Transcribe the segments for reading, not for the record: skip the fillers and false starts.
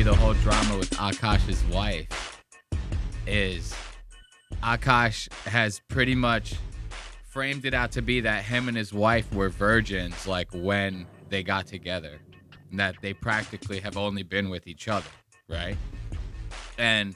the whole drama with Akaash's wife is Akaash has pretty much framed it out to be that him and his wife were virgins, like when they got together, and that they practically have only been with each other, right? And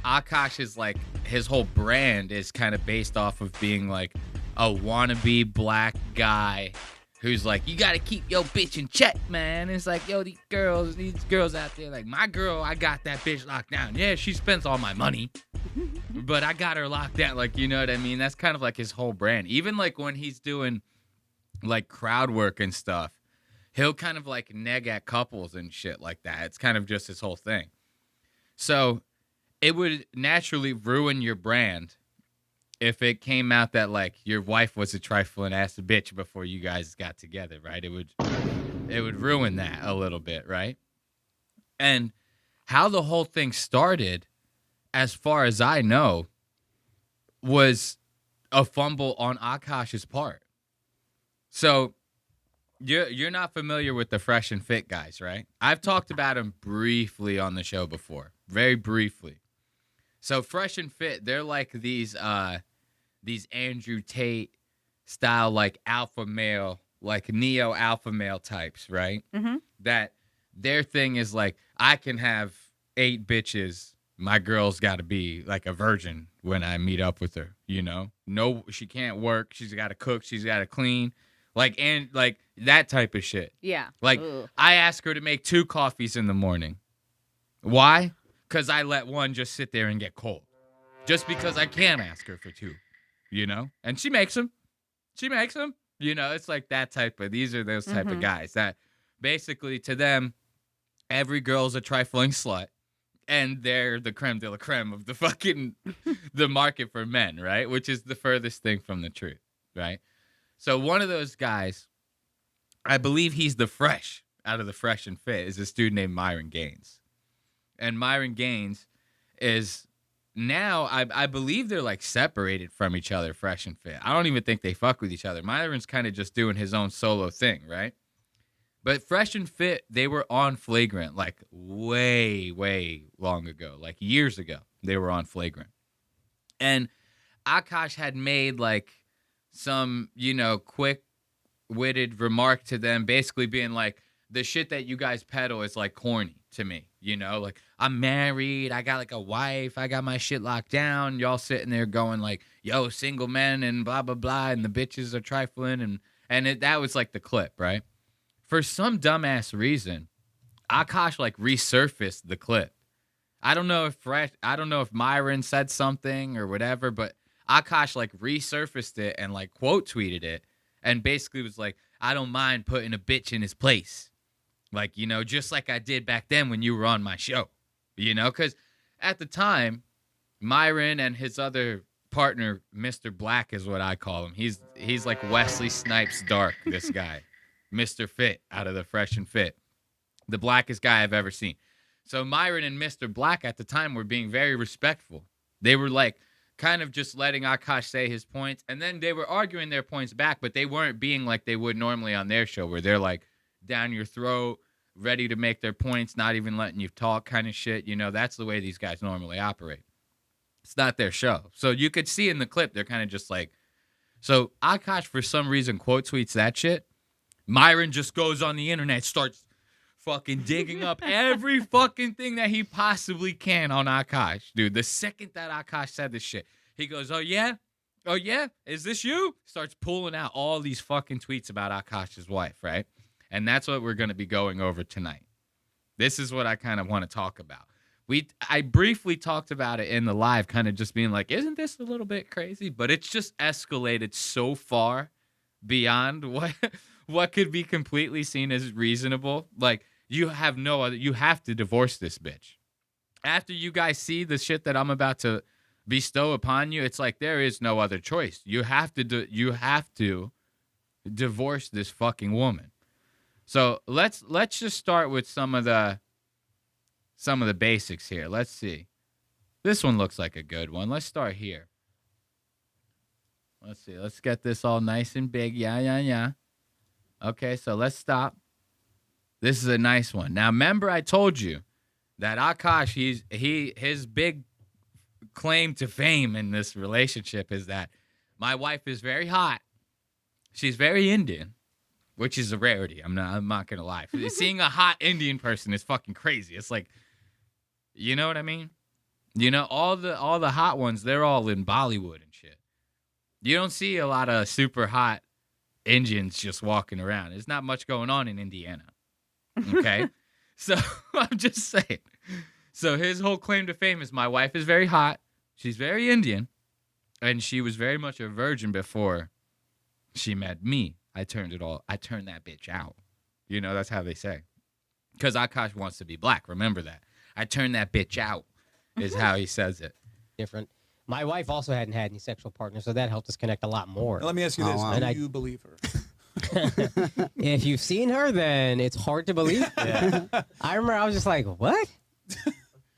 Akaash is like, his whole brand is kind of based off of being like a wannabe black guy who's like, you gotta keep your bitch in check, man. It's like, yo, these girls out there, like my girl, I got that bitch locked down. Yeah, she spends all my money, but I got her locked down. Like, you know what I mean? That's kind of like his whole brand. Even like when he's doing like crowd work and stuff, he'll kind of like neg at couples and shit like that. It's kind of just his whole thing. So it would naturally ruin your brand if it came out that like your wife was a trifling ass bitch before you guys got together, right? It would ruin that a little bit, right? And how the whole thing started, as far as I know, was a fumble on Akaash's part. So you're not familiar with the Fresh and Fit guys, right? I've talked about them briefly on the show before, very briefly. So Fresh and Fit, they're like these Andrew Tate style, like alpha male, like neo alpha male types, right? Mm-hmm. That their thing is like, I can have 8 bitches. My girl's got to be like a virgin when I meet up with her, you know? No, she can't work. She's got to cook. She's got to clean. Like, and like that type of shit. Yeah. Like, Ugh. I ask her to make 2 coffees in the morning. Why? Because I let one just sit there and get cold. Just because I can't ask her for 2, you know? And she makes them. You know, it's like that type of, these are those type of guys that basically to them, every girl's a trifling slut. And they're the creme de la creme of the fucking, the market for men, right? Which is the furthest thing from the truth, right? So one of those guys, I believe he's the Fresh, out of the Fresh and Fit, is this dude named Myron Gaines. And Myron Gaines is now, I believe they're like separated from each other, Fresh and Fit. I don't even think they fuck with each other. Myron's kind of just doing his own solo thing, right? But Fresh and Fit, they were on Flagrant like way, way long ago, like years ago. They were on Flagrant. And Akaash had made like some, you know, quick-witted remark to them, basically being like, the shit that you guys peddle is like corny to me, you know? Like, I'm married, I got like a wife, I got my shit locked down. Y'all sitting there going like, yo, single men and blah, blah, blah, and the bitches are trifling. And that was like the clip, right? For some dumbass reason, Akaash like resurfaced the clip. I don't know if Myron said something or whatever, but Akaash like resurfaced it and like quote tweeted it and basically was like, I don't mind putting a bitch in his place. Like, you know, just like I did back then when you were on my show, you know, because at the time, Myron and his other partner, Mr. Black is what I call him. He's like Wesley Snipes dark, this guy. Mr. Fit out of the Fresh and Fit. The blackest guy I've ever seen. So Myron and Mr. Black at the time were being very respectful. They were like kind of just letting Akaash say his points. And then they were arguing their points back, but they weren't being like they would normally on their show where they're like down your throat, ready to make their points, not even letting you talk kind of shit. You know, that's the way these guys normally operate. It's not their show. So you could see in the clip, they're kind of just like, so Akaash for some reason quote tweets that shit. Myron just goes on the internet, starts fucking digging up every fucking thing that he possibly can on Akaash, dude. The second that Akaash said this shit, he goes, oh yeah? Is this you? Starts pulling out all these fucking tweets about Akaash's wife, right? And that's what we're going to be going over tonight. This is what I kind of want to talk about. I briefly talked about it in the live, kind of just being like, isn't this a little bit crazy? But it's just escalated so far beyond what could be completely seen as reasonable. Like, you have to divorce this bitch. After you guys see the shit that I'm about to bestow upon you, it's like there is no other choice. You have to divorce this fucking woman. So let's just start with some of the basics here. Let's see. This one looks like a good one. Let's start here. Let's see. Let's get this all nice and big. Yeah. Okay, so let's stop. This is a nice one. Now, remember I told you that Akaash, his big claim to fame in this relationship is that my wife is very hot. She's very Indian, which is a rarity. I'm not gonna lie. Seeing a hot Indian person is fucking crazy. It's like, you know what I mean? You know, all the hot ones, they're all in Bollywood and shit. You don't see a lot of super hot Indians just walking around. There's not much going on in Indiana. Okay? So I'm just saying. So his whole claim to fame is my wife is very hot. She's very Indian. And she was very much a virgin before she met me. I turned that bitch out. You know, that's how they say. Because Akaash wants to be black. Remember that. I turned that bitch out is how he says it. Different. My wife also hadn't had any sexual partners, so that helped us connect a lot more. Now, let me ask you this. Do you believe her? If you've seen her, then it's hard to believe. Yeah. I remember I was just like, what?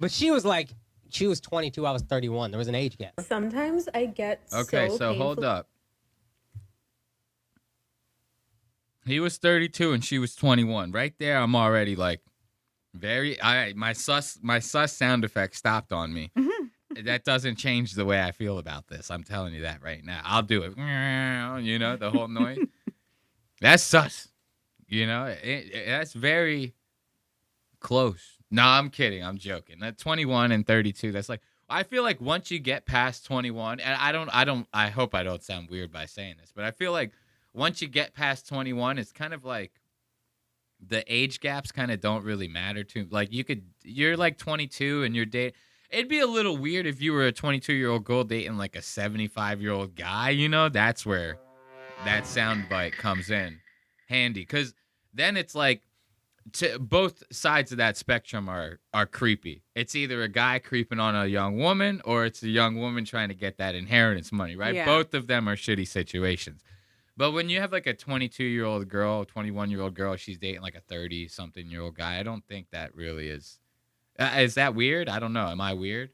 But she was 22, I was 31. There was an age gap. Sometimes I get so hold up. He was 32 and she was 21. Right there, I'm already like my sus sound effect stopped on me. That doesn't change the way I feel about this. I'm telling you that right now. I'll do it. You know, the whole noise. That's sus. You know, that's very close. No, I'm kidding. I'm joking. That 21 and 32, that's like, I feel like once you get past 21, and I hope I don't sound weird by saying this, but I feel like once you get past 21, it's kind of like the age gaps kind of don't really matter to, like you're like 22 and you're dating. It'd be a little weird if you were a 22-year-old girl dating like a 75-year-old guy, you know? That's where that soundbite comes in handy. Because then it's like both sides of that spectrum are creepy. It's either a guy creeping on a young woman or it's a young woman trying to get that inheritance money, right? Yeah. Both of them are shitty situations. But when you have like a 22-year-old girl, 21-year-old girl, she's dating like a 30-something-year-old guy, I don't think that really is... is that weird? I don't know. Am I weird?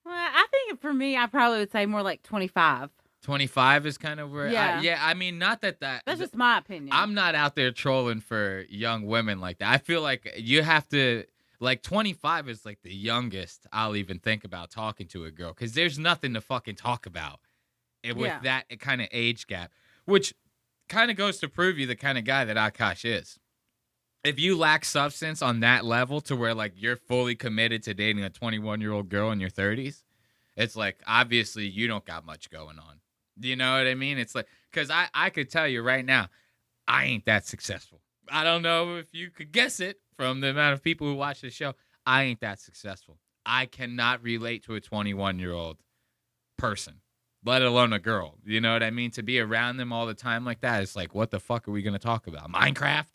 Well, I think for me, I probably would say more like 25. 25 is kind of where... Yeah. I mean, not that... That's just my opinion. I'm not out there trolling for young women like that. I feel like you have to... Like, 25 is like the youngest I'll even think about talking to a girl. Because there's nothing to fucking talk about with that kind of age gap. Which kind of goes to prove you the kind of guy that Akaash is. If you lack substance on that level to where, like, you're fully committed to dating a 21-year-old girl in your 30s, it's like, obviously, you don't got much going on. You know what I mean? It's like, because I could tell you right now, I ain't that successful. I don't know if you could guess it from the amount of people who watch the show. I ain't that successful. I cannot relate to a 21-year-old person, let alone a girl. You know what I mean? To be around them all the time like that, it's like, what the fuck are we going to talk about? Minecraft?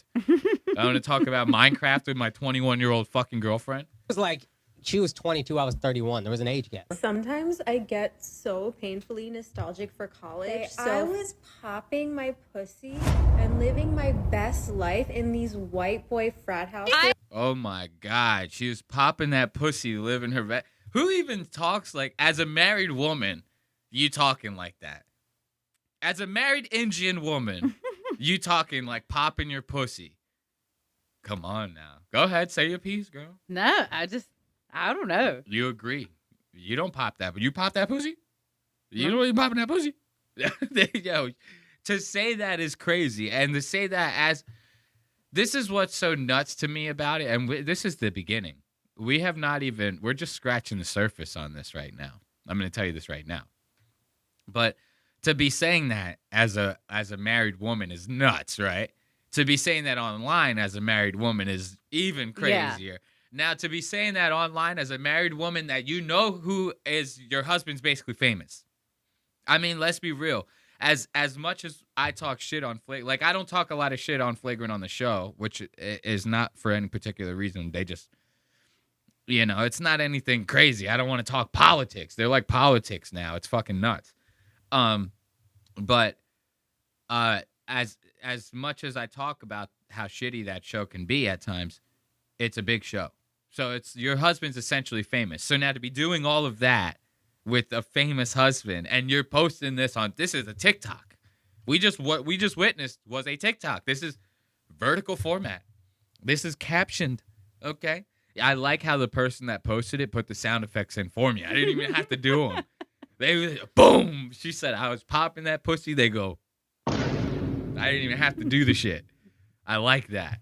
I want to talk about Minecraft with my 21-year-old fucking girlfriend. It was like, she was 22, I was 31. There was an age gap. Sometimes I get so painfully nostalgic for college. So I was popping my pussy and living my best life in these white boy frat houses. Oh my God. She was popping that pussy, living her best. Who even talks like, as a married woman, you talking like that? As a married Indian woman, you talking like popping your pussy. Come on now. Go ahead. Say your piece, girl. No, I don't know. You agree. You don't pop that, but you pop that pussy? You know what you popping that pussy? Yo, to say that is crazy. And to say that as... This is what's so nuts to me about it. And this is the beginning. We have not even... We're just scratching the surface on this right now. I'm going to tell you this right now. But to be saying that as a married woman is nuts, right? To be saying that online as a married woman is even crazier. Yeah. Now, to be saying that online as a married woman that you know who is your husband's basically famous. I mean, let's be real. As much as I talk shit on Flagrant, like I don't talk a lot of shit on Flagrant on the show, which is not for any particular reason. They just, you know, it's not anything crazy. I don't want to talk politics. They're like politics now. It's fucking nuts. But as much as I talk about how shitty that show can be at times, it's a big show. So it's your husband's essentially famous. So now to be doing all of that with a famous husband and you're posting this is a TikTok. What we just witnessed was a TikTok. This is vertical format. This is captioned, okay? I like how the person that posted it put the sound effects in for me. I didn't even have to do them. They boom. She said I was popping that pussy. They go. I didn't even have to do the shit. I like that.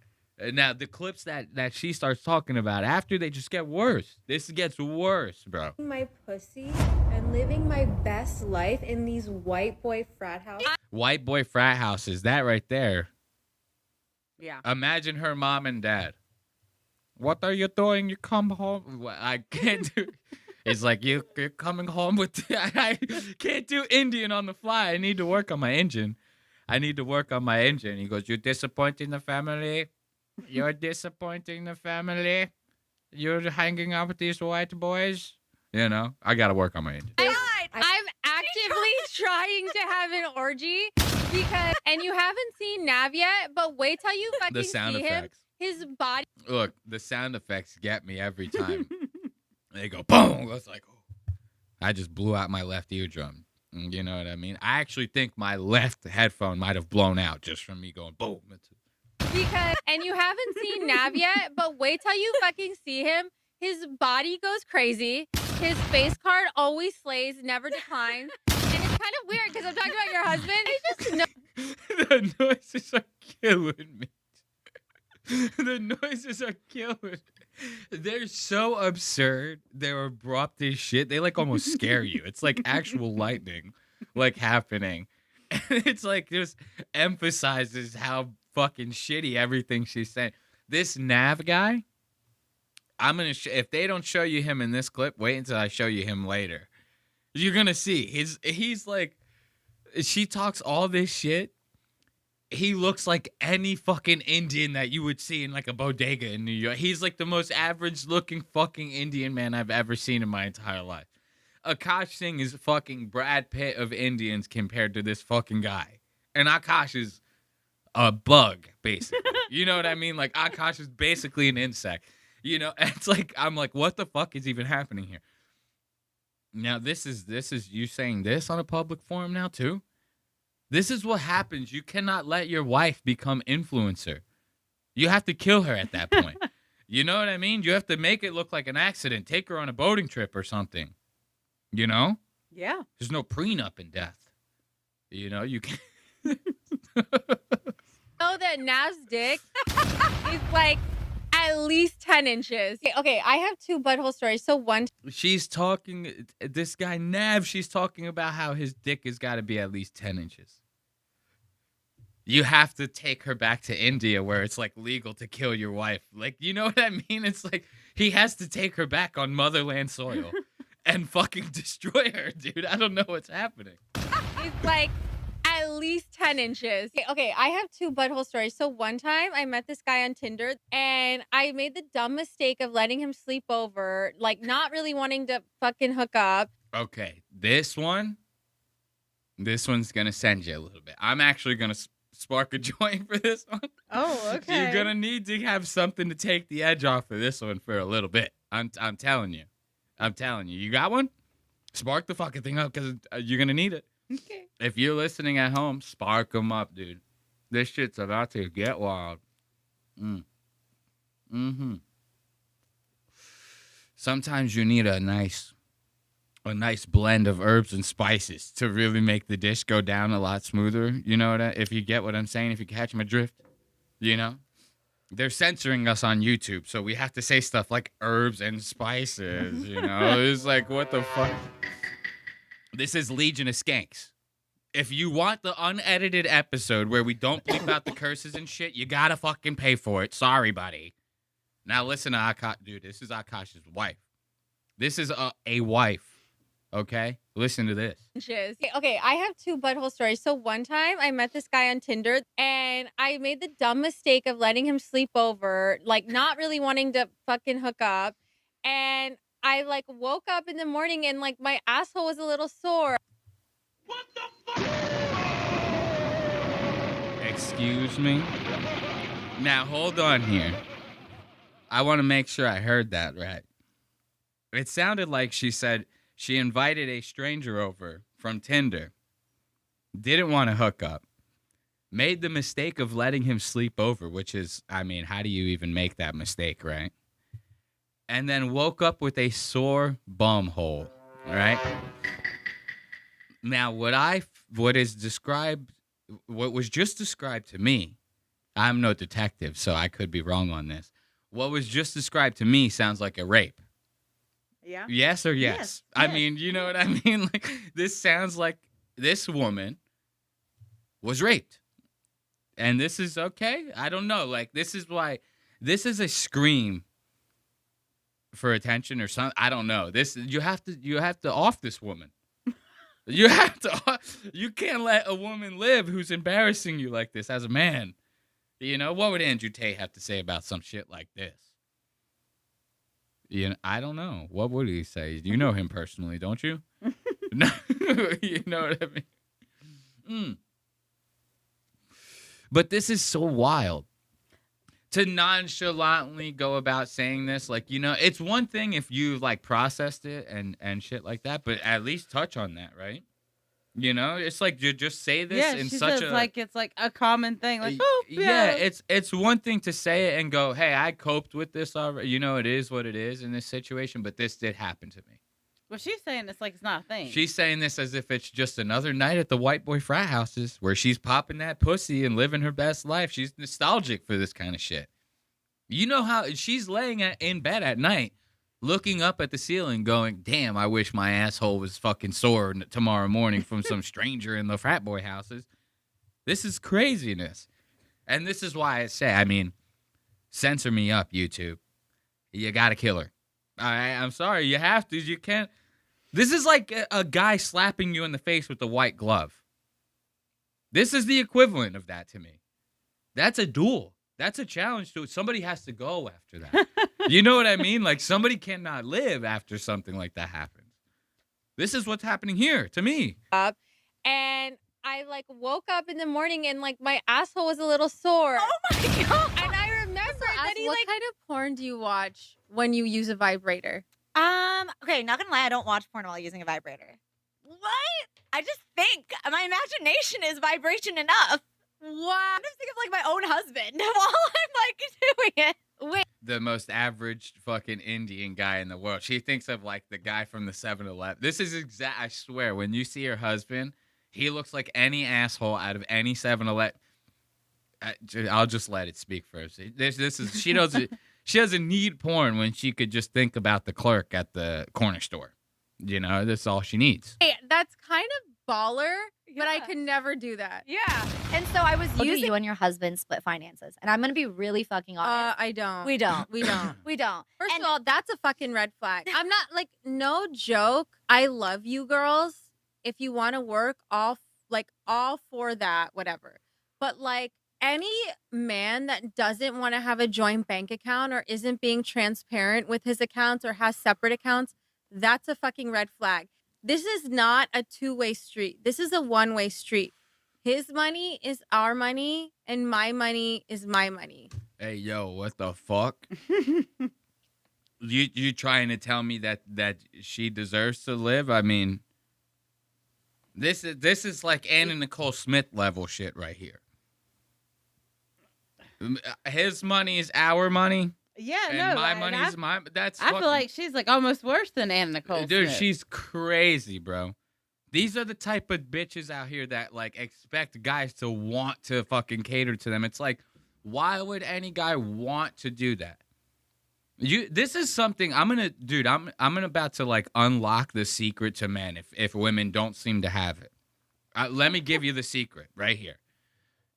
Now the clips that she starts talking about after, they just get worse. This gets worse, bro. My pussy and living my best life in these white boy frat houses. White boy frat houses. That right there. Yeah. Imagine her mom and dad. What are you doing? You come home. Well, I can't do. It's like you're coming home with. I can't do Indian on the fly. I need to work on my engine. He goes, "You're disappointing the family. You're disappointing the family. You're hanging out with these white boys. You know, I gotta work on my engine." I'm actively trying to have an orgy because, and you haven't seen Nav yet, but wait till you fucking The sound see effects. him. His body. Look, the sound effects get me every time. They go boom. It's like, oh, I just blew out my left eardrum. You know what I mean? I actually think my left headphone might have blown out just from me going boom. Because, and you haven't seen Nav yet, but wait till you fucking see him. His body goes crazy. His face card always slays, never declines. And it's kind of weird because I'm talking about your husband. I just know. The noises are killing me. The noises are killing me. They're so absurd. They're abrupt as shit. They like almost scare you. It's like actual lightning like happening. And it's like just emphasizes how fucking shitty everything she's saying. This Nav guy, I'm gonna if they don't show you him in this clip, wait until I show you him later. You're gonna see he's like, she talks all this shit. He looks like any fucking Indian that you would see in like a bodega in New York. He's like the most average looking fucking Indian man I've ever seen in my entire life. Akaash Singh is fucking Brad Pitt of Indians compared to this fucking guy. And Akaash is a bug, basically. You know what I mean? Like Akaash is basically an insect. You know, it's like, I'm like, what the fuck is even happening here? Now, this is you saying this on a public forum now, too? This is what happens. You cannot let your wife become influencer. You have to kill her at that point. You know what I mean? You have to make it look like an accident. Take her on a boating trip or something. You know? Yeah. There's no prenup in death. You know, you can't. Know that Nav's dick is like at least 10 inches. Okay, I have two butthole stories. So one. She's talking, this guy Nav, she's talking about how his dick has got to be at least 10 inches. You have to take her back to India where it's like legal to kill your wife. Like, you know what I mean? It's like he has to take her back on motherland soil and fucking destroy her, dude. I don't know what's happening. It's like at least 10 inches. Okay, I have two butthole stories. So one time I met this guy on Tinder and I made the dumb mistake of letting him sleep over, like not really wanting to fucking hook up. Okay, this one's going to send you a little bit. I'm actually going to spark a joint for this one. Oh, okay. You're going to need to have something to take the edge off of this one for a little bit. I'm telling you. You got one? Spark the fucking thing up because you're going to need it. Okay. If you're listening at home, spark them up, dude. This shit's about to get wild. Sometimes you need a nice blend of herbs and spices to really make the dish go down a lot smoother. You know if you get what I'm saying, if you catch my drift, you know? They're censoring us on YouTube, so we have to say stuff like herbs and spices, you know? It's like, what the fuck? This is Legion of Skanks. If you want the unedited episode where we don't bleep out the curses and shit, you gotta fucking pay for it. Sorry, buddy. Now listen to Akaash. Dude, this is Akaash's wife. This is a wife. Okay? Listen to this. Okay, I have two butthole stories. So one time I met this guy on Tinder and I made the dumb mistake of letting him sleep over, like not really wanting to fucking hook up. And I like woke up in the morning and like my asshole was a little sore. What the fuck? Excuse me? Now hold on here. I want to make sure I heard that right. It sounded like she said she invited a stranger over from Tinder, didn't want to hook up, made the mistake of letting him sleep over, which is, I mean, how do you even make that mistake, right? and then woke up with a sore bum hole. All right. Now, what was just described to me, I'm no detective, so I could be wrong on this. What was just described to me sounds like a rape. Yeah. Yes or yes? Yes. I mean, you know what I mean? Like, this sounds like this woman was raped. And this is okay? I don't know. Like, this is a scream for attention or something. I don't know. You have to off this woman. You can't let a woman live who's embarrassing you like this as a man. You know, what would Andrew Tate have to say about some shit like this? You know, I don't know. What would he say? You know him personally, don't you? No, you know what I mean? But this is so wild. To nonchalantly go about saying this, like, you know, it's one thing if you like processed it and shit like that, but at least touch on that, right? You know, it's like you just say this in such a like it's like a common thing. Like, it's one thing to say it and go, hey, I coped with this already. You know, it is what it is in this situation, but this did happen to me. Well, she's saying it's like it's not a thing. She's saying this as if it's just another night at the white boy frat houses where she's popping that pussy and living her best life. She's nostalgic for this kind of shit. You know how she's laying in bed at night, looking up at the ceiling going, damn, I wish my asshole was fucking sore tomorrow morning from some stranger in the frat boy houses. This is craziness. And this is why I say, I mean, censor me up, YouTube. You got to kill her. I'm sorry, you have to. You can't. This is like a guy slapping you in the face with a white glove. This is the equivalent of that to me. That's a duel. That's a challenge to it. Somebody has to go after that. You know what I mean? Like, somebody cannot live after something like that happens. This is what's happening here to me. And I like woke up in the morning and like my asshole was a little sore. Oh my God. And I remember that what kind of porn do you watch when you use a vibrator? Okay, not gonna lie, I don't watch porn while using a vibrator. What? I just think my imagination is vibration enough. What? I just think of like my own husband while I'm like doing it. Wait. The most average fucking Indian guy in the world. She thinks of like the guy from the 7-Eleven. This is exact. I swear, when you see her husband, he looks like any asshole out of any 7-Eleven. I'll just let it speak first. This is she doesn't need porn when she could just think about the clerk at the corner store. You know, that's all she needs. Hey, that's kind of baller, but I could never do that. Yeah. And so I was using you and your husband split finances. And I'm going to be really fucking honest. I don't. We don't. We don't. We don't. First of all, that's a fucking red flag. I'm not like, no joke. I love you girls. If you want to work, all for that, whatever. But like any man that doesn't want to have a joint bank account or isn't being transparent with his accounts or has separate accounts, that's a fucking red flag. This is not a two-way street. This is a one-way street. His money is our money, and my money is my money. Hey, yo, what the fuck? You trying to tell me that she deserves to live? I mean, this is like Anna Nicole Smith level shit right here. His money is our money. Yeah, and my money is my. That's. I feel like she's like almost worse than Anna Nicole. Dude, Smith. She's crazy, bro. These are the type of bitches out here that like expect guys to want to fucking cater to them. It's like, why would any guy want to do that? This is something I'm about to like unlock the secret to men if women don't seem to have it. Let me give you the secret right here.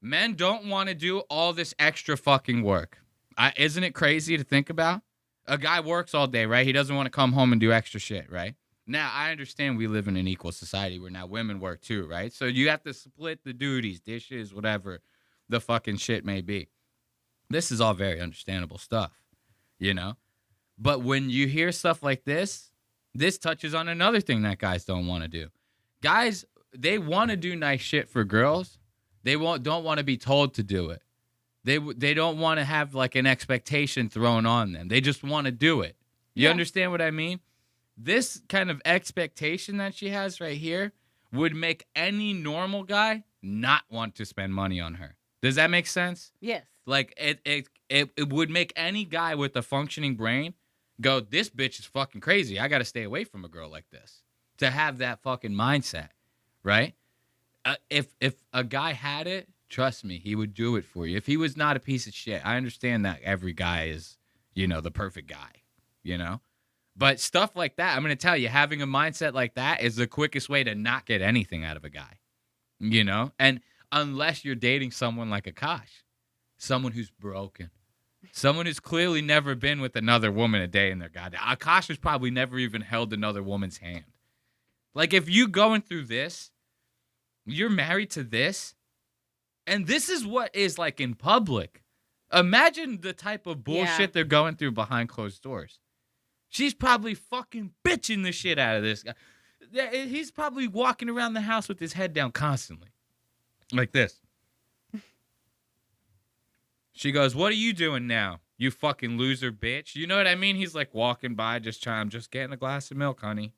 Men don't want to do all this extra fucking work. Isn't it crazy to think about? A guy works all day, right? He doesn't want to come home and do extra shit, right? Now, I understand we live in an equal society where now women work too, right? So you have to split the duties, dishes, whatever the fucking shit may be. This is all very understandable stuff, you know? But when you hear stuff like this touches on another thing that guys don't want to do. Guys, they want to do nice shit for girls. They don't want to be told to do it. They don't want to have like an expectation thrown on them. They just want to do it. You understand what I mean? This kind of expectation that she has right here would make any normal guy not want to spend money on her. Does that make sense? Yes. Like it would make any guy with a functioning brain go, this bitch is fucking crazy. I got to stay away from a girl like this. To have that fucking mindset, right? If a guy had it, trust me, he would do it for you. If he was not a piece of shit, I understand that every guy is, the perfect guy, But stuff like that, I'm going to tell you, having a mindset like that is the quickest way to not get anything out of a guy, And unless you're dating someone like Akaash, someone who's broken, someone who's clearly never been with another woman a day in their goddamn. Akaash has probably never even held another woman's hand. Like, if you going through this, you're married to this, and this is what is like in public. Imagine the type of bullshit they're going through behind closed doors. She's probably fucking bitching the shit out of this guy. He's probably walking around the house with his head down constantly. Like this. She goes, what are you doing now, you fucking loser bitch? You know what I mean? He's like walking by, I'm just getting a glass of milk, honey.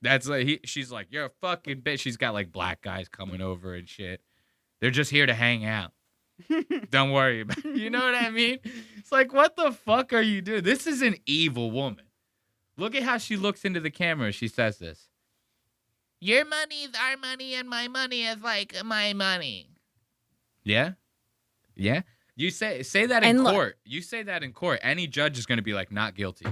That's like, she's like, you're a fucking bitch. She's got like black guys coming over and shit. They're just here to hang out. Don't worry about it. You know what I mean? It's like, what the fuck are you doing? This is an evil woman. Look at how she looks into the camera. She says this. Your money is our money and my money is like my money. Yeah? Yeah? You say that in court. You say that in court. Any judge is going to be like, not guilty.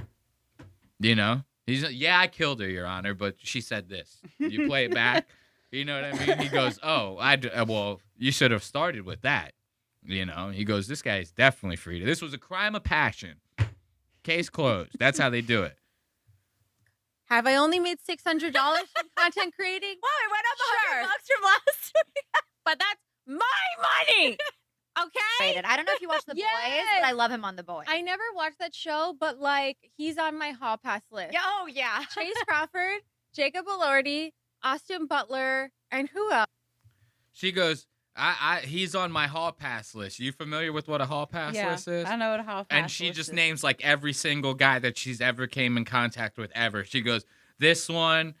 He's like, yeah, I killed her, Your Honor, but she said this. You play it back. You know what I mean? He goes, well, you should have started with that. He goes, this guy is definitely free. This was a crime of passion. Case closed. That's how they do it. Have I only made $600 from content creating? Wow, I went up $100 from last week. But that's my money. Okay? I don't know if you watch The Boys, but I love him on The Boys. I never watched that show, but like he's on my hall pass list. Yeah, oh yeah. Chase Crawford, Jacob Elordi, Austin Butler, and who else? She goes, he's on my hall pass list. You familiar with what a hall pass list is? I know what a hall pass list is. And she just names like every single guy that she's ever came in contact with ever. She goes, this one,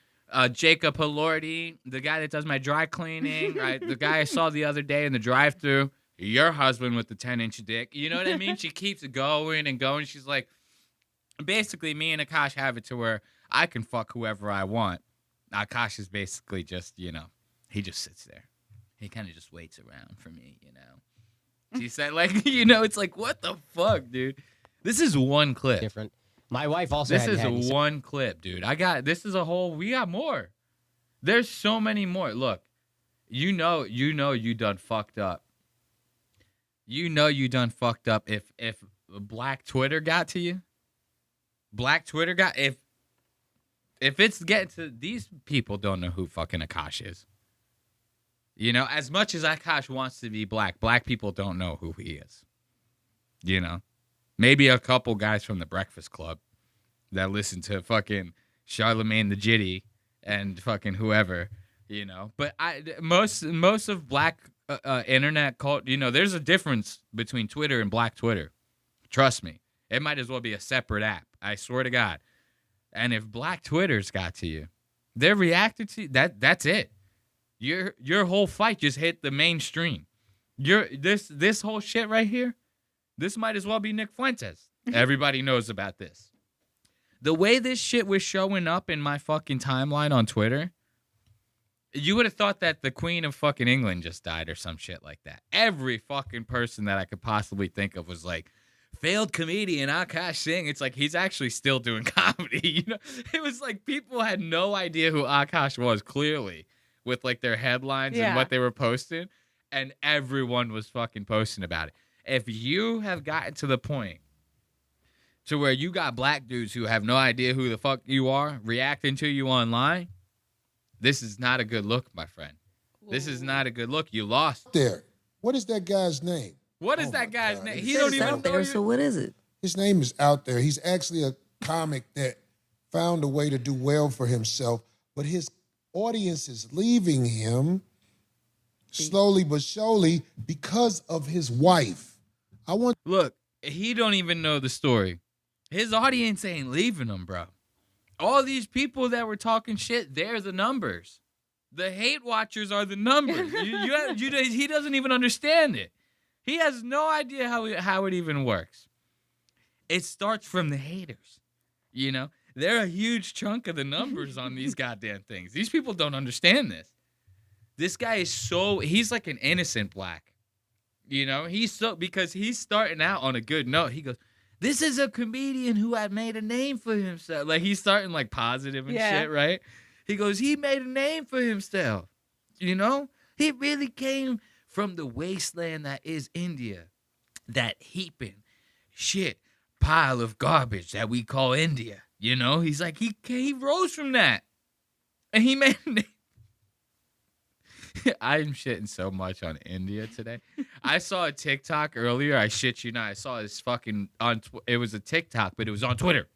Jacob Elordi, the guy that does my dry cleaning, right? The guy I saw the other day in the drive-thru. Your husband with the 10-inch dick. You know what I mean? She keeps going and going. She's like, basically, me and Akaash have it to where I can fuck whoever I want. Akaash is basically just, he just sits there. He kind of just waits around for me, She said, like, it's like, what the fuck, dude? This is one clip. Different. My wife also This is one clip, dude. We got more. There's so many more. Look, you done fucked up. You done fucked up if Black Twitter got to you. Black Twitter if it's getting to these people don't know who fucking Akaash is. As much as Akaash wants to be black people don't know who he is. Maybe a couple guys from the Breakfast Club that listen to fucking Charlemagne the Jitty and fucking whoever, But most of black internet cult, there's a difference between Twitter and Black Twitter. Trust me. It might as well be a separate app. I swear to God. And if Black Twitter's got to you, they're reacting to you. That's it. Your whole fight just hit the mainstream. This whole shit right here, this might as well be Nick Fuentes. Everybody knows about this. The way this shit was showing up in my fucking timeline on Twitter, you would have thought that the Queen of fucking England just died or some shit like that. Every fucking person that I could possibly think of was like, failed comedian Akaash Singh. It's like he's actually still doing comedy. It was like people had no idea who Akaash was, clearly, with like their headlines and what they were posting. And everyone was fucking posting about it. If you have gotten to the point to where you got black dudes who have no idea who the fuck you are reacting to you online, this is not a good look, my friend. This is not a good look. You lost. There. What is that guy's name? What is that guy's name? He don't even know. So what is it? His name is out there. He's actually a comic that found a way to do well for himself, but his audience is leaving him slowly but surely because of his wife. Look, he don't even know the story. His audience ain't leaving him, bro. All these people that were talking shit, they're the numbers. The hate watchers are the numbers. He doesn't even understand it. He has no idea how it even works. It starts from the haters. You know, they're a huge chunk of the numbers on these goddamn things. These people don't understand this. This guy is he's like an innocent black. You know, because he's starting out on a good note. He goes, this is a comedian who had made a name for himself. Like, he's starting like positive and shit, right? He goes, he made a name for himself. You know, he really came from the wasteland that is India. That heaping shit pile of garbage that we call India. You know, he's like, he rose from that. And he made a name. I'm shitting so much on India today. I saw a TikTok earlier. I shit you not. I saw this fucking it was a TikTok, but it was on Twitter.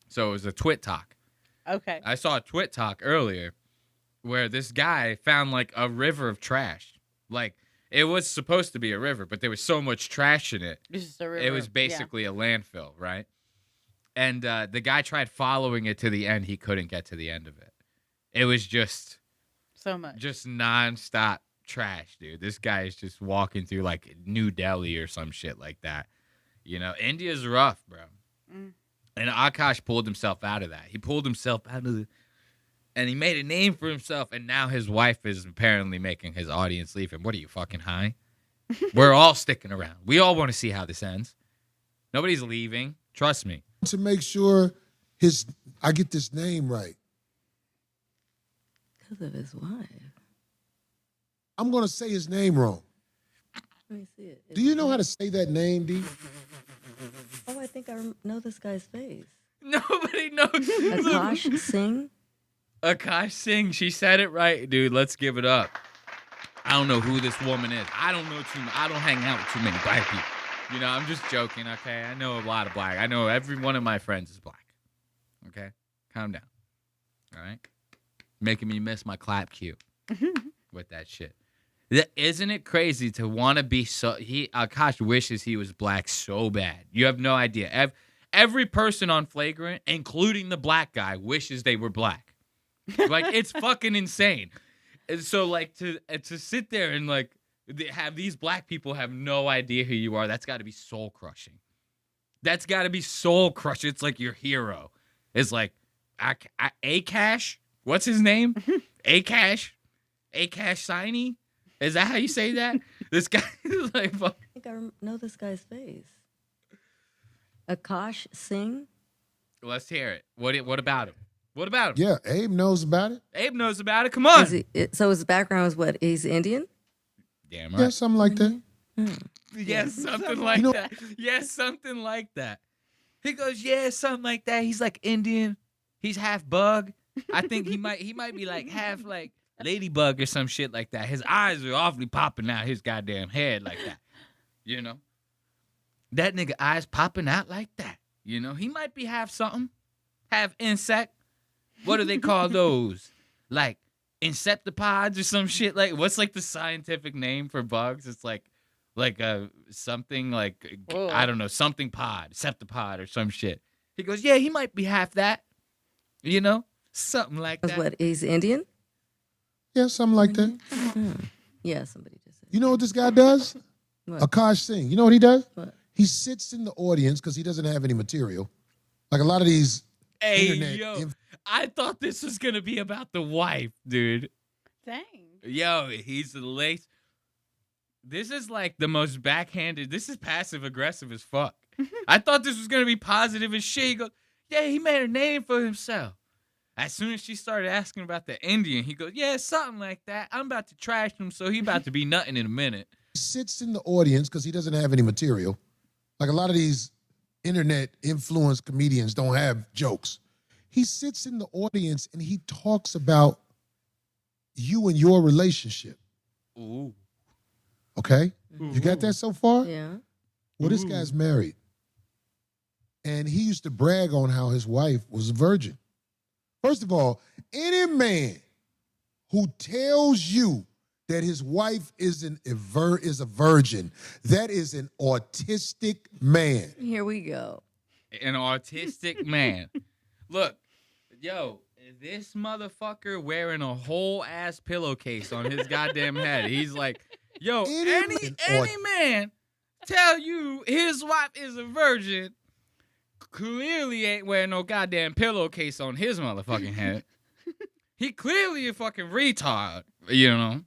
So it was a Twit Talk. Okay. I saw a Twit Talk earlier where this guy found like a river of trash. Like, it was supposed to be a river, but there was so much trash in it. It's just a river. It was basically a landfill, right? And the guy tried following it to the end. He couldn't get to the end of it. It was just so much. Just nonstop trash, dude. This guy is just walking through like New Delhi or some shit like that. You know, India's rough, bro. Mm. And Akaash pulled himself out of that. He pulled himself out of and he made a name for himself, and now his wife is apparently making his audience leave him. What are you, fucking high? We're all sticking around. We all want to see how this ends. Nobody's leaving. Trust me. To make sure I get this name right. Because of his wife. I'm going to say his name wrong. Let me see it. Do you know how to say that name, D? Oh, I think I know this guy's face. Nobody knows. Akaash Singh? Akaash Singh. She said it right, dude. Let's give it up. I don't know who this woman is. I don't know too much. I don't hang out with too many black people. You know, I'm just joking, okay? I know a lot of black. I know every one of my friends is black. Okay? Calm down. All right? Making me miss my clap cue with that shit. Isn't it crazy to want to be so... Akaash wishes he was black so bad. You have no idea. Every person on Flagrant, including the black guy, wishes they were black. Like, it's fucking insane. And so, like, to sit there and, like, have these black people have no idea who you are, that's got to be soul-crushing. That's got to be soul-crushing. It's like your hero. It's like, Akaash? What's his name? Akaash? Akaash Siney? Is that how you say that? This guy is like, fuck. I think I know this guy's face. Akaash Singh? Let's hear it. What about him? What about him? Yeah, Abe knows about it. Abe knows about it. Come on. So his background is what? He's Indian? Damn right. Yeah, something like that. Yes, something like that. Yes, something like that. He goes, yeah, something like that. He's like Indian. He's half bug. I think he might be like half like ladybug or some shit like that. His eyes are awfully popping out his goddamn head like that. You know? That nigga eyes popping out like that. You know? He might be half something. Half insect. What do they call those? Like insectopods or some shit? Like, what's like the scientific name for bugs? It's like something like, whoa. I don't know, something pod, septipod or some shit. He goes, yeah, he might be half that. You know? Something like that. What, he's Indian? Yeah, something like that. Yeah, somebody just said. You know what this guy does? What? Akaash Singh. You know what he does? What? He sits in the audience because he doesn't have any material. Like a lot of these I thought this was going to be about the wife, dude. Dang. Yo, he's the lace. This is like the most backhanded. This is passive aggressive as fuck. I thought this was going to be positive as shit. He goes, yeah, he made a name for himself. As soon as she started asking about the Indian, he goes, yeah, something like that. I'm about to trash him, so he about to be nothing in a minute. He sits in the audience because he doesn't have any material. Like a lot of these internet influenced comedians don't have jokes. He sits in the audience and he talks about you and your relationship. Ooh. Okay? Ooh. You got that so far? Yeah. Well, this guy's married. And he used to brag on how his wife was a virgin. First of all, any man who tells you that his wife is a virgin, that is an autistic man. Here we go. An autistic man. Look, yo, this motherfucker wearing a whole ass pillowcase on his goddamn head. He's like, yo, any man tell you his wife is a virgin, clearly ain't wearing no goddamn pillowcase on his motherfucking head. He clearly a fucking retard, you know.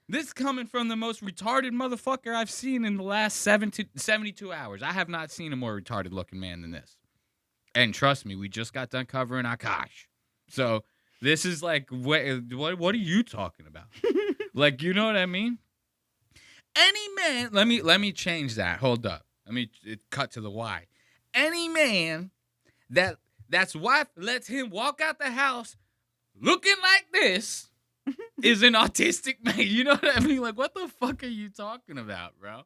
This coming from the most retarded motherfucker I've seen in the last 72 hours. I have not seen a more retarded looking man than this. And trust me, we just got done covering Akaash. So this is like, what are you talking about? Like, you know what I mean? Any man, let me change that. Hold up. Let me cut to the why. Any man that's wife lets him walk out the house looking like this is an autistic man. You know what I mean? Like, what the fuck are you talking about, bro?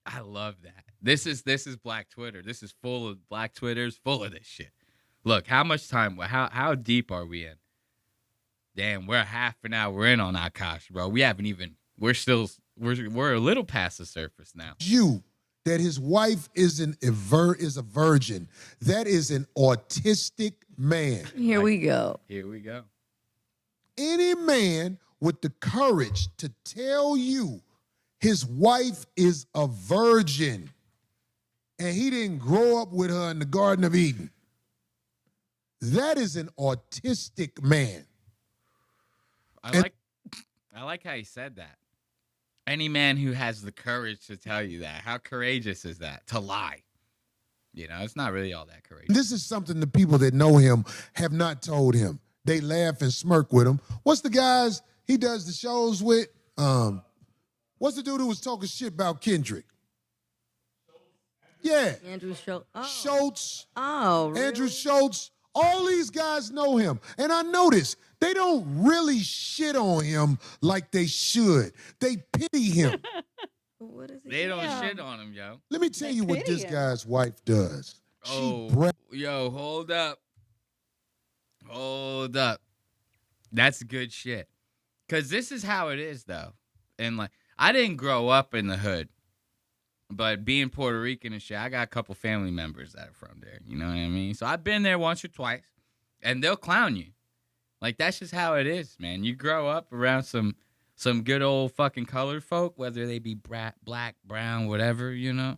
I love that. This is Black Twitter. This is full of Black Twitters, full of this shit. Look, how much time? How deep are we in? Damn, we're half an hour in on Akaash, bro. We haven't even. We're a little past the surface now. That his wife is a virgin. That is an autistic man. Here we go. Here we go. Any man with the courage to tell you his wife is a virgin and he didn't grow up with her in the Garden of Eden, that is an autistic man. I like how he said that. Any man who has the courage to tell you that, how courageous is that? To lie. You know, it's not really all that courageous. This is something the people that know him have not told him. They laugh and smirk with him. What's the guys he does the shows with? What's the dude who was talking shit about Kendrick? Yeah. Andrew Schultz. Oh. Schultz. Oh, really? Andrew Schultz. All these guys know him. And I notice they don't really shit on him like they should. They pity him. What is he? They don't shit on him, yo. Let me tell you what this guy's wife does. Yo, hold up. Hold up. That's good shit. Because this is how it is, though. And, like, I didn't grow up in the hood. But being Puerto Rican and shit, I got a couple family members that are from there. You know what I mean? So I've been there once or twice. And they'll clown you. Like, that's just how it is, man. You grow up around some good old fucking colored folk, whether they be black, brown, whatever, you know.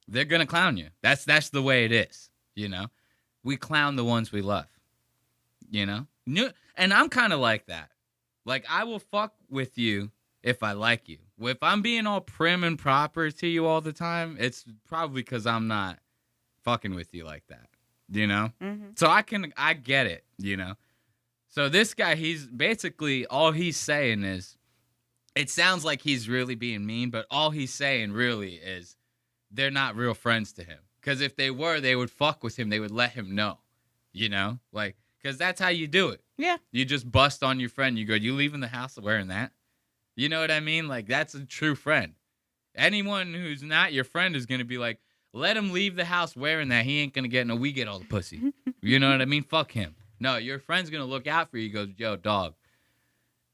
They're going to clown you. That's the way it is, you know. We clown the ones we love. You know? And I'm kind of like that. Like, I will fuck with you if I like you. If I'm being all prim and proper to you all the time, it's probably because I'm not fucking with you like that. You know? Mm-hmm. So I get it, you know? So this guy, he's basically, all he's saying is, it sounds like he's really being mean, but all he's saying really is they're not real friends to him. Because if they were, they would fuck with him. They would let him know, you know? Like, because that's how you do it. Yeah. You just bust on your friend. You go, you leaving the house wearing that? You know what I mean? Like, that's a true friend. Anyone who's not your friend is going to be like, let him leave the house wearing that. He ain't going to get no, we get all the pussy. You know what I mean? Fuck him. No, your friend's going to look out for you. He goes, yo, dog,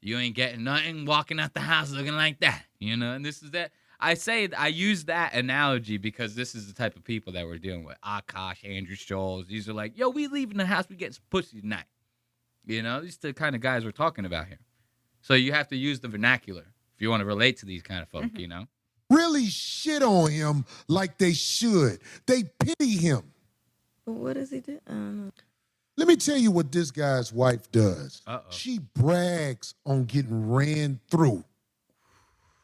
you ain't getting nothing walking out the house looking like that. You know, and this is that. I use that analogy because this is the type of people that we're dealing with. Akaash, Andrew Schultz. These are like, yo, we leaving the house. We getting some pussy tonight. You know, these are the kind of guys we're talking about here. So you have to use the vernacular if you want to relate to these kind of folk, you know? Really shit on him like they should. They pity him. But what does he do? I don't know. Let me tell you what this guy's wife does. Uh-oh. She brags on getting ran through.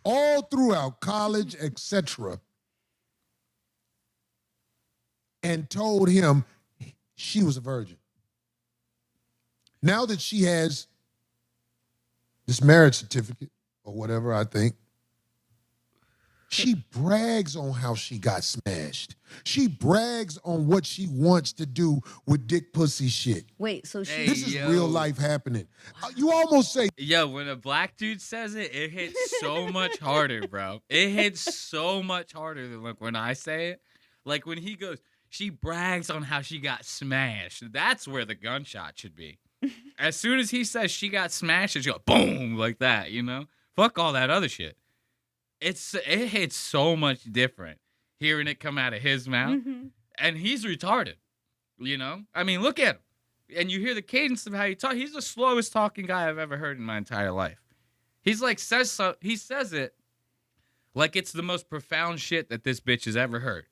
All throughout college, etc. And told him she was a virgin. Now that she has this marriage certificate or whatever, I think, she brags on how she got smashed. She brags on what she wants to do with dick pussy shit. Wait, so she... This is real life happening. You almost say... Yo, when a black dude says it, it hits so much harder, bro. It hits so much harder than like when I say it. Like when he goes, she brags on how she got smashed. That's where the gunshot should be. As soon as he says she got smashed, it's go boom like that, you know? Fuck all that other shit. It hits so much different hearing it come out of his mouth. Mm-hmm. And he's retarded, you know? I mean, look at him. And you hear the cadence of how he talks. He's the slowest talking guy I've ever heard in my entire life. He's like, he says it like it's the most profound shit that this bitch has ever heard.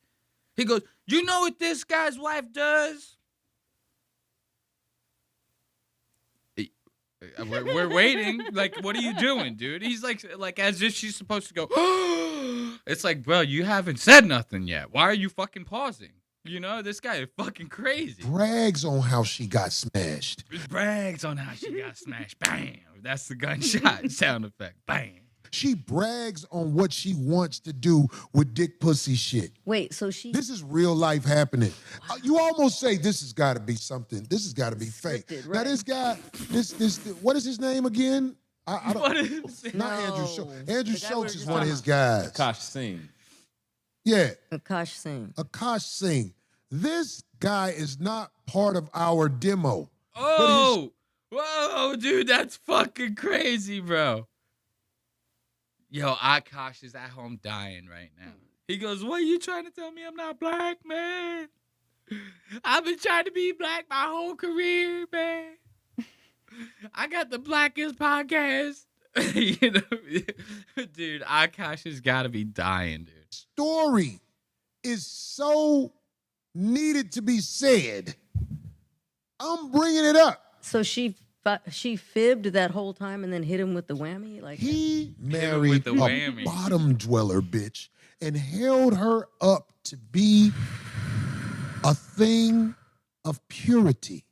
He goes, you know what this guy's wife does? We're waiting. Like, what are you doing, dude? He's like as if she's supposed to go. It's like, bro, you haven't said nothing yet. Why are you fucking pausing? You know, this guy is fucking crazy. Brags on how she got smashed. Brags on how she got smashed. Bam. That's the gunshot sound effect. Bam. She brags on what she wants to do with dick pussy shit. Wait, so she... This is real life happening. You almost say this has got to be something. This has got to be fake. Scripted, Now right. this guy, what is his name again? I don't. What is it? Not No. Andrew Schultz. Andrew The guy Schultz we're is one of his just guys. Akaash Singh. Yeah, Akaash Singh. Akaash Singh. This guy is not part of our demo. Oh, whoa, dude, that's fucking crazy, bro. Yo, Akaash is at home dying right now. He goes, what are you trying to tell me I'm not black, man? I've been trying to be black my whole career, man. I got the blackest podcast. You know, dude, Akaash has got to be dying, dude. Story is so needed to be said. I'm bringing it up. So she fibbed that whole time and then hit him with the whammy? Like He with married the a whammy. bottom dweller bitch and held her up to be a thing of purity.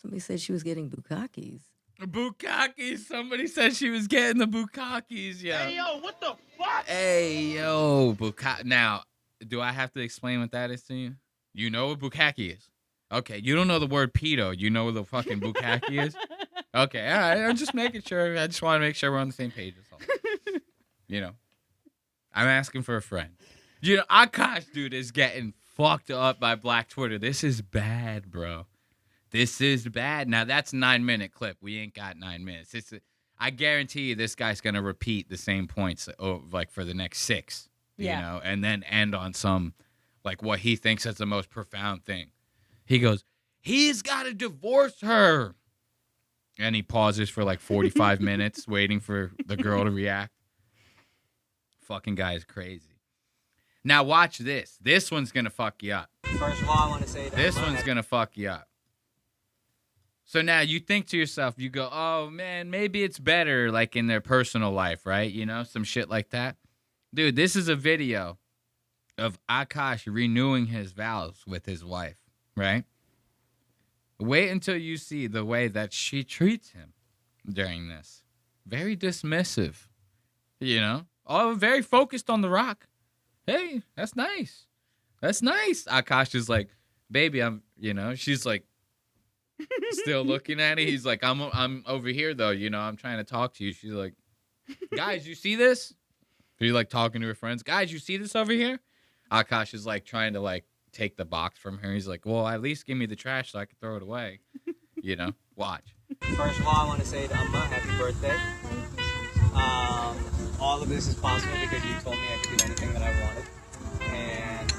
somebody said she was getting bukakis. Bukkakis. Somebody said she was getting the bukkakis, yo. Hey, yo, what the fuck? Hey, yo, bukkake. Now, do I have to explain what that is to you? You know what bukkake is? Okay, you don't know the word pedo. You know what the fucking bukkake is? Okay, all right. I'm just making sure. I just want to make sure we're on the same page. That's all. You know, I'm asking for a friend. You know, Akaash, dude, is getting fucked up by Black Twitter. This is bad, bro. This is bad. Now, that's a 9-minute clip. We ain't got 9 minutes. I guarantee you this guy's going to repeat the same points like for the next 6, you know, and then end on some, like what he thinks is the most profound thing. He goes, he's got to divorce her. And he pauses for like 45 minutes waiting for the girl to react. Fucking guy is crazy. Now watch this. This one's going to fuck you up. First of all, I want to say that This one's going to fuck you up. So now you think to yourself, you go, oh, man, maybe it's better like in their personal life, right? You know, some shit like that. Dude, this is a video of Akaash renewing his vows with his wife, right? Wait until you see the way that she treats him during this. Very dismissive, you know? Oh, very focused on the rock. Hey, that's nice. That's nice. Akaash is like, baby, she's like, still looking at it. He's like, I'm over here though, you know, I'm trying to talk to you. She's like, guys, you see this? He's like talking to her friends. Guys, you see this over here? Akaash is like trying to like take the box from her. He's like, well, at least give me the trash so I can throw it away. You know, watch. First of all, I want to say to Amma, happy birthday. All of this is possible because you told me I could do anything that I wanted. And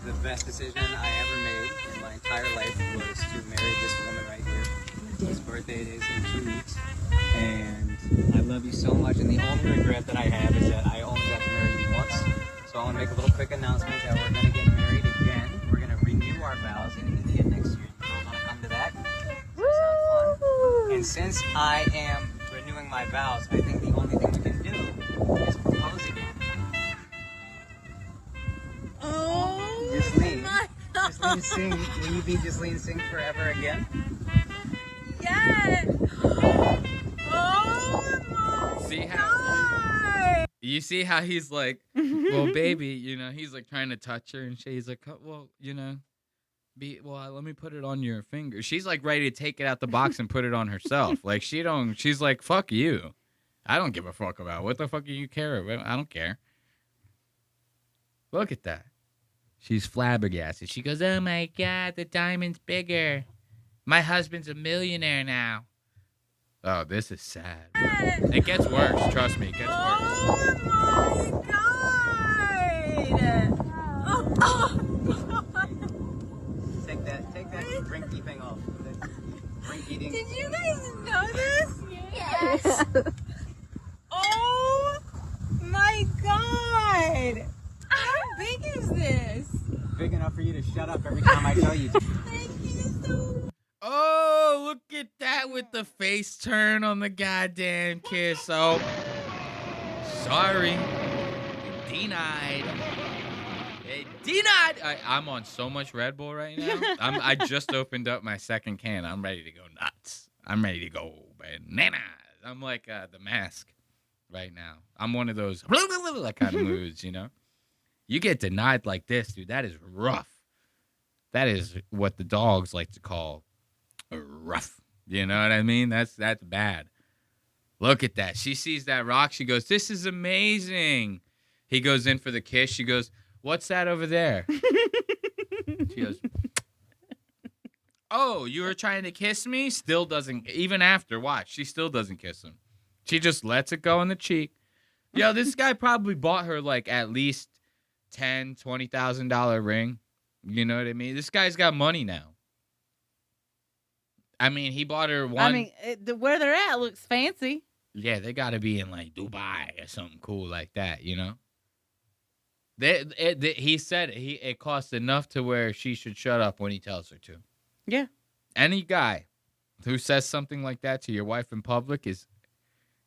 the best decision I ever made in my entire life was to marry this woman right here. Whose birthday it is in 2 weeks. And I love you so much. And the only regret that I have is that I only got to marry you once. So I want to make a little quick announcement that we're going to get married again. We're going to renew our vows in India next year. You girls want to come to that? Does that sound fun? And since I am renewing my vows, I think the only thing we can do is propose again. Oh, Jasleen. my God. Jasleen Singh. Will you be Jasleen Singh forever again? Yes. Oh, my See how God. you see how he's like, well, baby, you know, he's like trying to touch her and shit. He's like, oh, well, you know, let me put it on your finger. She's like ready to take it out the box and put it on herself. Like she's like, fuck you. I don't give a fuck about what the fuck do you care about? I don't care. Look at that. She's flabbergasted. She goes, oh my God, the diamond's bigger. My husband's a millionaire now. Oh, this is sad, bro. It gets worse. Trust me, it gets worse. Oh, my God. Oh. Take that drinky thing off. That drink eating. Did you guys know this? Yes. Oh my God! How big is this? Big enough for you to shut up every time I tell you to. Oh, look at that with the face turn on the goddamn kiss. Oh, sorry. Denied. Denied. I'm on so much Red Bull right now. I just opened up my second can. I'm ready to go nuts. I'm ready to go bananas. I'm like the Mask right now. I'm one of those kind of moods, you know? You get denied like this, dude. That is rough. That is what the dogs like to call rough. You know what I mean? That's bad. Look at that. She sees that rock. She goes, this is amazing. He goes in for the kiss. She goes, what's that over there? She goes, oh, you were trying to kiss me? Still doesn't, even after, watch, she still doesn't kiss him. She just lets it go in the cheek. Yo, this guy probably bought her like at least $10,000, $20,000 ring. You know what I mean? This guy's got money now. I mean, he bought her one. I mean, where they're at looks fancy. Yeah, they got to be in like Dubai or something cool like that, you know? He said it costs enough to where she should shut up when he tells her to. Yeah. Any guy who says something like that to your wife in public is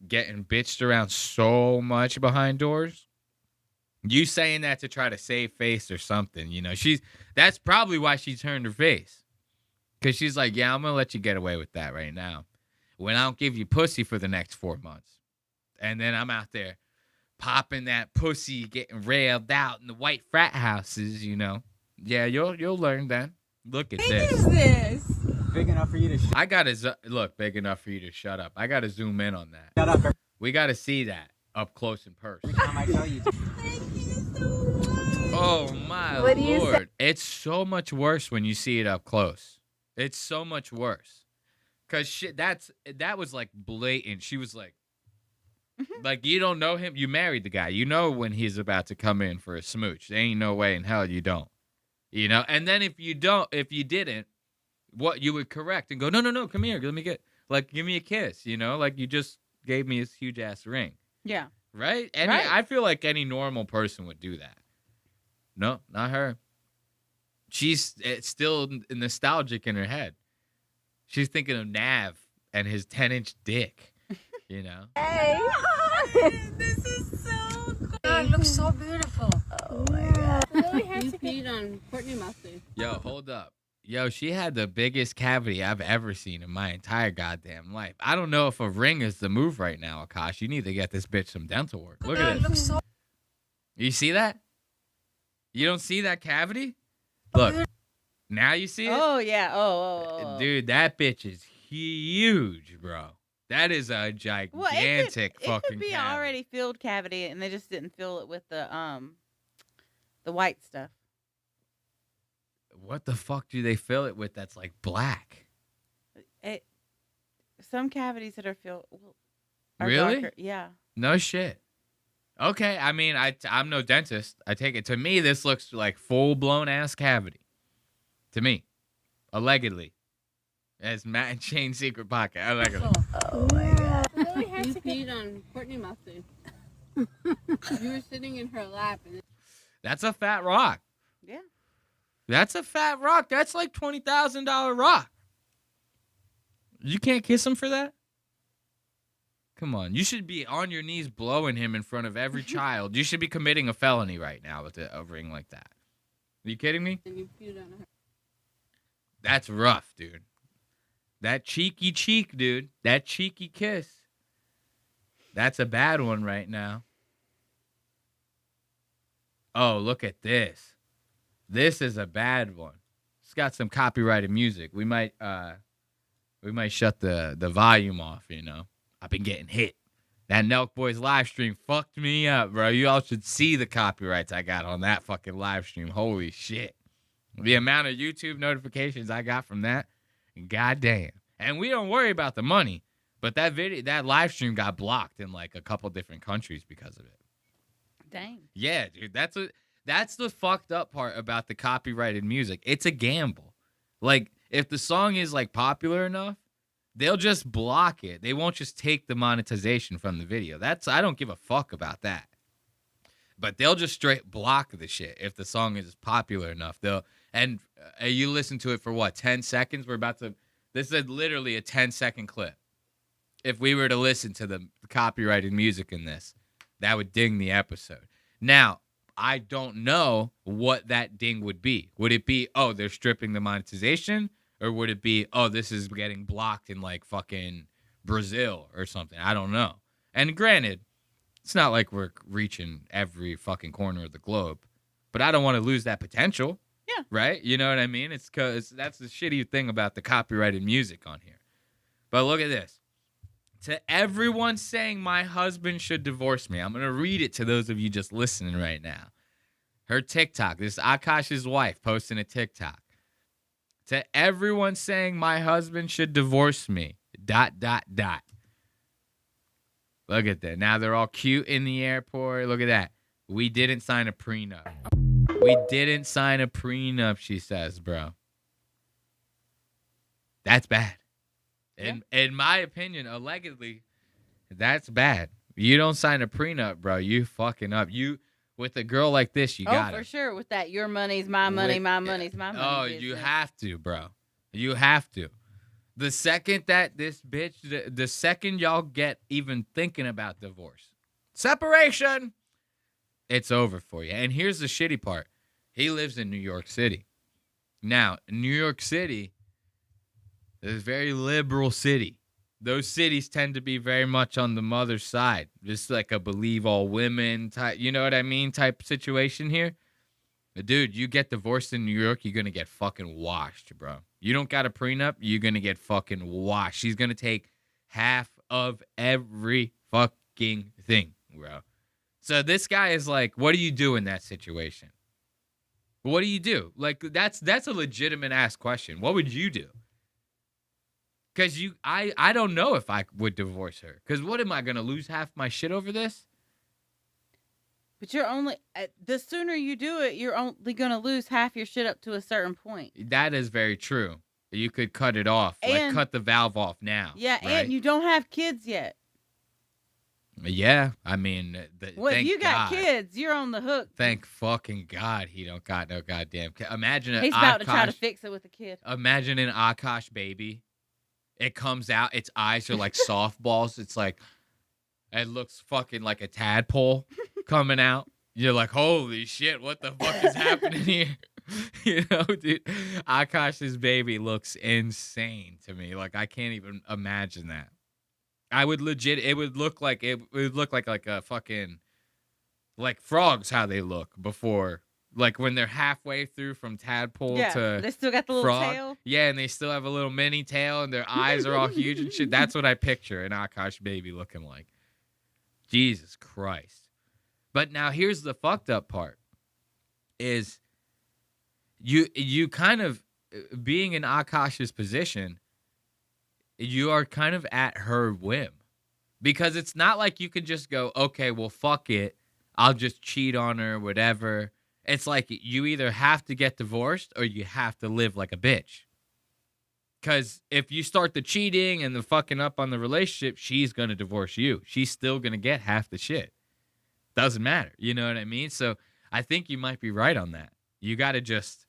getting bitched around so much behind doors. You saying that to try to save face or something, you know? That's probably why she turned her face. Because she's like, yeah, I'm going to let you get away with that right now when I don't give you pussy for the next 4 months. And then I'm out there popping that pussy, getting railed out in the white frat houses, you know? Yeah, you'll learn then. Look at this. What is this? Big enough for you to I got to, look, big enough for you to shut up. I got to zoom in on that. shut up We got to see that up close and personal. every time I tell you to. Oh, my What do you Lord. It's so much worse when you see it up close. It's so much worse. Because shit, that was like blatant. She was like, you don't know him. You married the guy. You know when he's about to come in for a smooch. There ain't no way in hell you don't. You know? And then if you didn't, what you would correct and go, no, come here. Give me a kiss, you know? Like you just gave me this huge ass ring. Yeah. Right? Right. I feel like any normal person would do that. No, not her. She's still nostalgic in her head. She's thinking of Nav and his 10-inch dick, you know? Hey. This is so cool. You look so beautiful. Oh my god. Really you peed on Courtney Mustard. Yo, hold up. Yo, she had the biggest cavity I've ever seen in my entire goddamn life. I don't know if a ring is the move right now, Akaash. You need to get this bitch some dental work. Look at this. You see that? You don't see that cavity? Look. Now you see it? Oh, yeah. Oh. Dude, that bitch is huge, bro. That is a gigantic it fucking could be cavity. an already filled cavity, and they just didn't fill it with the white stuff. What the fuck do they fill it with that's like black? Some cavities that are filled are Really? darker. Yeah. No shit. Okay, I mean, I'm no dentist. I take it. To me, this looks like full-blown ass cavity. To me. Allegedly. As Matt and Shane's secret pocket. Allegedly. Oh my god. Really you peed on Courtney Mustard. You were sitting in her lap. That's a fat rock. Yeah. That's a fat rock. That's like $20,000 rock. You can't kiss him for that? Come on. You should be on your knees blowing him in front of every child. You should be committing a felony right now with a ring like that. Are you kidding me? And you peed on her. That's rough, dude. That cheeky cheek, dude. That cheeky kiss. That's a bad one right now. Oh, look at this. This is a bad one. It's got some copyrighted music. We might shut the volume off, you know. I've been getting hit. That Nelk Boys live stream fucked me up, bro. You all should see the copyrights I got on that fucking live stream. Holy shit. The amount of YouTube notifications I got from that, goddamn. And we don't worry about the money, but that live stream got blocked in like a couple different countries because of it. Dang. Yeah, dude, that's the fucked up part about the copyrighted music. It's a gamble. Like, if the song is like popular enough, they'll just block it. They won't just take the monetization from the video. I don't give a fuck about that. But they'll just straight block the shit if the song is popular enough. You listen to it for what, 10 seconds? This is literally a 10-second clip. If we were to listen to the copyrighted music in this, that would ding the episode. Now, I don't know what that ding would be. Would it be, oh, they're stripping the monetization? Or would it be, oh, this is getting blocked in like fucking Brazil or something? I don't know. And granted, it's not like we're reaching every fucking corner of the globe, but I don't want to lose that potential. Yeah. Right? You know what I mean? It's because that's the shitty thing about the copyrighted music on here. But look at this. To everyone saying my husband should divorce me, I'm going to read it to those of you just listening right now. Her TikTok. This is Akaash's wife posting a TikTok. To everyone saying my husband should divorce me, ... Look at that. Now they're all cute in the airport. Look at that. We didn't sign a prenup. We didn't sign a prenup, she says, bro. That's bad. In my opinion, allegedly, that's bad. You don't sign a prenup, bro. You fucking up. You with a girl like this, you got it. Oh, for sure. With that, your money's my money, my money's my money. Oh, business. You have to, bro. You have to. The second that this bitch, the second y'all get even thinking about divorce, separation, it's over for you. And here's the shitty part. He lives in New York City. Now, New York City is a very liberal city. Those cities tend to be very much on the mother's side. Just like a believe all women type, you know what I mean, type situation here. But dude, you get divorced in New York, you're going to get fucking washed, bro. You don't got a prenup, you're going to get fucking washed. She's going to take half of every fucking thing, bro. So this guy is like, what do you do in that situation? What do you do? Like, that's a legitimate ass question. What would you do? Because I don't know if I would divorce her. Because what am I going to lose half my shit over this? But you're only, the sooner you do it, you're only going to lose half your shit up to a certain point. That is very true. You could cut it off. Like, cut the valve off now. Yeah, right? And you don't have kids yet. Yeah, I mean, well, if you got kids, you're on the hook. Thank fucking God he don't got no goddamn kid. Imagine he's about to try to fix it with a kid. Imagine an Akaash baby. It comes out, its eyes are like softballs. It's like, it looks fucking like a tadpole coming out. You're like, holy shit, what the fuck is happening here? You know, dude, Akaash's baby looks insane to me. Like, I can't even imagine that. I would legit, it would look like a fucking, like frogs, how they look before. Like when they're halfway through from tadpole to they still got the little frog. tail. Yeah, and they still have a little mini tail and their eyes are all huge and shit. That's what I picture an Akaash baby looking like. Jesus Christ. But now here's the fucked up part. Is you kind of, being in Akaash's position, you are kind of at her whim. Because it's not like you can just go, okay, well, fuck it. I'll just cheat on her, whatever. It's like you either have to get divorced or you have to live like a bitch. Because if you start the cheating and the fucking up on the relationship, she's going to divorce you. She's still going to get half the shit. Doesn't matter. You know what I mean? So I think you might be right on that. You got to just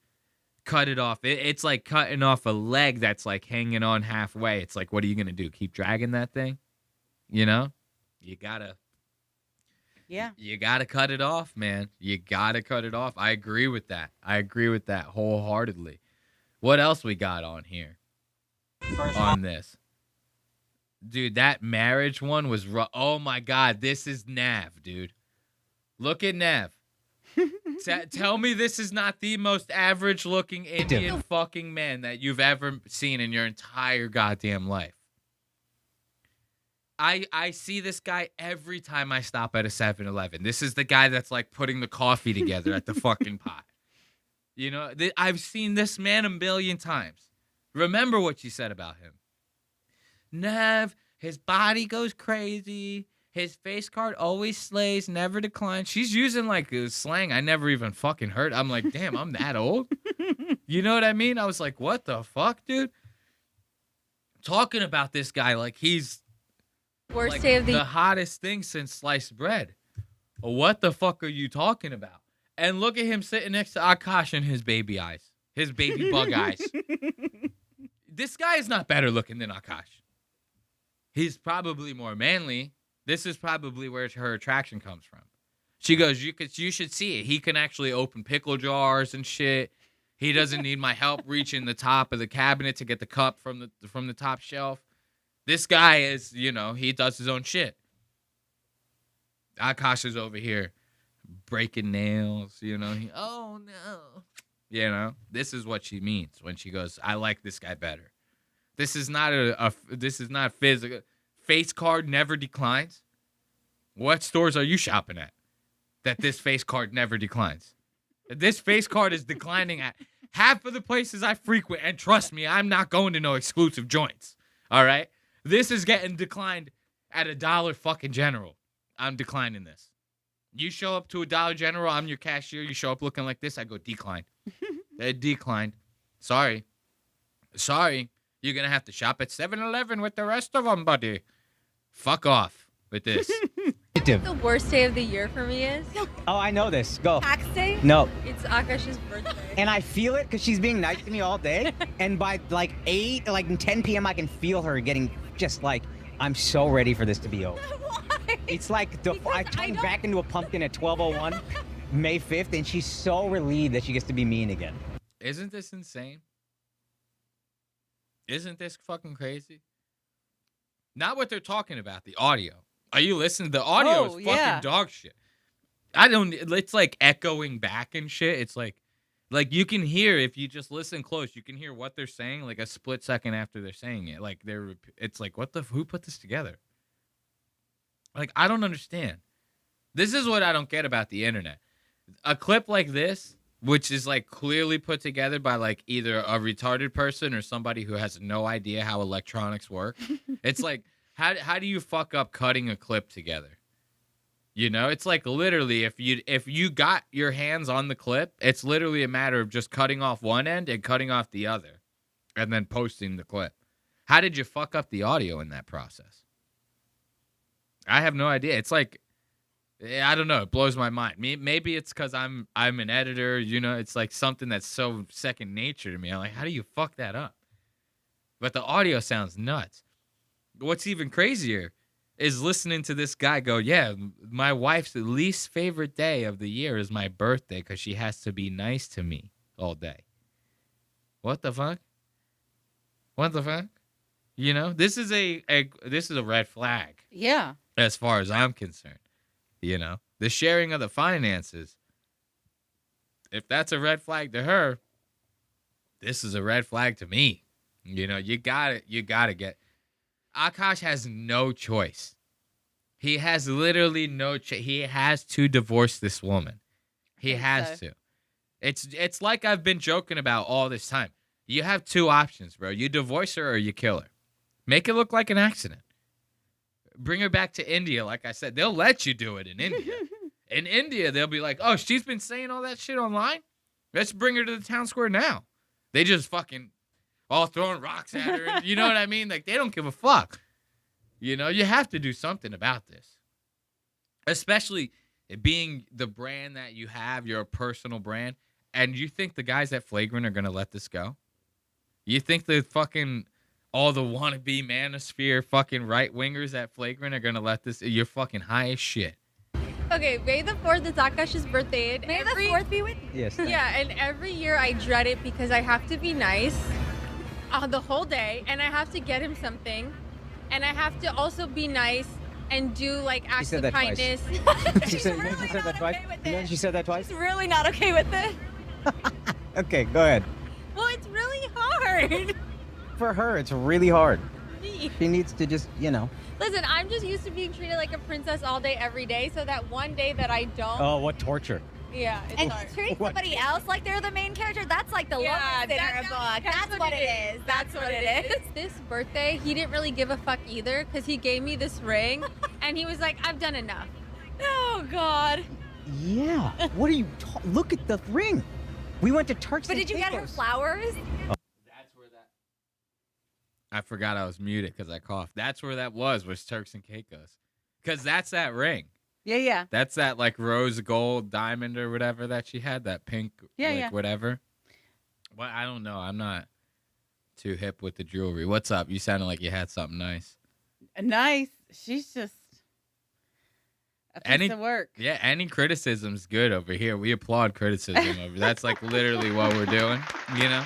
cut it off. It's like cutting off a leg that's like hanging on halfway. It's like, what are you going to do? Keep dragging that thing? You know? You got to. Yeah. You got to cut it off, man. You got to cut it off. I agree with that. I agree with that wholeheartedly. What else we got on here? On this. Dude, that marriage one was oh my God, this is Nav, dude. Look at Nav. Tell me this is not the most average looking Indian fucking man that you've ever seen in your entire goddamn life. I see this guy every time I stop at a 7-Eleven. This is the guy that's like putting the coffee together at the fucking pot. You know, I've seen this man a million times. Remember what you said about him. Nav, his body goes crazy. His face card always slays, never declines. She's using like a slang I never even fucking heard. I'm like, damn, I'm that old? You know what I mean? I was like, what the fuck, dude? Talking about this guy like he's worst like day of the hottest thing since sliced bread. What the fuck are you talking about? And look at him sitting next to Akaash and his baby eyes. His baby bug eyes. This guy is not better looking than Akaash. He's probably more manly. This is probably where her attraction comes from. She goes, you should see it. He can actually open pickle jars and shit. He doesn't need my help reaching the top of the cabinet to get the cup from the top shelf. This guy is, he does his own shit. Akaash is over here breaking nails, oh no. This is what she means when she goes, I like this guy better. This is not this is not physical. Face card never declines. What stores are you shopping at that this face card never declines? This face card is declining at half of the places I frequent, and trust me, I'm not going to no exclusive joints. All right? This is getting declined at a Dollar fucking General. I'm declining this. You show up to a Dollar General, I'm your cashier, you show up looking like this, I go decline. It declined. Sorry. You're going to have to shop at 7-Eleven with the rest of them, buddy. Fuck off with this. The worst day of the year for me is? Oh, I know this. Go. Tax day? No. It's Akaash's birthday. And I feel it because she's being nice to me all day. And by 10 p.m., I can feel her getting just like, I'm so ready for this to be over. Why? It's like I turned back into a pumpkin at 12:01, May 5th, and she's so relieved that she gets to be mean again. Isn't this insane? Isn't this fucking crazy? Not what they're talking about, the audio. Are you listening? The audio is fucking dog shit. It's like echoing back and shit. It's like you can hear, if you just listen close, you can hear what they're saying like a split second after they're saying it. Like it's like, who put this together? Like, I don't understand. This is what I don't get about the internet. A clip like this, which is like clearly put together by like either a retarded person or somebody who has no idea how electronics work. It's like, how do you fuck up cutting a clip together? It's like literally if you got your hands on the clip, it's literally a matter of just cutting off one end and cutting off the other and then posting the clip. How did you fuck up the audio in that process? I have no idea. It's like, I don't know. It blows my mind. Maybe it's because I'm an editor. It's like something that's so second nature to me. I'm like, how do you fuck that up? But the audio sounds nuts. What's even crazier is listening to this guy go, yeah, my wife's least favorite day of the year is my birthday because she has to be nice to me all day. What the fuck? What the fuck? This is a red flag. Yeah. As far as I'm concerned. The sharing of the finances, if that's a red flag to her, this is a red flag to me. You gotta get. Akaash has no choice. He has literally no choice. He has to divorce this woman. He has to. It's like I've been joking about all this time. You have two options, bro. You divorce her or you kill her. Make it look like an accident. Bring her back to India, like I said. They'll let you do it in India. In India, they'll be like, oh, she's been saying all that shit online? Let's bring her to the town square now. They just fucking all throwing rocks at her. You know what I mean? Like, they don't give a fuck. You have to do something about this. Especially being the brand that you have, your personal brand. And you think the guys at Flagrant are going to let this go? You think the fucking... all the wannabe manosphere fucking right-wingers at Flagrant are going to let this... You're fucking high as shit. Okay, May the 4th is Akaash's birthday. And May the 4th be with you. Yes. Yeah, and every year I dread it because I have to be nice the whole day, and I have to get him something, and I have to also be nice and do like acts of kindness. She said that twice. She said that twice. She's really not okay with it. Okay, go ahead. Well, it's really hard. For her, it's really hard. She needs to just, Listen, I'm just used to being treated like a princess all day, every day, so that one day that I don't... Oh, what torture. Yeah, it's and hard. treating somebody else like they're the main character, that's like the lowest in her book. That's what it is. That's what it is. This birthday, he didn't really give a fuck either because he gave me this ring and he was like, I've done enough. Oh, God. Yeah. What are you... Look at the ring. We went to Turks But and did you get her flowers? That's where that... I forgot I was muted because I coughed. That's where that was Turks and Caicos. Because that's that ring. Yeah. That's that like rose gold diamond or whatever that she had, that pink, whatever. Well, I don't know. I'm not too hip with the jewelry. What's up? You sounded like you had something nice. Nice. She's just a piece of work. Yeah, any criticism's good over here. We applaud criticism over. That's like literally what we're doing, you know?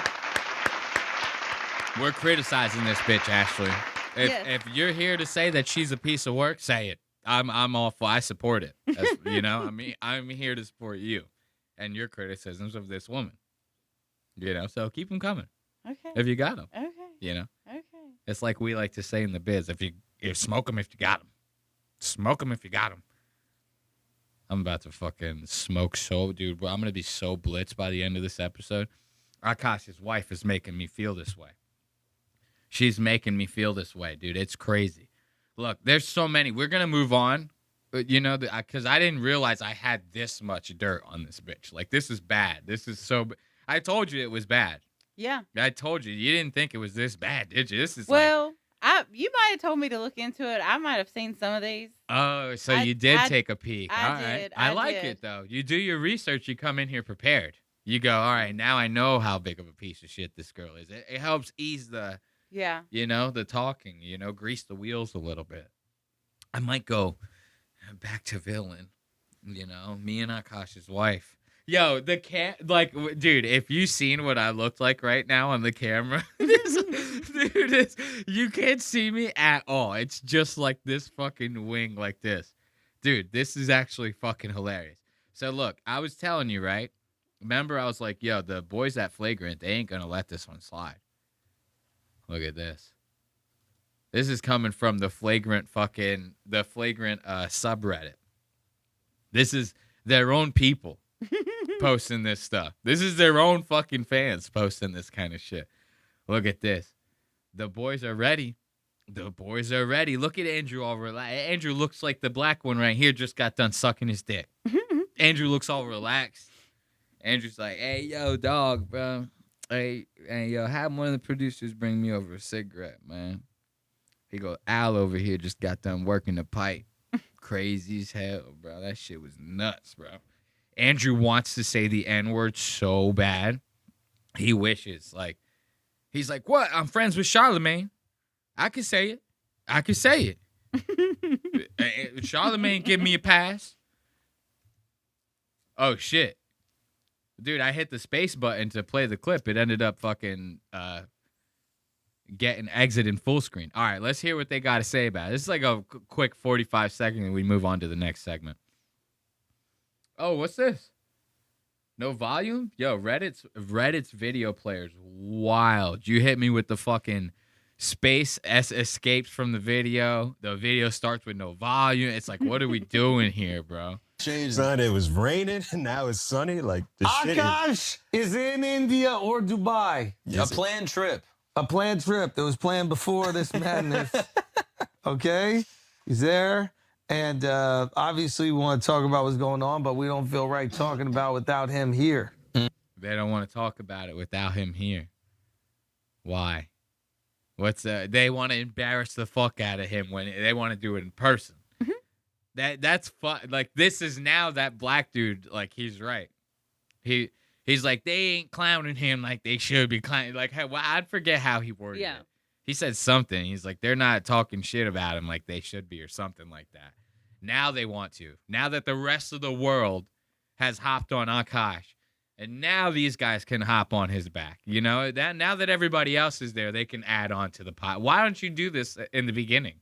We're criticizing this bitch, Ashley. If you're here to say that she's a piece of work, say it. I'm all for. I support it. You know, I mean, I'm here to support you and your criticisms of this woman. You know, so keep them coming. Okay. If you got them. Okay. You know. Okay. It's like we like to say in the biz: if you smoke them, if you got them, smoke them if you got them. I'm about to fucking smoke dude. I'm gonna be so blitzed by the end of this episode. Akaash's wife is making me feel this way. She's making me feel this way, dude. It's crazy. Look, there's so many. We're going to move on, you know, because I didn't realize I had this much dirt on this bitch. Like, this is bad. This is so I told you it was bad. Yeah. I told you. You didn't think it was this bad, did you? This is you might have told me to look into it. I might have seen some of these. Oh, so you did take a peek. I all did. Right. I like it, though. You do your research. You come in here prepared. You go, all right, now I know how big of a piece of shit this girl is. It helps ease the... Yeah. You know, the talking, you know, grease the wheels a little bit. I might go back to villain, you know, me and Akaash's wife. Yo, dude, if you seen what I looked like right now on the camera, you can't see me at all. It's just like this fucking wing like this. Dude, this is actually fucking hilarious. So look, I was telling you, right? Remember, I was like, yo, the boys at Flagrant, they ain't gonna let this one slide. Look at this. This is coming from the Flagrant subreddit. This is their own people posting this stuff. This is their own fucking fans posting this kind of shit. Look at this. The boys are ready. The boys are ready. Look at Andrew all relaxed. Andrew looks like the black one right here just got done sucking his dick. Andrew looks all relaxed. Andrew's like, hey, yo, dog, bro. Hey, yo, have one of the producers bring me over a cigarette, man. He goes, Al over here just got done working the pipe. Crazy as hell, bro. That shit was nuts, bro. Andrew wants to say the N-word so bad. He wishes. Like, he's like, what? I'm friends with Charlemagne. I can say it. I can say it. Charlemagne give me a pass. Oh, shit. Dude, I hit the space button to play the clip. It ended up fucking getting exit in full screen. All right, let's hear what they got to say about it. This is like a quick 45 second, and we move on to the next segment. Oh, what's this? No volume? Yo, Reddit's video player's wild. You hit me with the fucking space escapes from the video. The video starts with no volume. It's like, what are we doing here, bro? Son, it was raining, and now it's sunny. Like the shit Akaash is in India or Dubai. Yes, a planned trip. A planned trip that was planned before this madness. Okay? He's there. And obviously we want to talk about what's going on, but we don't feel right talking about it without him here. They don't want to talk about it without him here. Why? They want to embarrass the fuck out of him when they want to do it in person. That's fun. Like, this is now that black dude, like, he's right. He's like, they ain't clowning him like they should be clowning. Like, hey, well, I'd forget how he worded it. He said something. He's like, they're not talking shit about him like they should be or something like that. Now they want to. Now that the rest of the world has hopped on Akaash, and now these guys can hop on his back. You know, that now that everybody else is there, they can add on to the pot. Why don't you do this in the beginning?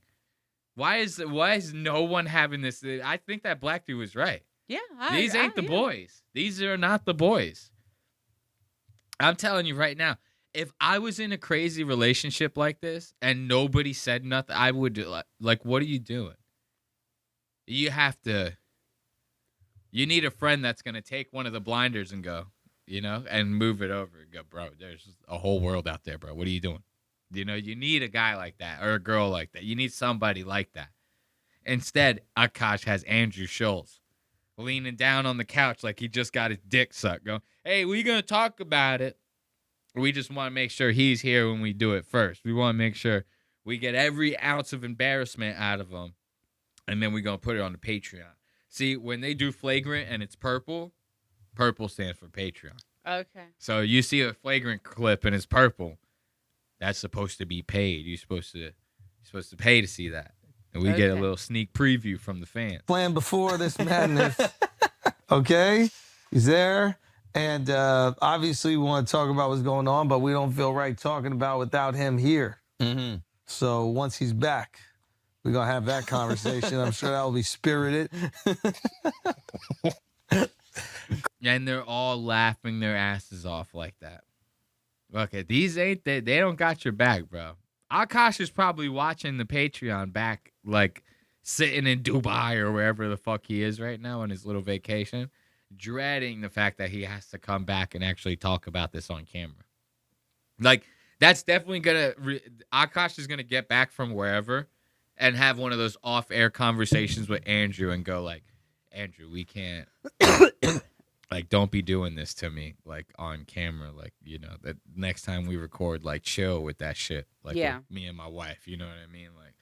Why is no one having this? I think that black dude was right. Yeah. These ain't the boys. These are not the boys. I'm telling you right now, if I was in a crazy relationship like this and nobody said nothing, I would do like, what are you doing? You need a friend that's going to take one of the blinders and go, you know, and move it over and go, bro, there's a whole world out there, bro. What are you doing? You know, you need a guy like that or a girl like that. You need somebody like that. Instead, Akaash has Andrew Schultz leaning down on the couch like he just got his dick sucked, going, hey, we going to talk about it. We just want to make sure he's here when we do it first. We want to make sure we get every ounce of embarrassment out of him, and then we're going to put it on the Patreon. See, when they do flagrant and it's purple, purple stands for Patreon. Okay. So you see a flagrant clip and it's purple, that's supposed to be paid. You're supposed to pay to see that. And we get a little sneak preview from the fans. Plan before this madness. Okay? He's there. And obviously we want to talk about what's going on, but we don't feel right talking about without him here. Mm-hmm. So once he's back, we're going to have that conversation. I'm sure that'll be spirited. And they're all laughing their asses off like that. Okay, these ain't they don't got your back, bro. Akaash is probably watching the Patreon back, like sitting in Dubai or wherever the fuck he is right now on his little vacation, dreading the fact that he has to come back and actually talk about this on camera. Like, that's definitely Akaash is gonna get back from wherever and have one of those off-air conversations with Andrew and go like, Andrew, we can't, like, don't be doing this to me, like, on camera. Like, you know, that next time we record, like, chill with that shit. Like, yeah. with me and my wife, you know what I mean? Like,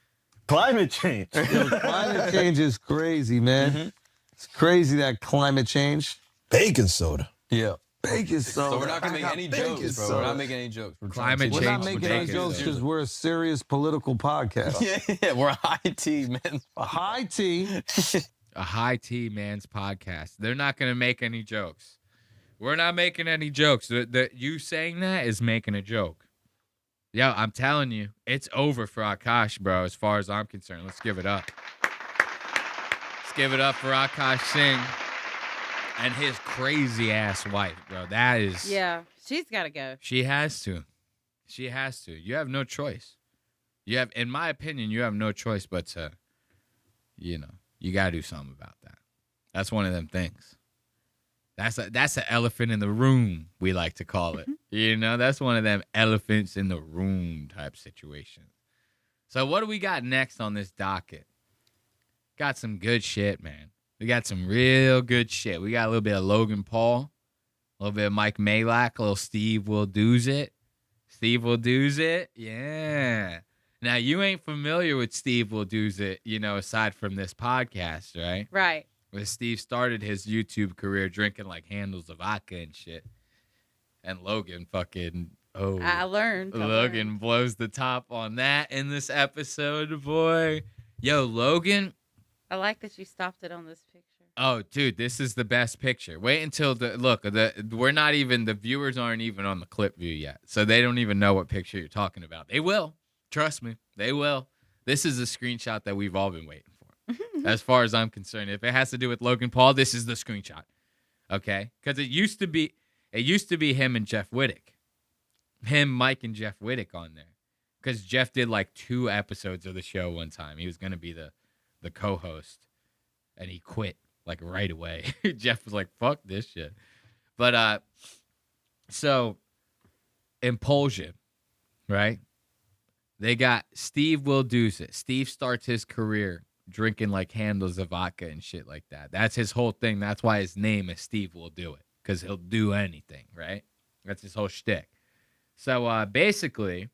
climate change. Yo, climate change is crazy, man. Mm-hmm. It's crazy, that climate change. Baking soda. Yeah. Baking soda. So we're not going to make any jokes, bro. We're not making any jokes. We're climate We're change. not making any jokes because we're a serious political podcast. Yeah, we're high tea, man. High tea. A high tea man's podcast. They're not going to make any jokes. We're not making any jokes. You saying that is making a joke. Yo, I'm telling you, it's over for Akaash, bro, as far as I'm concerned. Let's give it up. Let's give it up for Akaash Singh and his crazy-ass wife, bro. That is... Yeah, she's got to go. She has to. She has to. You have no choice. In my opinion, you have no choice but to, you know, you got to do something about that. That's one of them things. That's an elephant in the room, we like to call it. You know, that's one of them elephants in the room type situations. So what do we got next on this docket? Got some good shit, man. We got some real good shit. We got a little bit of Logan Paul, a little bit of Mike Malak, a little Steve Will Do's It. Steve Will Do's It, yeah. Now, you ain't familiar with Steve Will Do's It, you know, aside from this podcast, right? Right. Where Steve started his YouTube career drinking like handles of vodka and shit. And Logan fucking, I learned. Logan blows the top on that in this episode, boy. Yo, Logan. I like that you stopped it on this picture. Oh, dude, this is the best picture. Wait until the viewers aren't even on the clip view yet. So they don't even know what picture you're talking about. They will. Trust me. They will. This is a screenshot that we've all been waiting for. As far as I'm concerned. If it has to do with Logan Paul, this is the screenshot. Okay? Because it used to be him and Jeff Wittick. Him, Mike, and Jeff Wittick on there. Because Jeff did like 2 episodes of the show one time. He was going to be the co-host. And he quit like right away. Jeff was like, fuck this shit. But, so, Impulsion, right? They got Steve Will Do's It. Steve starts his career drinking like handles of vodka and shit like that. That's his whole thing. That's why his name is Steve Will Do It, because he'll do anything, right? That's his whole shtick. So basically,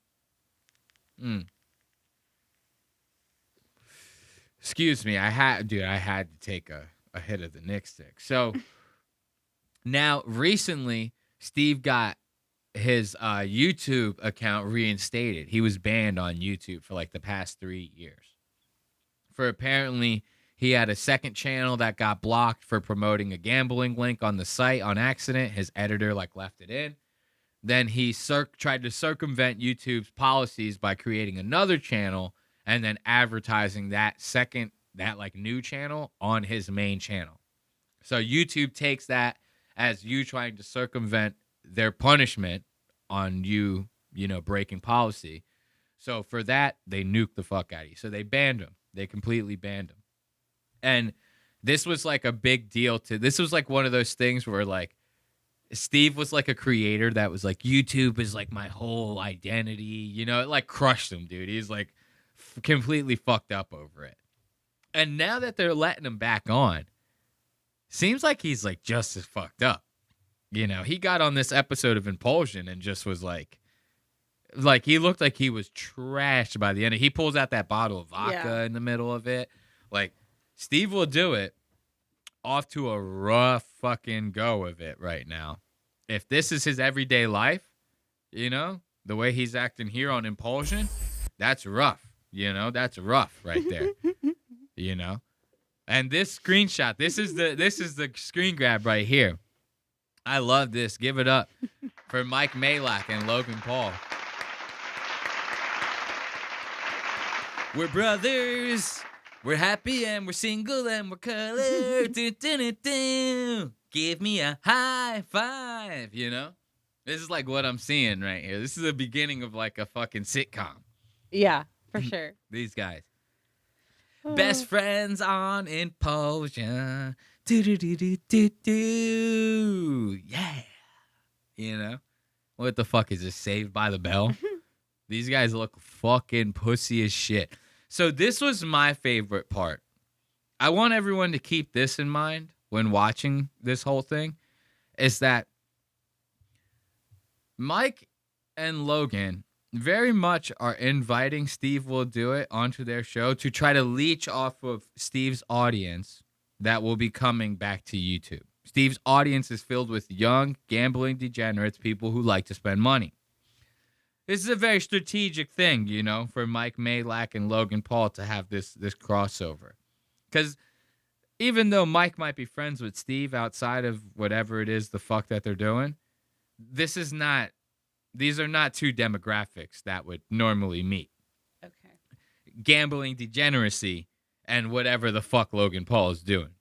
excuse me, I had to take a hit of the Nick stick. So now recently, Steve got his YouTube account reinstated. He was banned on YouTube for like the past 3 years. For apparently he had a second channel that got blocked for promoting a gambling link on the site on accident. His editor like left it in. Then he tried to circumvent YouTube's policies by creating another channel and then advertising that like new channel on his main channel. So YouTube takes that as you trying to circumvent their punishment on you know, breaking policy. So for that, they nuked the fuck out of you. So they banned him. They completely banned him. And this was like a big deal this was like one of those things where like Steve was like a creator that was like, YouTube is like my whole identity. You know, it like crushed him, dude. He's like completely fucked up over it. And now that they're letting him back on, seems like he's like just as fucked up. You know, he got on this episode of Impulsion and just was like he looked like he was trashed by the end. He pulls out that bottle of vodka in the middle of it. Like, Steve Will Do It off to a rough fucking go of it right now. If this is his everyday life, you know, the way he's acting here on Impulsion, that's rough. You know, that's rough right there. You know? And this screenshot, this is the screen grab right here. I love this. Give it up for Mike Malak and Logan Paul. We're brothers. We're happy and we're single and we're colored. Give me a high five, you know? This is like what I'm seeing right here. This is the beginning of like a fucking sitcom. Yeah, for sure. These guys. Best friends on Impulsion. Do. Yeah. You know? What the fuck is this? Saved by the Bell? These guys look fucking pussy as shit. So this was my favorite part. I want everyone to keep this in mind when watching this whole thing, is that Mike and Logan very much are inviting Steve Will Do It onto their show to try to leech off of Steve's audience that will be coming back to YouTube. Steve's audience is filled with young, gambling degenerates, people who like to spend money. This is a very strategic thing, you know, for Mike Malak and Logan Paul to have this crossover. Because even though Mike might be friends with Steve outside of whatever it is the fuck that they're doing, these are not two demographics that would normally meet. Okay. Gambling degeneracy and whatever the fuck Logan Paul is doing.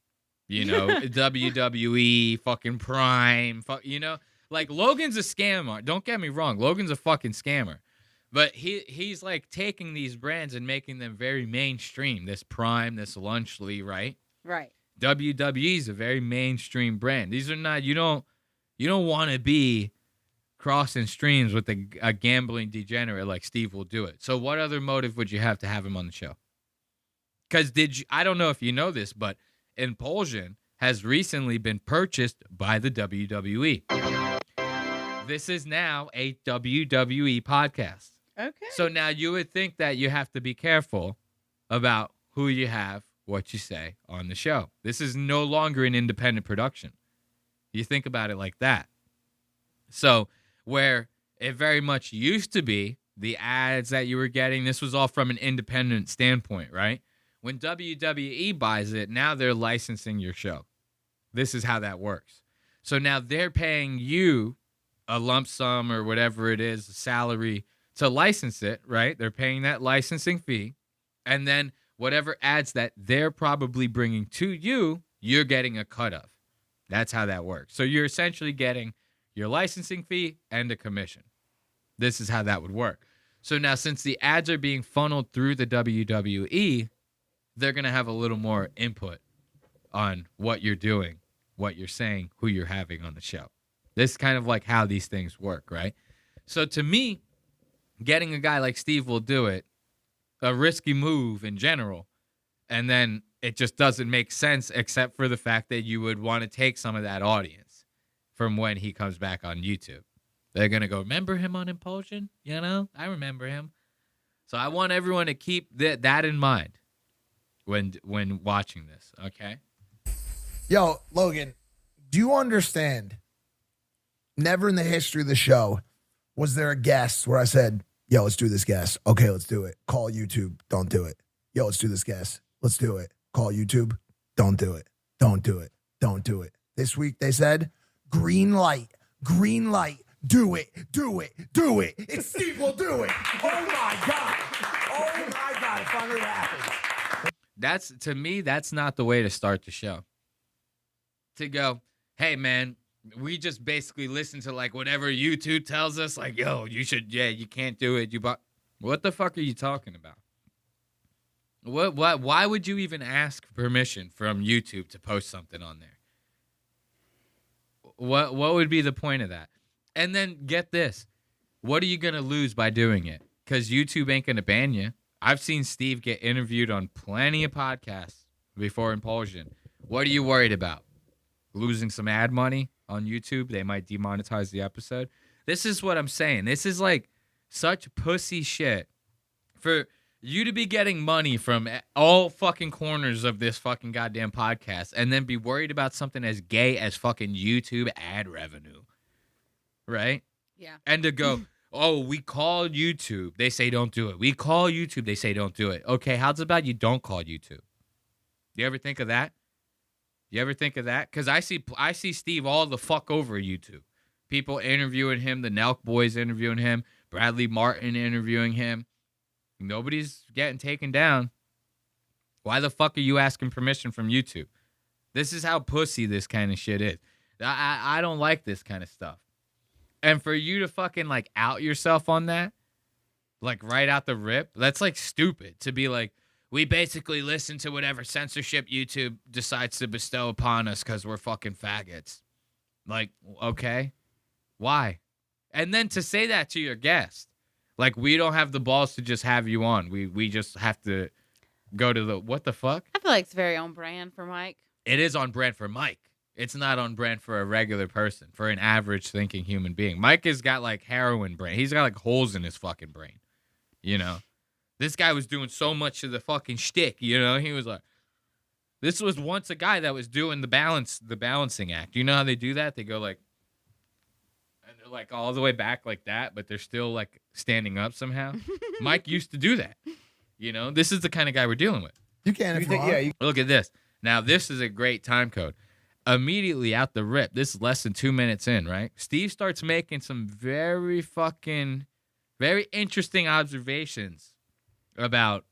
You know, WWE, fucking Prime, you know? Like, Logan's a scammer. Don't get me wrong. Logan's a fucking scammer. But he's like taking these brands and making them very mainstream. This Prime, this Lunchly, right? Right. WWE is a very mainstream brand. These are not, you don't want to be crossing streams with a gambling degenerate like Steve Will Do It. So what other motive would you have to have him on the show? Because I don't know if you know this, but Impulsion has recently been purchased by the WWE. This is now a WWE podcast. Okay. So now you would think that you have to be careful about who you have, what you say on the show. This is no longer an independent production. You think about it like that. So where it very much used to be, the ads that you were getting, this was all from an independent standpoint, right? When WWE buys it, now they're licensing your show. This is how that works. So now they're paying you a lump sum or whatever it is, a salary to license it, right? They're paying that licensing fee. And then whatever ads that they're probably bringing to you, you're getting a cut of. That's how that works. So you're essentially getting your licensing fee and a commission. This is how that would work. So now since the ads are being funneled through the WWE, they're going to have a little more input on what you're doing, what you're saying, who you're having on the show. This is kind of like how these things work, right? So to me, getting a guy like Steve Will Do It, a risky move in general, and then it just doesn't make sense except for the fact that you would want to take some of that audience from when he comes back on YouTube. They're going to go, remember him on Impulsion? You know, I remember him. So I want everyone to keep that in mind when watching this, okay? Yo, Logan, do you understand? Never in the history of the show was there a guest where I said, yo, let's do this guest. Okay, let's do it. Call YouTube. Don't do it. Yo, let's do this guest. Let's do it. Call YouTube. Don't do it. Don't do it. Don't do it. This week they said, green light. Green light. Do it. Do it. Do it. It's Steve Will Do It. Oh, my God. Oh, my God. It finally happened. To me, that's not the way to start the show. To go, hey, man, we just basically listen to like whatever YouTube tells us, like, yo, you can't do it. What the fuck are you talking about? Why would you even ask permission from YouTube to post something on there? What would be the point of that? And then get this. What are you going to lose by doing it? Because YouTube ain't going to ban you. I've seen Steve get interviewed on plenty of podcasts before Impulsion. What are you worried about? Losing some ad money on YouTube? They might demonetize the episode. This is what I'm saying. This is like such pussy shit for You to be getting money from all fucking corners of this fucking goddamn podcast and then be worried about something as gay as fucking YouTube ad revenue. Right? Yeah. And to go, oh, we call YouTube. They say don't do it. We call YouTube. They say don't do it. Okay, how's about you don't call YouTube? You ever think of that? You ever think of that? Because I see Steve all the fuck over YouTube. People interviewing him, the Nelk boys interviewing him, Bradley Martin interviewing him. Nobody's getting taken down. Why the fuck are you asking permission from YouTube? This is how pussy this kind of shit is. I don't like this kind of stuff. And for you to fucking like out yourself on that, like right out the rip, that's like stupid to be like, we basically listen to whatever censorship YouTube decides to bestow upon us because we're fucking faggots. Like, okay, why? And then to say that to your guest. Like, we don't have the balls to just have you on. We just have to go to the, what the fuck? I feel like it's very on brand for Mike. It is on brand for Mike. It's not on brand for a regular person, for an average thinking human being. Mike has got, like, heroin brain. He's got, like, holes in his fucking brain. You know? This guy was doing so much of the fucking shtick, you know? He was like, this was once a guy that was doing the balancing act. You know how they do that? They go, like, like all the way back like that, but they're still like standing up somehow. Mike used to do that. You know, this is the kind of guy we're dealing with. You can if you want. Look at this. Now, this is a great time code. Immediately out the rip, this is less than 2 minutes in, right? Steve starts making some very interesting observations about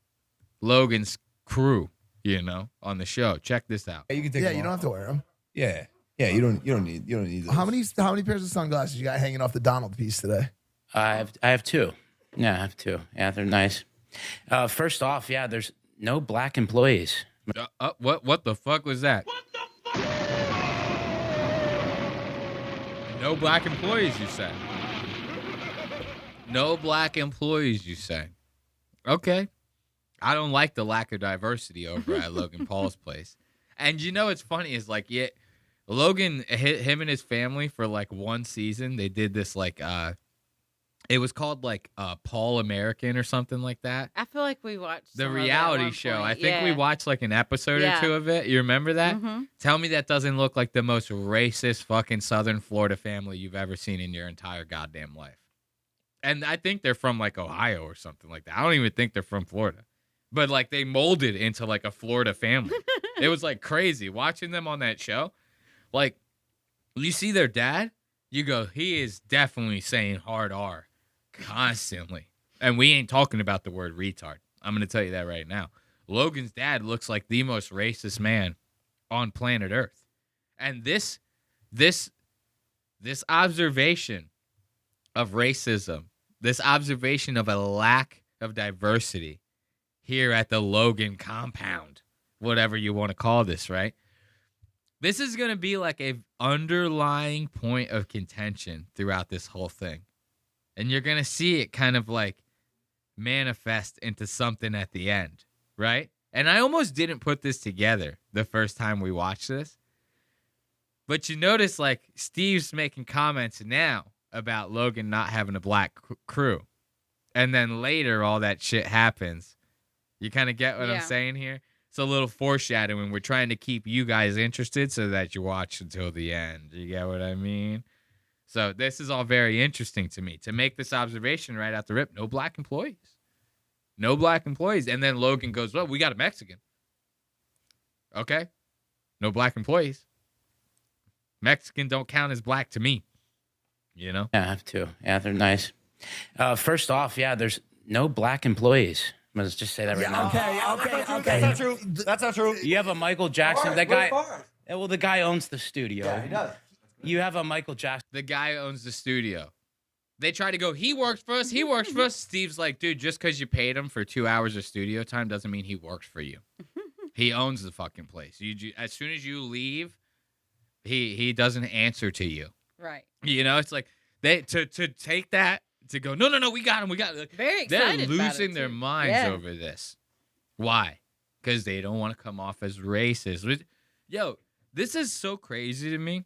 Logan's crew, you know, on the show. Check this out. You can take them you don't have to wear them. Yeah, you don't need those. How many pairs of sunglasses you got hanging off the Donald piece today? I have two. Yeah, I have two. Yeah, they're nice. First off, yeah, there's no black employees. What the fuck was that? No black employees, you say? No black employees, you say? Okay. I don't like the lack of diversity over at Logan Paul's place. And you know what's funny is like, yeah, Logan, him and his family for like one season, they did this like, it was called like Paul American or something like that. I feel like we watched the reality show. I think we watched like an episode or two of it. You remember that? Mm-hmm. Tell me that doesn't look like the most racist fucking Southern Florida family you've ever seen in your entire goddamn life. And I think they're from like Ohio or something like that. I don't even think they're from Florida. But like they molded into like a Florida family. It was like crazy watching them on that show. Like, you see their dad, you go, he is definitely saying hard R constantly. And we ain't talking about the word retard. I'm going to tell you that right now. Logan's dad looks like the most racist man on planet Earth. And this observation of racism, this observation of a lack of diversity here at the Logan compound, whatever you want to call this, right? This is going to be like a underlying point of contention throughout this whole thing. And you're going to see it kind of like manifest into something at the end, right? And I almost didn't put this together the first time we watched this. But you notice like Steve's making comments now about Logan not having a black crew. And then later all that shit happens. You kind of get what I'm saying here? It's a little foreshadowing. We're trying to keep you guys interested so that you watch until the end. You get what I mean? So this is all very interesting to me. To make this observation right out the rip, no black employees. No black employees. And then Logan goes, well, we got a Mexican. Okay. No black employees. Mexican don't count as black to me. You know? Yeah, I have two. Yeah, they're nice. First off, yeah, there's no black employees. Let's just say that right now. Okay. That's not true. You have a Michael Jackson. That guy. Well, the guy owns the studio. Yeah, he does. You have a Michael Jackson. The guy owns the studio. They try to go, he works for us. He works for us. Steve's like, dude, just because you paid him for 2 hours of studio time doesn't mean he works for you. He owns the fucking place. As soon as you leave, he doesn't answer to you. Right. You know, it's like they to take that. To go, no, we got him. Like, very excited. They're losing their minds over this. Why? Because they don't want to come off as racist. Yo, this is so crazy to me.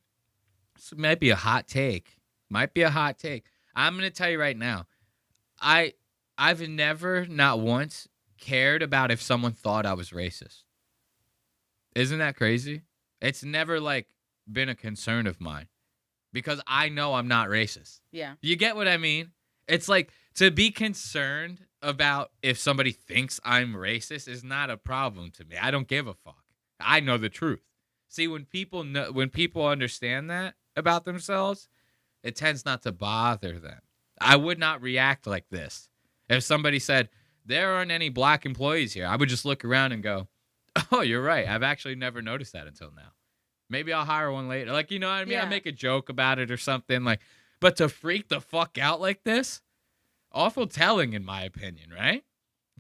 This might be a hot take. I'm going to tell you right now. I've never, not once, cared about if someone thought I was racist. Isn't that crazy? It's never like been a concern of mine because I know I'm not racist. Yeah. You get what I mean? It's like to be concerned about if somebody thinks I'm racist is not a problem to me. I don't give a fuck. I know the truth. See, when people understand that about themselves, it tends not to bother them. I would not react like this. If somebody said, there aren't any black employees here, I would just look around and go, oh, you're right. I've actually never noticed that until now. Maybe I'll hire one later. Like, you know what I mean? Yeah. I make a joke about it or something. Like, but to freak the fuck out like this, awful telling in my opinion, right?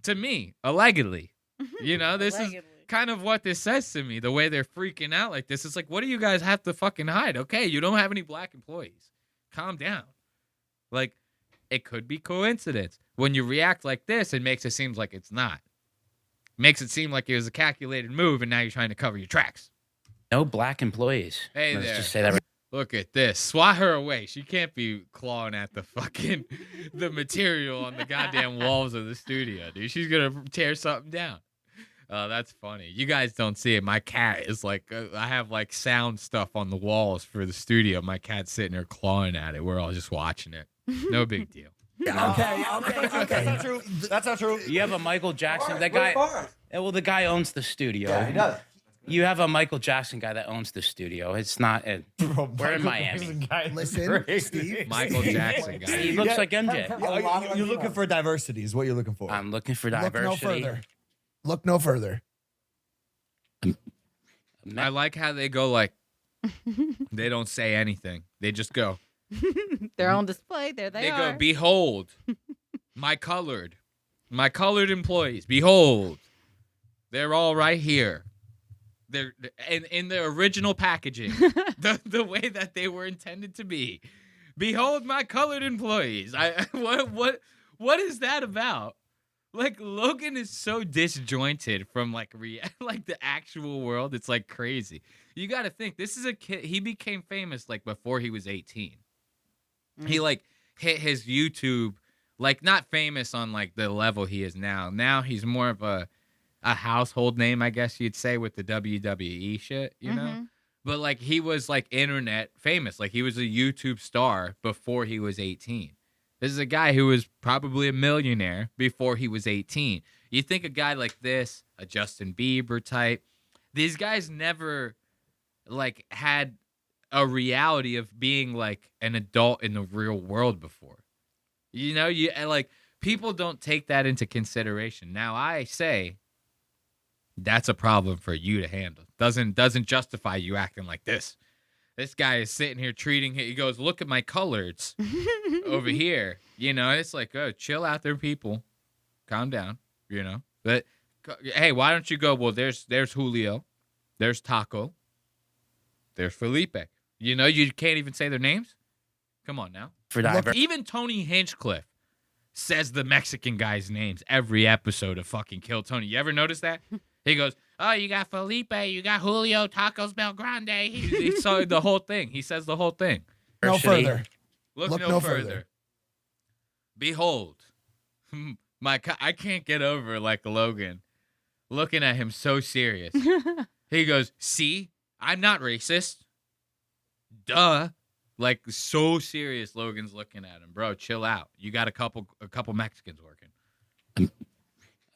To me, allegedly. You know, this is kind of what this says to me, the way they're freaking out like this. It's like, what do you guys have to fucking hide? Okay, you don't have any black employees. Calm down. Like, it could be coincidence. When you react like this, it makes it seem like it's not. Makes it seem like it was a calculated move, and now you're trying to cover your tracks. No black employees. Hey Let's there. just say that. Look at this. Swat her away. She can't be clawing at the fucking the material on the goddamn walls of the studio, dude. She's gonna tear something down. That's funny. You guys don't see it. My cat is like, I have like sound stuff on the walls for the studio. My cat's sitting there clawing at it. We're all just watching it. No big deal. Okay. That's not true. That's not true. You have a Michael Jackson. That guy. Well, the guy owns the studio. Yeah, he does. You have a Michael Jackson guy that owns the studio. It's not. We're in Miami. Listen, Steve. Michael Jackson guy. He looks like MJ. You're looking for diversity is what you're looking for. I'm looking for Look diversity. no further. Look no further. I like how they go like, they don't say anything. They just go. They're on display. There they are. Go, behold, my colored employees. Behold, they're all right here. They're in their original packaging, the way that they were intended to be. Behold, my colored employees. What is that about? Like, Logan is so disjointed from like the actual world. It's like crazy. You got to think, this is a kid. He became famous like before he was 18. He like hit his YouTube, like not famous on like the level he is now. Now he's more of a household name, I guess you'd say, with the WWE shit, you know? But like he was like internet famous. Like he was a YouTube star before he was 18. This is a guy who was probably a millionaire before he was 18. You think a guy like this, a Justin Bieber type, these guys never like had a reality of being like an adult in the real world before. You know, like people don't take that into consideration. Now I say that's a problem for you to handle. Doesn't justify you acting like this. This guy is sitting here treating him. He goes, look at my coloreds over here. You know, it's like, oh, chill out there, people. Calm down, you know. But, hey, why don't you go, well, there's Julio. There's Taco. There's Felipe. You know, you can't even say their names? Come on now. Even Tony Hinchcliffe says the Mexican guy's names every episode of fucking Kill Tony. You ever notice that? He goes, oh, you got Felipe, you got Julio, Tacos Belgrande. He saw the whole thing. He says the whole thing. No further. Look no further. Behold, I can't get over like Logan looking at him so serious. He goes, see, I'm not racist. Duh. Like so serious. Logan's looking at him, bro. Chill out. You got a couple Mexicans working.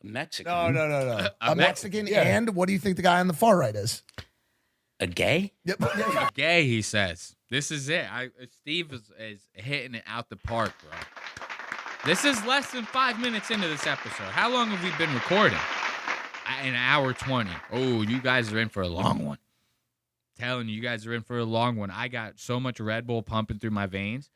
Mexican? No. A Mexican, and what do you think the guy on the far right is? A gay? Yep. Gay, he says. This is it. Steve is hitting it out the park, bro. This is less than 5 minutes into this episode. How long have we been recording? An hour 20. Oh, you guys are in for a long one. Telling you guys are in for a long one. I got so much Red Bull pumping through my veins.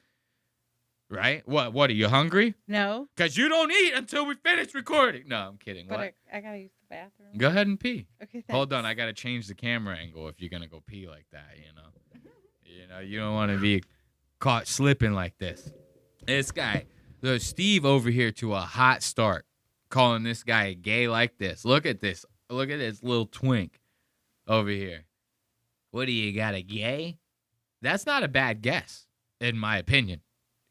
Right? What are you hungry? No. Because you don't eat until we finish recording. No, I'm kidding. But what? I gotta use the bathroom. Go ahead and pee. Okay, thanks. Hold on, I gotta change the camera angle if you're gonna go pee like that, you know. You know, you don't wanna be caught slipping like this. This guy, Steve over here to a hot start, calling this guy gay like this. Look at this. Look at this little twink over here. What do you got, a gay? That's not a bad guess, in my opinion.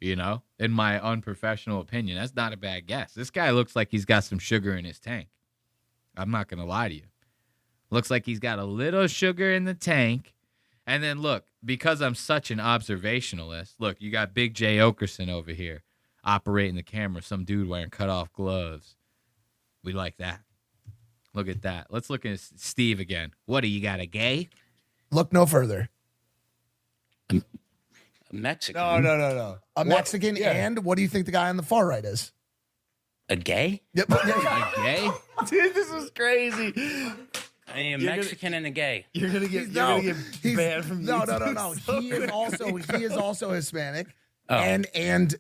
You know, in my unprofessional opinion, that's not a bad guess. This guy looks like he's got some sugar in his tank. I'm not going to lie to you. Looks like he's got a little sugar in the tank. And then look, because I'm such an observationalist, look, you got Big J Okerson over here operating the camera, some dude wearing cut-off gloves. We like that. Look at that. Let's look at Steve again. What, do you got, a gay? Look no further. A Mexican. No. A Mexican, and what do you think the guy on the far right is? A gay? Yep. A gay? Dude, this is crazy. A Mexican and a gay. You're gonna get banned from YouTube. No. He is also Hispanic. Oh. And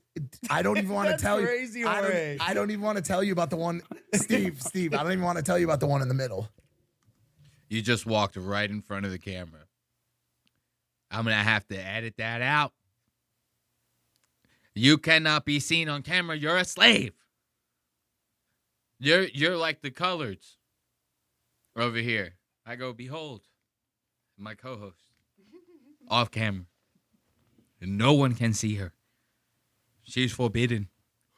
I don't even want to That's tell crazy, you. Jorge. I don't even want to tell you about the one, Steve. I don't even want to tell you about the one in the middle. You just walked right in front of the camera. I'm going to have to edit that out. You cannot be seen on camera. You're a slave. You're like the coloreds over here. I go, behold, my co-host. Off camera. And no one can see her. She's forbidden.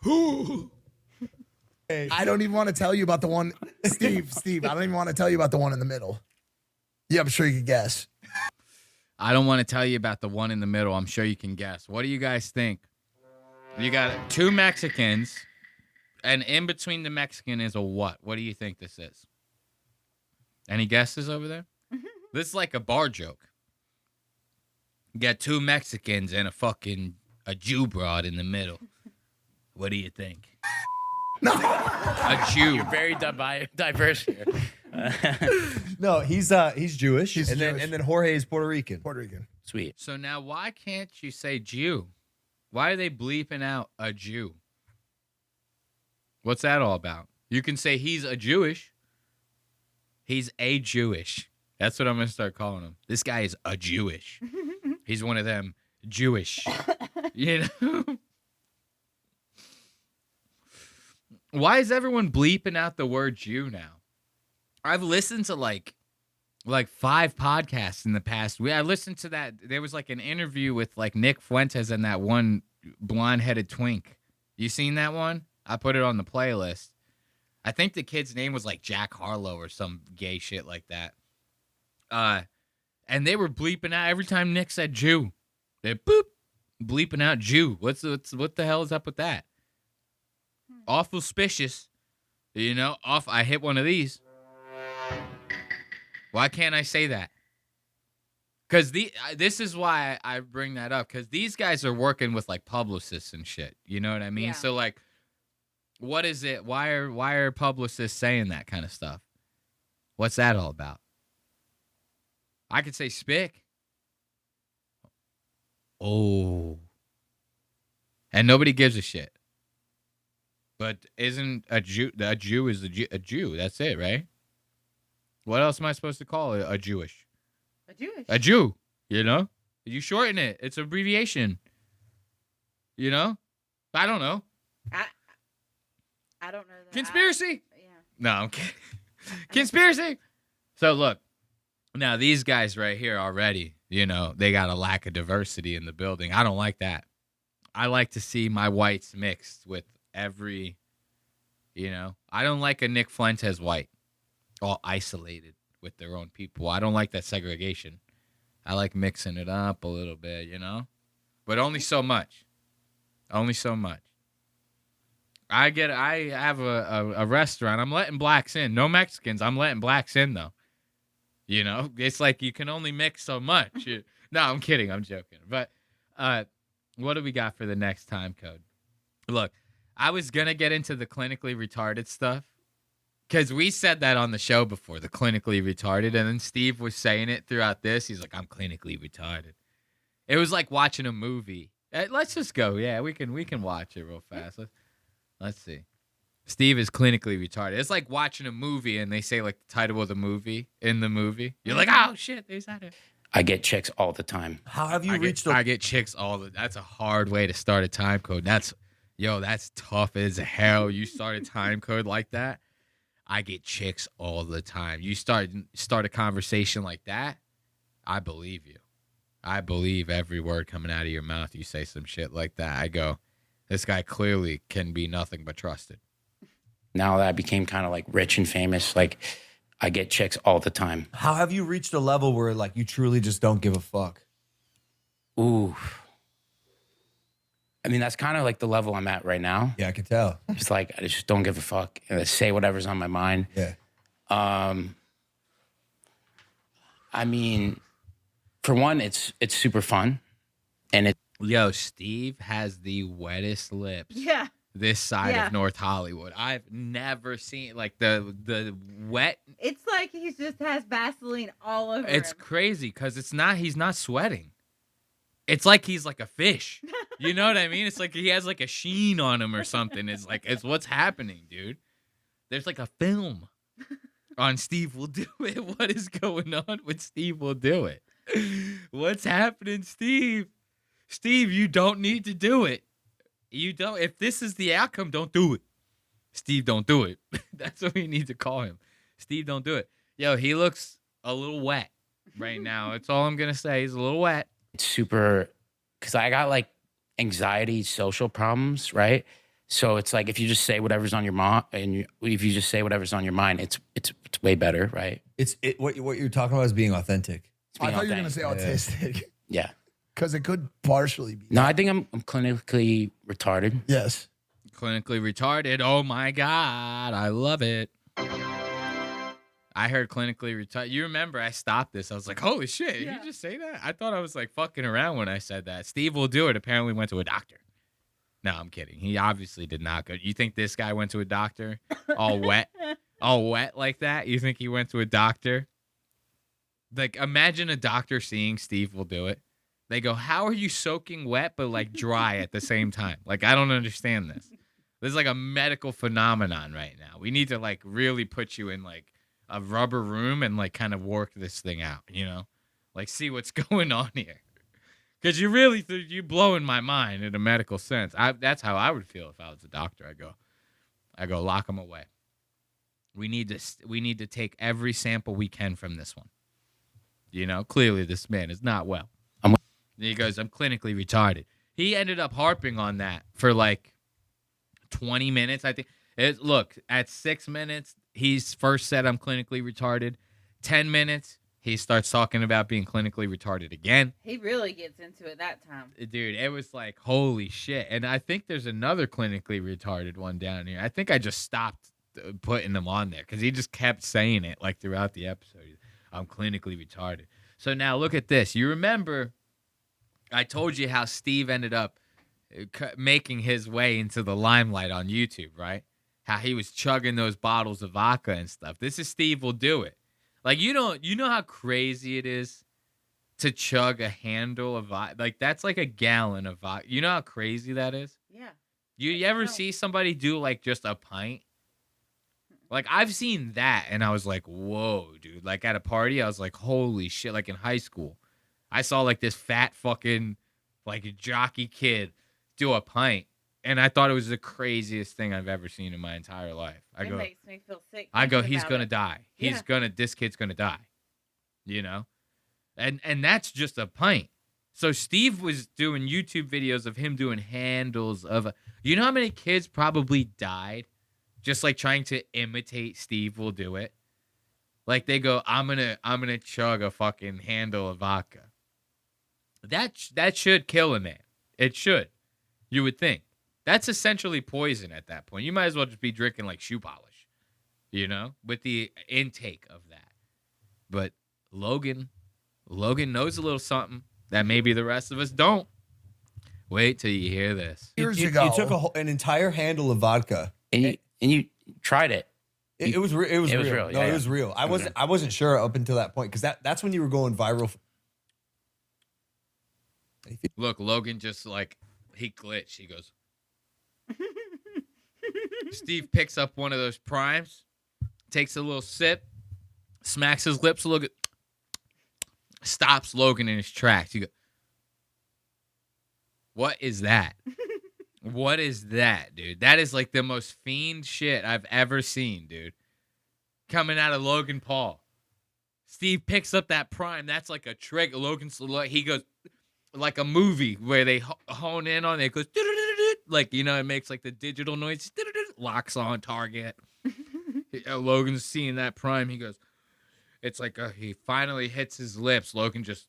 I don't even want to tell you about the one, Steve. I don't even want to tell you about the one in the middle. Yeah, I'm sure you can guess. I don't want to tell you about the one in the middle. I'm sure you can guess. What do you guys think? You got two Mexicans, and in between the Mexican is a what? What do you think this is? Any guesses over there? This is like a bar joke. You got two Mexicans and a Jew broad in the middle. What do you think? No. A Jew. You're very diverse here. No, he's Jewish. He's Jewish. And then Jorge is Puerto Rican. Sweet. So now why can't you say Jew? Why are they bleeping out a Jew? What's that all about? You can say he's a Jewish. He's a Jewish. That's what I'm going to start calling him. This guy is a Jewish. He's one of them Jewish. You know? Why is everyone bleeping out the word Jew now? I've listened to like 5 podcasts in the past week. I listened to that. There was like an interview with like Nick Fuentes and that one blonde-headed twink. You seen that one? I put it on the playlist. I think the kid's name was like Jack Harlow or some gay shit like that. And they were bleeping out every time Nick said Jew. They boop bleeping out Jew. What the hell is up with that? Awful suspicious. You know, I hit one of these. Why can't I say that? Because this is why I bring that up. Because these guys are working with like publicists and shit. You know what I mean? Yeah. So like, what is it? Why are publicists saying that kind of stuff? What's that all about? I could say spick. Oh. And nobody gives a shit. But isn't a Jew is a Jew? That's it, right? What else am I supposed to call it? A Jewish? A Jew, you know? You shorten it. It's an abbreviation. You know? I don't know. I don't know that. Conspiracy? Yeah. No, I'm kidding. Conspiracy? So look, now these guys right here already, you know, they got a lack of diversity in the building. I don't like that. I like to see my whites mixed with every, you know. I don't like a Nick Fuentes white all isolated with their own people. I don't like that segregation. I like mixing it up a little bit, you know? But only so much. Only so much. I have a restaurant. I'm letting blacks in. No Mexicans. I'm letting blacks in, though. You know? It's like you can only mix so much. No, I'm kidding. I'm joking. But what do we got for the next time code? Look, I was going to get into the clinically retarded stuff. Because we said that on the show before, the clinically retarded, and then Steve was saying it throughout this. He's like, I'm clinically retarded. It was like watching a movie. Let's just go. Yeah, we can watch it real fast. Let's see. Steve is clinically retarded. It's like watching a movie, and they say like the title of the movie in the movie. You're like, oh shit, they said it. I get chicks all the time. How have you reached? I get chicks all the. That's a hard way to start a time code. That's tough as hell. You start a time code like that. I get chicks all the time. You start a conversation like that, I believe you. I believe every word coming out of your mouth. You say some shit like that. I go, this guy clearly can be nothing but trusted. Now that I became kind of like rich and famous, like I get chicks all the time. How have you reached a level where like you truly just don't give a fuck? Ooh. I mean, that's kind of like the level I'm at right now. Yeah, I can tell. It's like I just don't give a fuck. And I say whatever's on my mind. Yeah. I mean, for one, it's super fun, and it. Yo, Steve has the wettest lips. Yeah. This side of North Hollywood. I've never seen like the wet. It's like he just has Vaseline all over It's him. crazy because he's not sweating. It's like he's like a fish. You know what I mean? It's like he has like a sheen on him or something. It's what's happening, dude. There's like a film on Steve Will Do It. What is going on with Steve Will Do It? What's happening, Steve? Steve, you don't need to do it. You don't. If this is the outcome, don't do it. Steve, don't do it. That's what we need to call him. Steve, don't do it. Yo, he looks a little wet right now. That's all I'm going to say. He's a little wet. It's super, because I got like anxiety, social problems, right? So it's like if you just say whatever's on your mind, and if you just say whatever's on your mind, it's way better, right? What you're talking about is being authentic. I thought you were going to say autistic. Yeah. Because it could partially be. No, I think I'm clinically retarded. Yes. Clinically retarded. Oh my God. I love it. I heard clinically retarded. You remember I stopped this. I was like, holy shit. Did you just say that? I thought I was like fucking around when I said that. Steve Will Do It apparently went to a doctor. No, I'm kidding. He obviously did not go. You think this guy went to a doctor all wet? All wet like that? You think he went to a doctor? Like, imagine a doctor seeing Steve Will Do It. They go, how are you soaking wet but like dry at the same time? Like, I don't understand this. This is like a medical phenomenon right now. We need to like really put you in like a rubber room and like kind of work this thing out, you know? Like, see what's going on here. Because you blowing my mind in a medical sense. That's how I would feel if I was a doctor. I go lock him away. We need to take every sample we can from this one. You know, clearly this man is not well. He goes, I'm clinically retarded. He ended up harping on that for like 20 minutes, I think. Look, at 6 minutes, he's first said I'm clinically retarded. 10 minutes, he starts talking about being clinically retarded again. He really gets into it that time. Dude, it was like, holy shit. And I think there's another clinically retarded one down here. I think I just stopped putting them on there because he just kept saying it like throughout the episode. I'm clinically retarded. So now look at this. You remember I told you how Steve ended up making his way into the limelight on YouTube, right? How he was chugging those bottles of vodka and stuff. This is Steve Will Do It. Like, you know how crazy it is to chug a handle of vodka? Like, that's like a gallon of vodka. You know how crazy that is? Yeah. You ever see somebody do like just a pint? Like, I've seen that and I was like, whoa, dude. Like, at a party, I was like, holy shit. Like, in high school, I saw like this fat fucking like jockey kid do a pint. And I thought it was the craziest thing I've ever seen in my entire life. It makes me feel sick. I go, thinking he's about gonna it. die. Yeah. This kid's gonna die. You know? And that's just a pint. So Steve was doing YouTube videos of him doing handles of you know how many kids probably died just like trying to imitate Steve Will Do It? Like they go, I'm gonna chug a fucking handle of vodka. That should kill a man. It should. You would think. That's essentially poison at that point. You might as well just be drinking like shoe polish, you know, with the intake of that. But Logan knows a little something that maybe the rest of us don't. Wait till you hear this. You took an entire handle of vodka, and you tried it. It was real. real. No, it was real. I wasn't sure up until that point because that's when you were going viral. Look, Logan just like he glitched. He goes. Steve picks up one of those primes, takes a little sip, smacks his lips a little bit, stops Logan in his tracks. You go, what is that? What is that, dude? That is like the most fiend shit I've ever seen, dude. Coming out of Logan Paul. Steve picks up that prime. That's like a trick. He goes like a movie where they hone in on it. It goes like, you know, it makes like the digital noise. Locks on target. Logan's seeing that prime. He goes, it's like he finally hits his lips. Logan just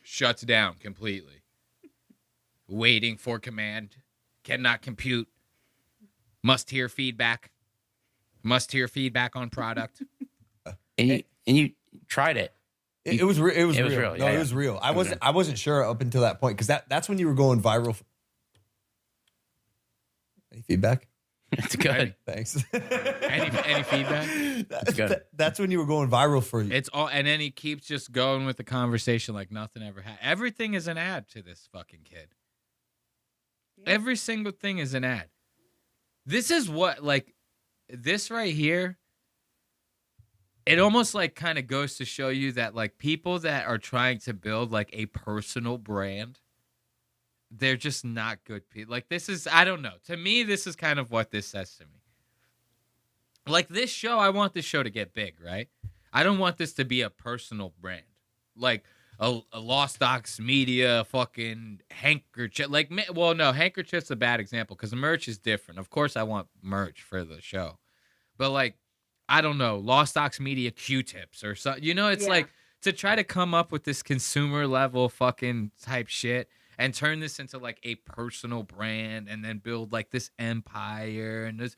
shuts down completely. Waiting for command. Cannot compute. Must hear feedback. Must hear feedback on product. And you tried it. It was real. real. No, Yeah, it was real. I wasn't sure up until that point because that's when you were going viral. Any feedback? It's good. Thanks. Any feedback? It's good. That's when you were going viral for you. It's all, and then he keeps just going with the conversation like nothing ever happened. Everything is an ad to this fucking kid. Yeah. Every single thing is an ad. This is what, like, this right here, it almost like kind of goes to show you that like people that are trying to build like a personal brand, they're just not good people. Like this is, I don't know. To me, this is kind of what this says to me. Like this show, I want this show to get big, right? I don't want this to be a personal brand. Like a Lost Docs Media fucking handkerchief. Like, well, no, handkerchief's a bad example because the merch is different. Of course, I want merch for the show. But like, I don't know, Lost Docs Media Q-tips or something. You know, it's like to try to come up with this consumer level fucking type shit and turn this into like a personal brand and then build like this empire. And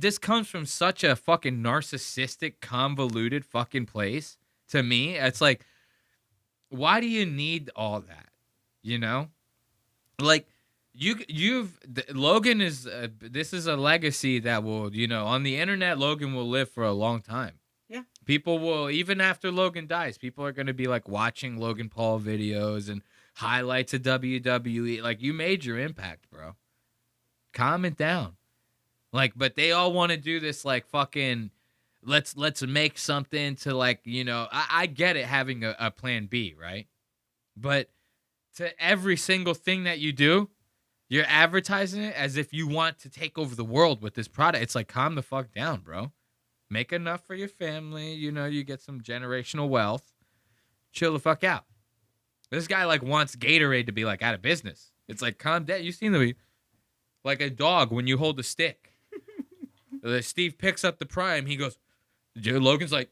this comes from such a fucking narcissistic, convoluted fucking place to me. It's like, why do you need all that? You know? Like, Logan is, this is a legacy that will, you know, on the internet, Logan will live for a long time. Yeah. People will, even after Logan dies, people are going to be like watching Logan Paul videos and highlights of WWE. Like, you made your impact, bro. Calm it down. Like, but they all want to do this, like, fucking, let's make something to, like, you know, I get it having a plan B, right? But to every single thing that you do, you're advertising it as if you want to take over the world with this product. It's like, calm the fuck down, bro. Make enough for your family. You know, you get some generational wealth. Chill the fuck out. This guy, like, wants Gatorade to be, like, out of business. It's like, calm down. You seen the, like a dog when you hold a stick. Steve picks up the prime. He goes, Logan's like,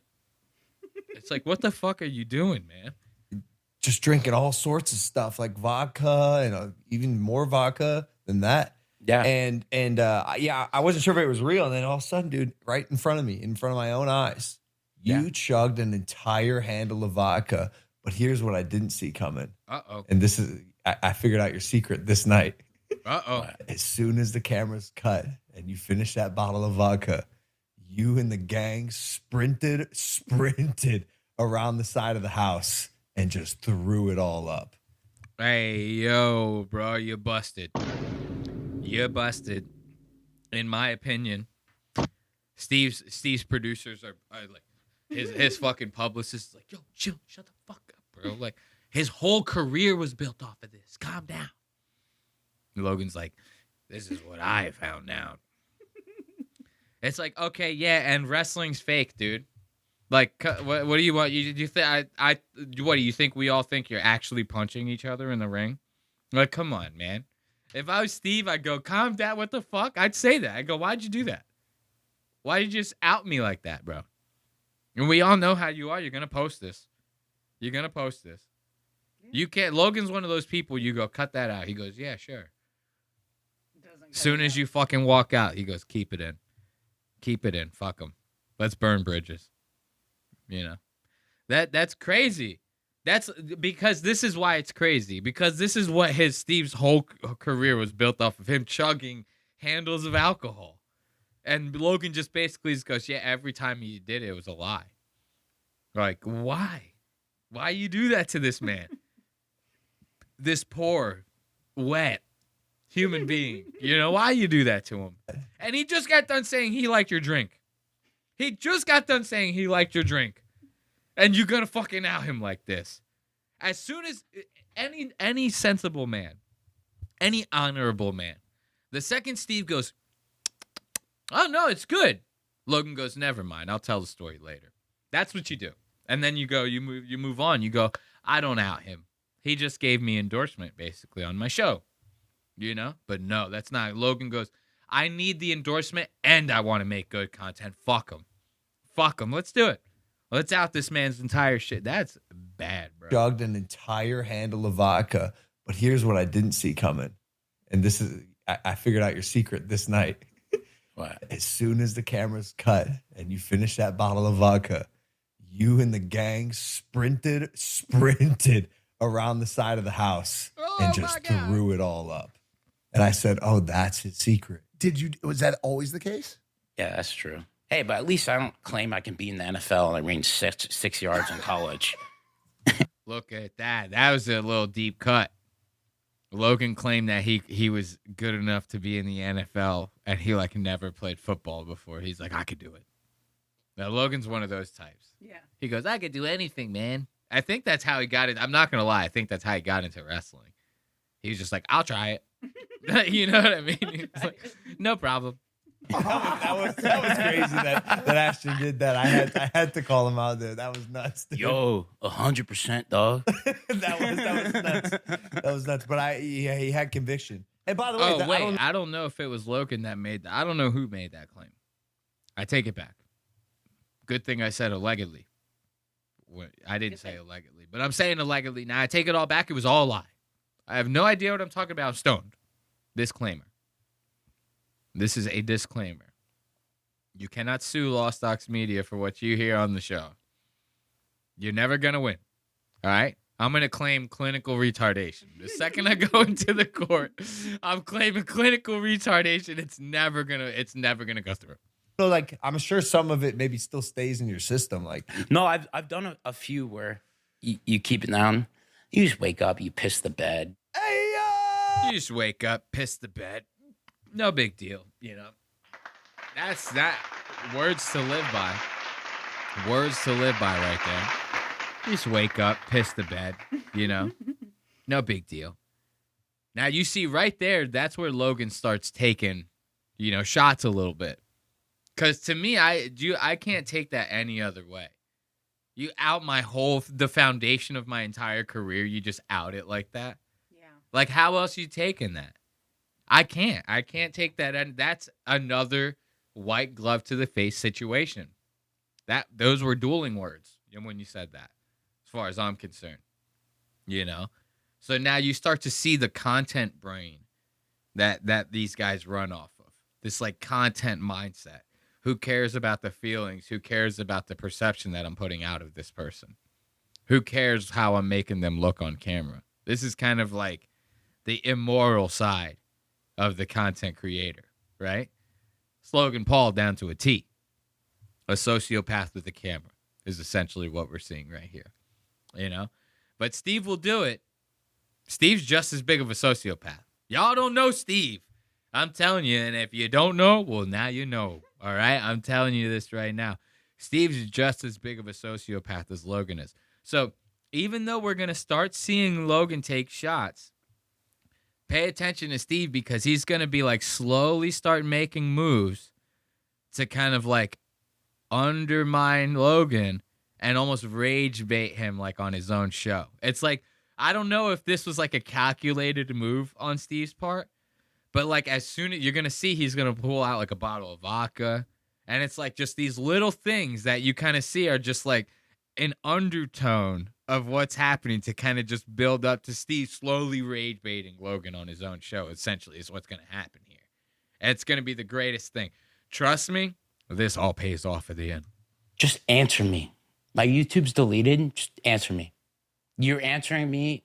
it's like, what the fuck are you doing, man? Just drinking all sorts of stuff like vodka and even more vodka than that. Yeah. And yeah, I wasn't sure if it was real. And then all of a sudden, dude, right in front of me, in front of my own eyes, you chugged an entire handle of vodka. But here's what I didn't see coming. Uh-oh. And this is, I figured out your secret this night. Uh-oh. As soon as the camera's cut and you finish that bottle of vodka, you and the gang sprinted around the side of the house and just threw it all up. Hey, yo, bro, you busted. You busted. In my opinion, Steve's producers are like, his fucking publicist is like, yo, chill, shut the fuck up, bro. Like, his whole career was built off of this. Calm down. Logan's like, this is what I found out. It's like, okay, yeah, and wrestling's fake, dude. Like, what do you want? You think what do you think? We all think you're actually punching each other in the ring? Like, come on, man. If I was Steve, I'd go, calm down. What the fuck? I'd say that. I'd go, why'd you do that? Why did you just out me like that, bro? And we all know how you are. You're gonna post this. You're gonna post this. You can't. Logan's one of those people. You go, cut that out. He goes, yeah, sure. Soon as you fucking walk out, he goes, keep it in. Keep it in. Fuck them. Let's burn bridges. You know, that's crazy. That's because this is why it's crazy, because this is what Steve's whole career was built off of, him chugging handles of alcohol. And Logan just basically just goes, yeah, every time he did it, it was a lie. Like, why? Why you do that to this man? This poor, wet human being. You know, why you do that to him? And he just got done saying he liked your drink. He just got done saying he liked your drink. And you're going to fucking out him like this. As soon as any sensible man, any honorable man, the second Steve goes, oh, no, it's good. Logan goes, never mind. I'll tell the story later. That's what you do. And then you move on. You go, I don't out him. He just gave me endorsement basically on my show, you know? But no, that's not. Logan goes, I need the endorsement and I want to make good content. Fuck him. Fuck him. Let's do it. Let's out this man's entire shit. That's bad, bro. Chugged an entire handle of vodka, but here's what I didn't see coming. And this is, I figured out your secret this night. What? As soon as the camera's cut and you finish that bottle of vodka, you and the gang sprinted around the side of the house and just threw it all up. And I said, oh, that's his secret. Was that always the case? Yeah, that's true. Hey, but at least I don't claim I can be in the NFL and I ran 6 yards in college. Look at that. That was a little deep cut. Logan claimed that he was good enough to be in the NFL and he like never played football before. He's like, I could do it. Now, Logan's one of those types. Yeah. He goes, I could do anything, man. I think that's how he got it. I'm not going to lie. I think that's how he got into wrestling. He was just like, I'll try it. You know what I mean? He's like, no problem. That was crazy that Ashton did that. I had to call him out there. That was nuts. Dude. Yo, 100%, dog. that was nuts. That was nuts. But he had conviction. And by the way, I don't know if it was Logan that made that. I don't know who made that claim. I take it back. Good thing I said allegedly. I didn't say allegedly, but I'm saying allegedly. Now I take it all back. It was all a lie. I have no idea what I'm talking about. I'm stoned. Disclaimer. This is a disclaimer. You cannot sue Lost Docs Media for what you hear on the show. You're never going to win. All right? I'm going to claim clinical retardation. The second I go into the court, I'm claiming clinical retardation. It's never going to go through. So, like, I'm sure some of it maybe still stays in your system. Like, no, I've done a few where you keep it down. You just wake up, you piss the bed. You just wake up, piss the bed. No big deal, you know. That's that. Words to live by. Words to live by right there. You just wake up, piss the bed, you know. No big deal. Now, you see right there, that's where Logan starts taking, you know, shots a little bit. Because to me, I can't take that any other way. You out the foundation of my entire career, you just out it like that? Yeah. Like, how else you taking that? I can't take that. And that's another white glove to the face situation. Those were dueling words when you said that, as far as I'm concerned. You know? So now you start to see the content brain that these guys run off of. This like content mindset. Who cares about the feelings? Who cares about the perception that I'm putting out of this person? Who cares how I'm making them look on camera? This is kind of like the immoral side of the content creator, right? Logan Paul down to a T. A sociopath with a camera is essentially what we're seeing right here, you know? But Steve will do it. Steve's just as big of a sociopath. Y'all don't know Steve. I'm telling you, and if you don't know, well, now you know, all right? I'm telling you this right now. Steve's just as big of a sociopath as Logan is. So even though we're going to start seeing Logan take shots, pay attention to Steve because he's going to be like slowly start making moves to kind of like undermine Logan and almost rage bait him like on his own show. It's like, I don't know if this was like a calculated move on Steve's part, but like as soon as you're going to see, he's going to pull out like a bottle of vodka. And it's like just these little things that you kind of see are just like an undertone of what's happening to kind of just build up to Steve slowly rage baiting Logan on his own show, essentially, is what's going to happen here. And it's going to be the greatest thing. Trust me, this all pays off at the end. Just answer me. My YouTube's deleted. Just answer me. You're answering me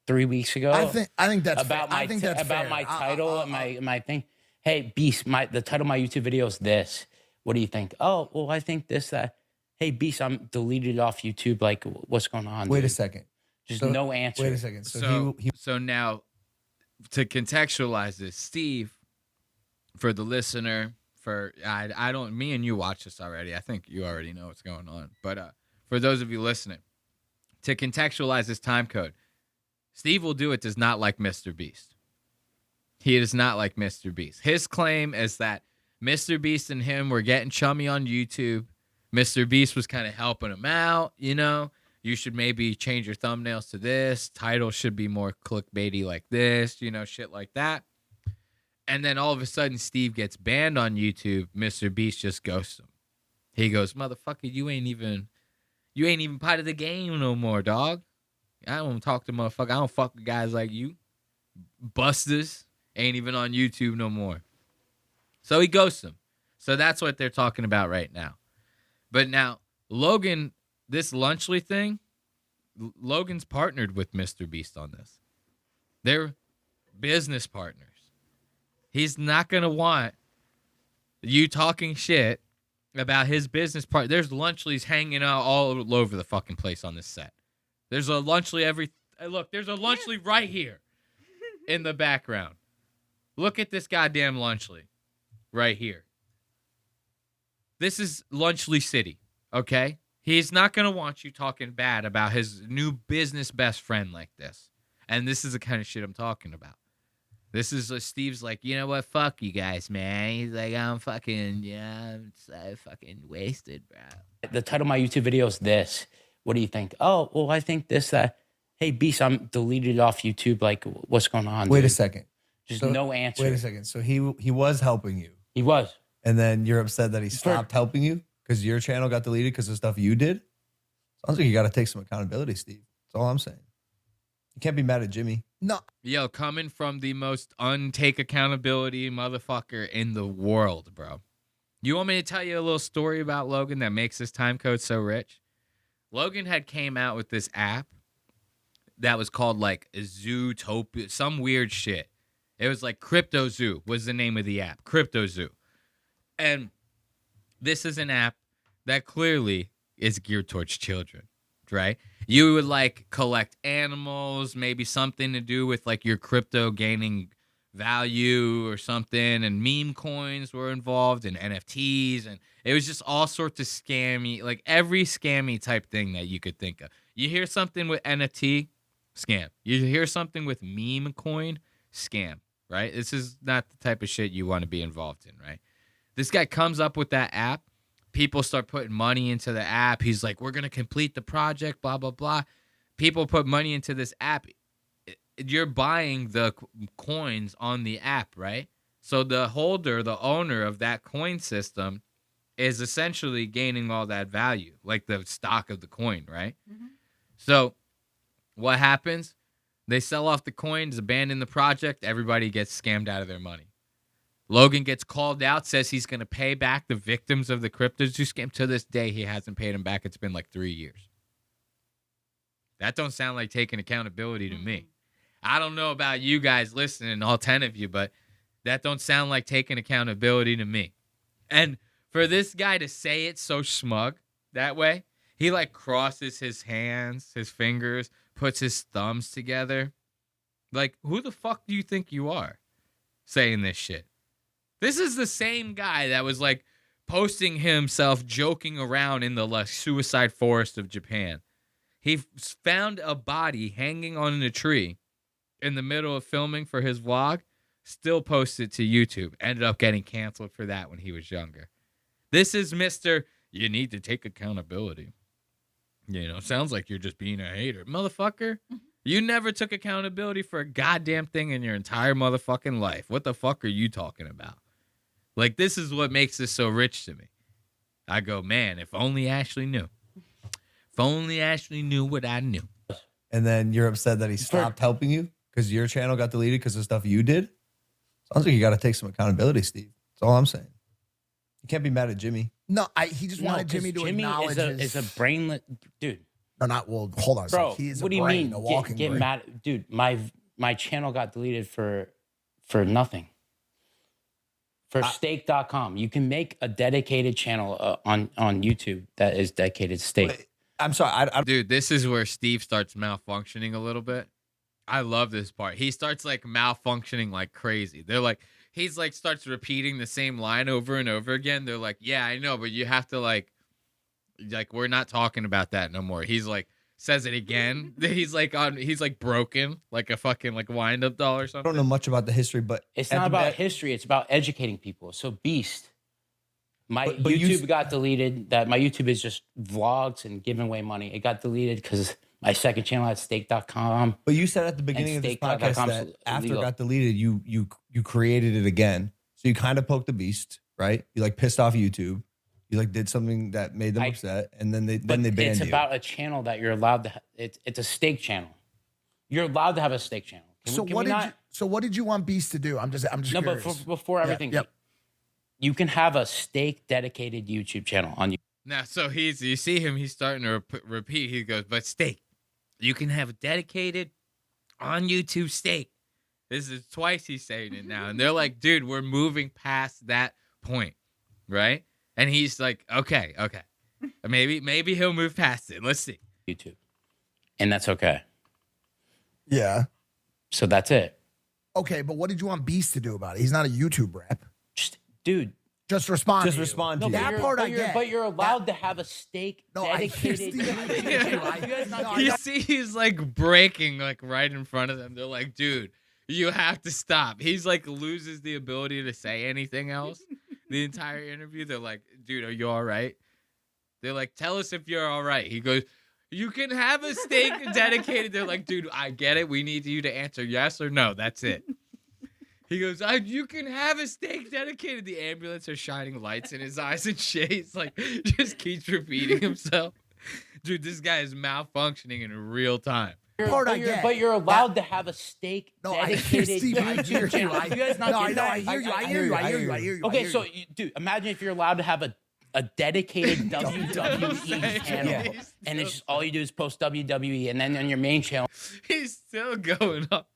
3 weeks ago. I think that's about fair. my I think that's about fair. my title and my thing. Hey, Beast, the title of my YouTube video is this. What do you think? Oh, well, I think this, that. Hey, Beast, I'm deleted off YouTube. Like, what's going on? Wait dude? a second. Just no answer. Wait a second. So now, to contextualize this, Steve, for the listener, I don't. Me and you watch this already. I think you already know what's going on. But for those of you listening, to contextualize this time code, Steve Will Do It does not like Mr. Beast. He does not like Mr. Beast. His claim is that Mr. Beast and him were getting chummy on YouTube. Mr. Beast was kind of helping him out, you know. You should maybe change your thumbnails to this. Title should be more clickbaity like this, you know, shit like that. And then all of a sudden, Steve gets banned on YouTube. Mr. Beast just ghosts him. He goes, motherfucker, you ain't even part of the game no more, dog. I don't talk to motherfucker. I don't fuck with guys like you. Busters ain't even on YouTube no more. So he ghosts him. So that's what they're talking about right now. But now, Logan, this Lunchly thing, Logan's partnered with Mr. Beast on this. They're business partners. He's not going to want you talking shit about his business part. There's Lunchlys hanging out all over the fucking place on this set. There's a Lunchly look, there's a Lunchly right here in the background. Look at this goddamn Lunchly right here. This is Lunchley City, okay? He's not going to want you talking bad about his new business best friend like this. And this is the kind of shit I'm talking about. This is Steve's like, you know what? Fuck you guys, man. He's like, I'm fucking, I'm so fucking wasted, bro. The title of my YouTube video is this. What do you think? Oh, well, I think this, that. Hey, Beast, I'm deleted off YouTube. Like, what's going on? Wait dude? a second. Just So- no answer. Wait a second. So he was helping you. He was. And then you're upset that he stopped helping you because your channel got deleted because of stuff you did? Sounds like you got to take some accountability, Steve. That's all I'm saying. You can't be mad at Jimmy. No. Yo, coming from the most untake accountability motherfucker in the world, bro. You want me to tell you a little story about Logan that makes this time code so rich? Logan had came out with this app that was called like Zootopia, some weird shit. It was like Crypto Zoo was the name of the app, Crypto Zoo. And this is an app that clearly is geared towards children, right? You would like collect animals, maybe something to do with like your crypto gaining value or something, and meme coins were involved and NFTs, and it was just all sorts of scammy, like every scammy type thing that you could think of. You hear something with NFT, scam. You hear something with meme coin, scam, right? This is not the type of shit you want to be involved in, right? This guy comes up with that app. People start putting money into the app. He's like, we're going to complete the project, blah, blah, blah. People put money into this app. You're buying the coins on the app, right? So the holder, the owner of that coin system is essentially gaining all that value, like the stock of the coin, right? Mm-hmm. So what happens? They sell off the coins, abandon the project. Everybody gets scammed out of their money. Logan gets called out, says he's going to pay back the victims of the crypto scam. To this day, he hasn't paid them back. It's been like 3 years. That don't sound like taking accountability to me. I don't know about you guys listening, all 10 of you, but that don't sound like taking accountability to me. And for this guy to say it so smug that way, he like crosses his hands, his fingers, puts his thumbs together. Like, who the fuck do you think you are saying this shit? This is the same guy that was like posting himself joking around in the like, suicide forest of Japan. He found a body hanging on a tree in the middle of filming for his vlog, still posted to YouTube. Ended up getting canceled for that when he was younger. This is Mr. You need to take accountability. You know, sounds like you're just being a hater. Motherfucker, you never took accountability for a goddamn thing in your entire motherfucking life. What the fuck are you talking about? Like, this is what makes this so rich to me. I go, man, if only Ashley knew. If only Ashley knew what I knew. And then you're upset that he stopped helping you because your channel got deleted because of stuff you did? Sounds like you got to take some accountability, Steve. That's all I'm saying. You can't be mad at Jimmy. No, he just wanted Jimmy to acknowledge is a brainless dude. No, not well. Hold on, a bro. second. He is What a do you brain, mean? a walking Get brain. mad, dude. My channel got deleted for nothing. For steak.com. You can make a dedicated channel on YouTube that is dedicated to steak. I'm sorry. Dude, this is where Steve starts malfunctioning a little bit. I love this part. He starts like malfunctioning like crazy. They're like, he's like starts repeating the same line over and over again. They're like, yeah, I know, but you have to like we're not talking about that no more. He's like, says it again. He's like broken, like a fucking like wind up doll or I something. don't know much about the history, but It's not about history. It's about educating people. So Beast, My But YouTube got deleted. That my YouTube is just vlogs and giving away money. It got deleted because my second channel at stake.com. But you said at the beginning of this podcast that after it got deleted, you created it again. So you kind of poked the beast, right? You like pissed off YouTube. You like did something that made them upset, and then they banned you. It's about a channel that you're allowed to. It's a stake channel. You're allowed to have a stake channel. What did you want Beast to do? I'm just no, curious. but before everything, you can have a stake dedicated YouTube channel on you. Now, so you see him, he's starting to repeat. He goes, but steak, you can have a dedicated on YouTube steak. This is twice he's saying it now. And they're like, dude, we're moving past that point, right? And he's like, okay. Maybe he'll move past it. Let's see. YouTube. And that's okay. Yeah. So that's it. Okay, but what did you want Beast to do about it? He's not a YouTube rap. Dude. Just respond Just to you. respond to you. That part I get. But you're allowed to have a stake dedicated. You see, he's like breaking like right in front of them. They're like, dude, you have to stop. He's like loses the ability to say anything else the entire interview. They're like, dude, are you all right? They're like, tell us if you're all right. He goes, you can have a stake dedicated. They're like, dude, I get it. We need you to answer yes or no. That's it. He goes, you can have a stake dedicated. The ambulance are shining lights in his eyes and shades. Like, just keeps repeating himself. Dude, this guy is malfunctioning in real time. But you're allowed to have a stake dedicated YouTube channel. I hear you. Okay, so, dude, imagine if you're allowed to have a dedicated WWE channel. And it's just all you do is post WWE. And then on your main channel. He's still going up.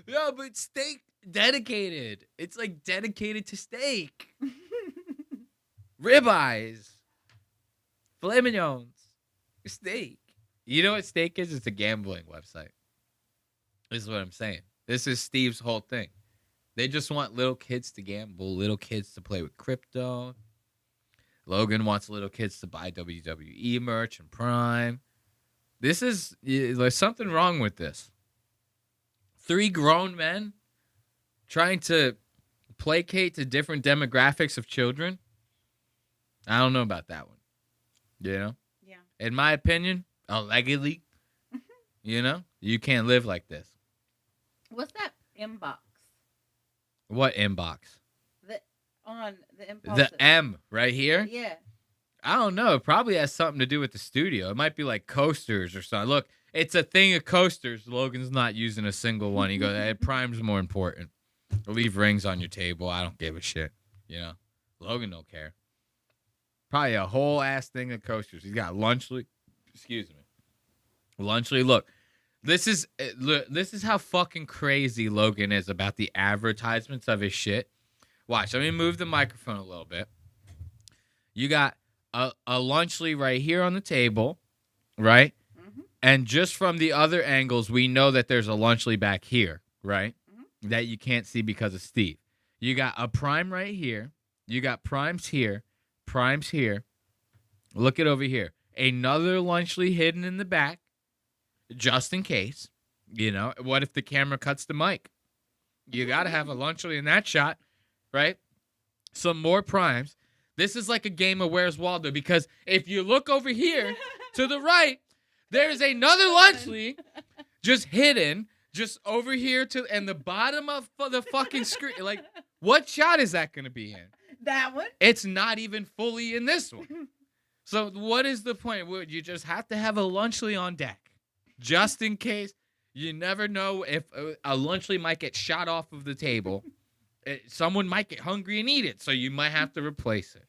No, but steak dedicated. It's like dedicated to steak. Ribeyes. Filet mignons. Steak. You know what steak is? It's a gambling website. This is what I'm saying. This is Steve's whole thing. They just want little kids to gamble, little kids to play with crypto. Logan wants little kids to buy WWE merch and Prime. There's something wrong with this. 3 grown men trying to placate to different demographics of children. I don't know about that one. You know? Yeah. In my opinion, allegedly, you can't live like this. What's that inbox? What inbox? On the inbox. The M right here? Yeah. I don't know. It probably has something to do with the studio. It might be like coasters or something. Look, it's a thing of coasters. Logan's not using a single one. He goes, hey, Prime's more important. Leave rings on your table. I don't give a shit. Logan don't care. Probably a whole ass thing of coasters. He's got Lunchly. Excuse me. Lunchly. Look, this is how fucking crazy Logan is about the advertisements of his shit. Watch. Let me move the microphone a little bit. You got a Lunchly right here on the table, right? Mm-hmm. And just from the other angles, we know that there's a Lunchly back here, right? Mm-hmm. That you can't see because of Steve. You got a Prime right here. You got Primes here. Primes here. Look at over here. Another Lunchly hidden in the back, just in case. What if the camera cuts the mic? You got to have a Lunchly in that shot, right? Some more Primes. This is like a game of Where's Waldo, because if you look over here to the right, there's another Lunchly just hidden, just over here and the bottom of the fucking screen. Like, what shot is that going to be in? That one. It's not even fully in this one. So what is the point? You just have to have a Lunchly on deck, just in case. You never know if a Lunchly might get shot off of the table. Someone might get hungry and eat it, so you might have to replace it.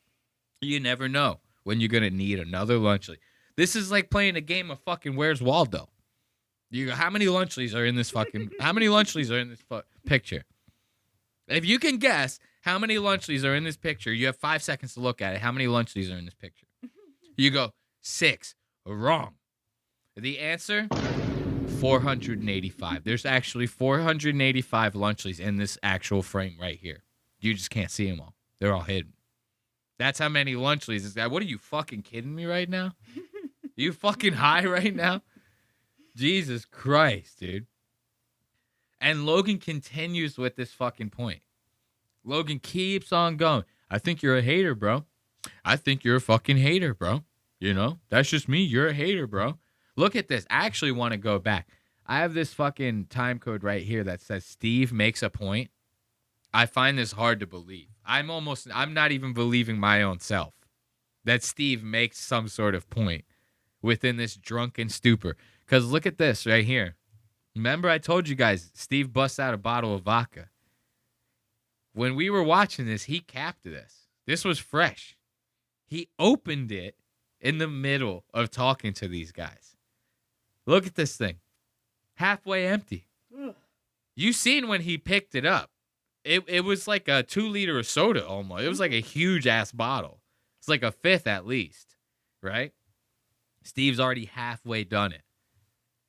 You never know when you're going to need another Lunchly. This is like playing a game of fucking Where's Waldo. How many Lunchlys are in this picture? If you can guess how many Lunchlys are in this picture, you have 5 seconds to look at it. How many Lunchlys are in this picture? You go, 6. Wrong. The answer, 485. There's actually 485 Lunchlys in this actual frame right here. You just can't see them all. They're all hidden. That's how many Lunchlys is that. What, are you fucking kidding me right now? You fucking high right now? Jesus Christ, dude. And Logan continues with this fucking point. Logan keeps on going. I think you're a hater, bro. I think you're a fucking hater, bro. You know, that's just me. You're a hater, bro. Look at this. I actually want to go back. I have this fucking time code right here that says Steve makes a point. I find this hard to believe. I'm not even believing my own self that Steve makes some sort of point within this drunken stupor. Because look at this right here. Remember I told you guys, Steve busts out a bottle of vodka. When we were watching this, he capped this. This was fresh. He opened it in the middle of talking to these guys. Look at this thing. Halfway empty. You seen when he picked it up. It was like a 2 liter of soda almost. It was like a huge ass bottle. It's like a fifth at least, right? Steve's already halfway done it.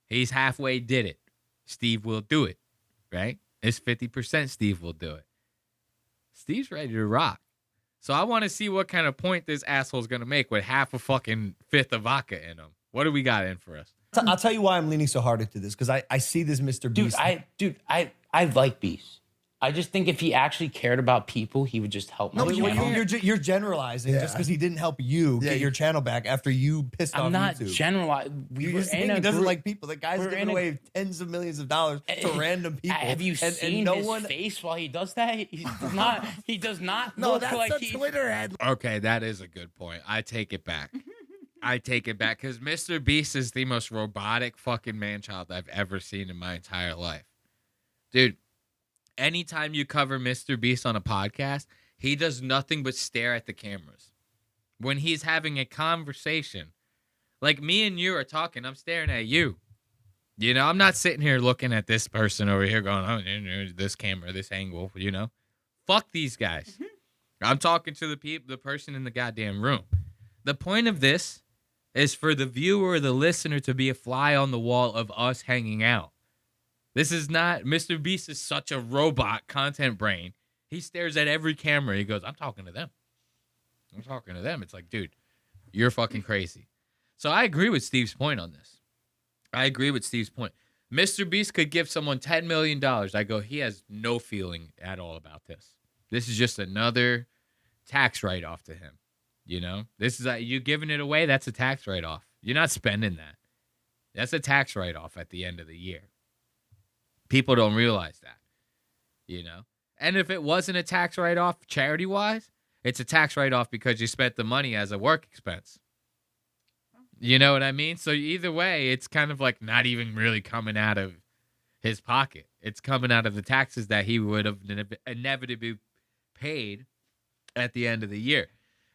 He's halfway did it. Steve will do it, right? It's 50% Steve will do it. Steve's ready to rock. So I want to see what kind of point this asshole's going to make with half a fucking fifth of vodka in him. What do we got in for us? I'll tell you why I'm leaning so hard into this, because I see this Mr. Beast. I like Beast. I just think if he actually cared about people, he would just help my channel. You're generalizing just because he didn't help you get your channel back after you pissed off YouTube. I'm not generalizing. You're saying he doesn't like people. The guy's giving away tens of millions of dollars to random people. Have you seen his face while he does that? He does not No, look that's like a Twitter ad. Okay, that is a good point. I take it back. I take it back because Mr. Beast is the most robotic fucking man-child I've ever seen in my entire life. Dude, anytime you cover Mr. Beast on a podcast, he does nothing but stare at the cameras. When he's having a conversation, like me and you are talking, I'm staring at you. You know, I'm not sitting here looking at this person over here going, oh, this camera, this angle, you know. Fuck these guys. I'm talking to the person in the goddamn room. The point of this is for the viewer or the listener to be a fly on the wall of us hanging out. This is not, Mr. Beast is such a robot content brain. He stares at every camera. He goes, I'm talking to them. I'm talking to them. It's like, dude, you're fucking crazy. So I agree with Steve's point on this. I agree with Steve's point. Mr. Beast could give someone $10 million. I go, he has no feeling at all about this. This is just another tax write-off to him. You know, this is you giving it away. That's a tax write-off. You're not spending that. That's a tax write-off at the end of the year. People don't realize that, you know. And if it wasn't a tax write-off charity-wise, it's a tax write-off because you spent the money as a work expense. You know what I mean? So either way, it's kind of like not even really coming out of his pocket. It's coming out of the taxes that he would have inevitably paid at the end of the year.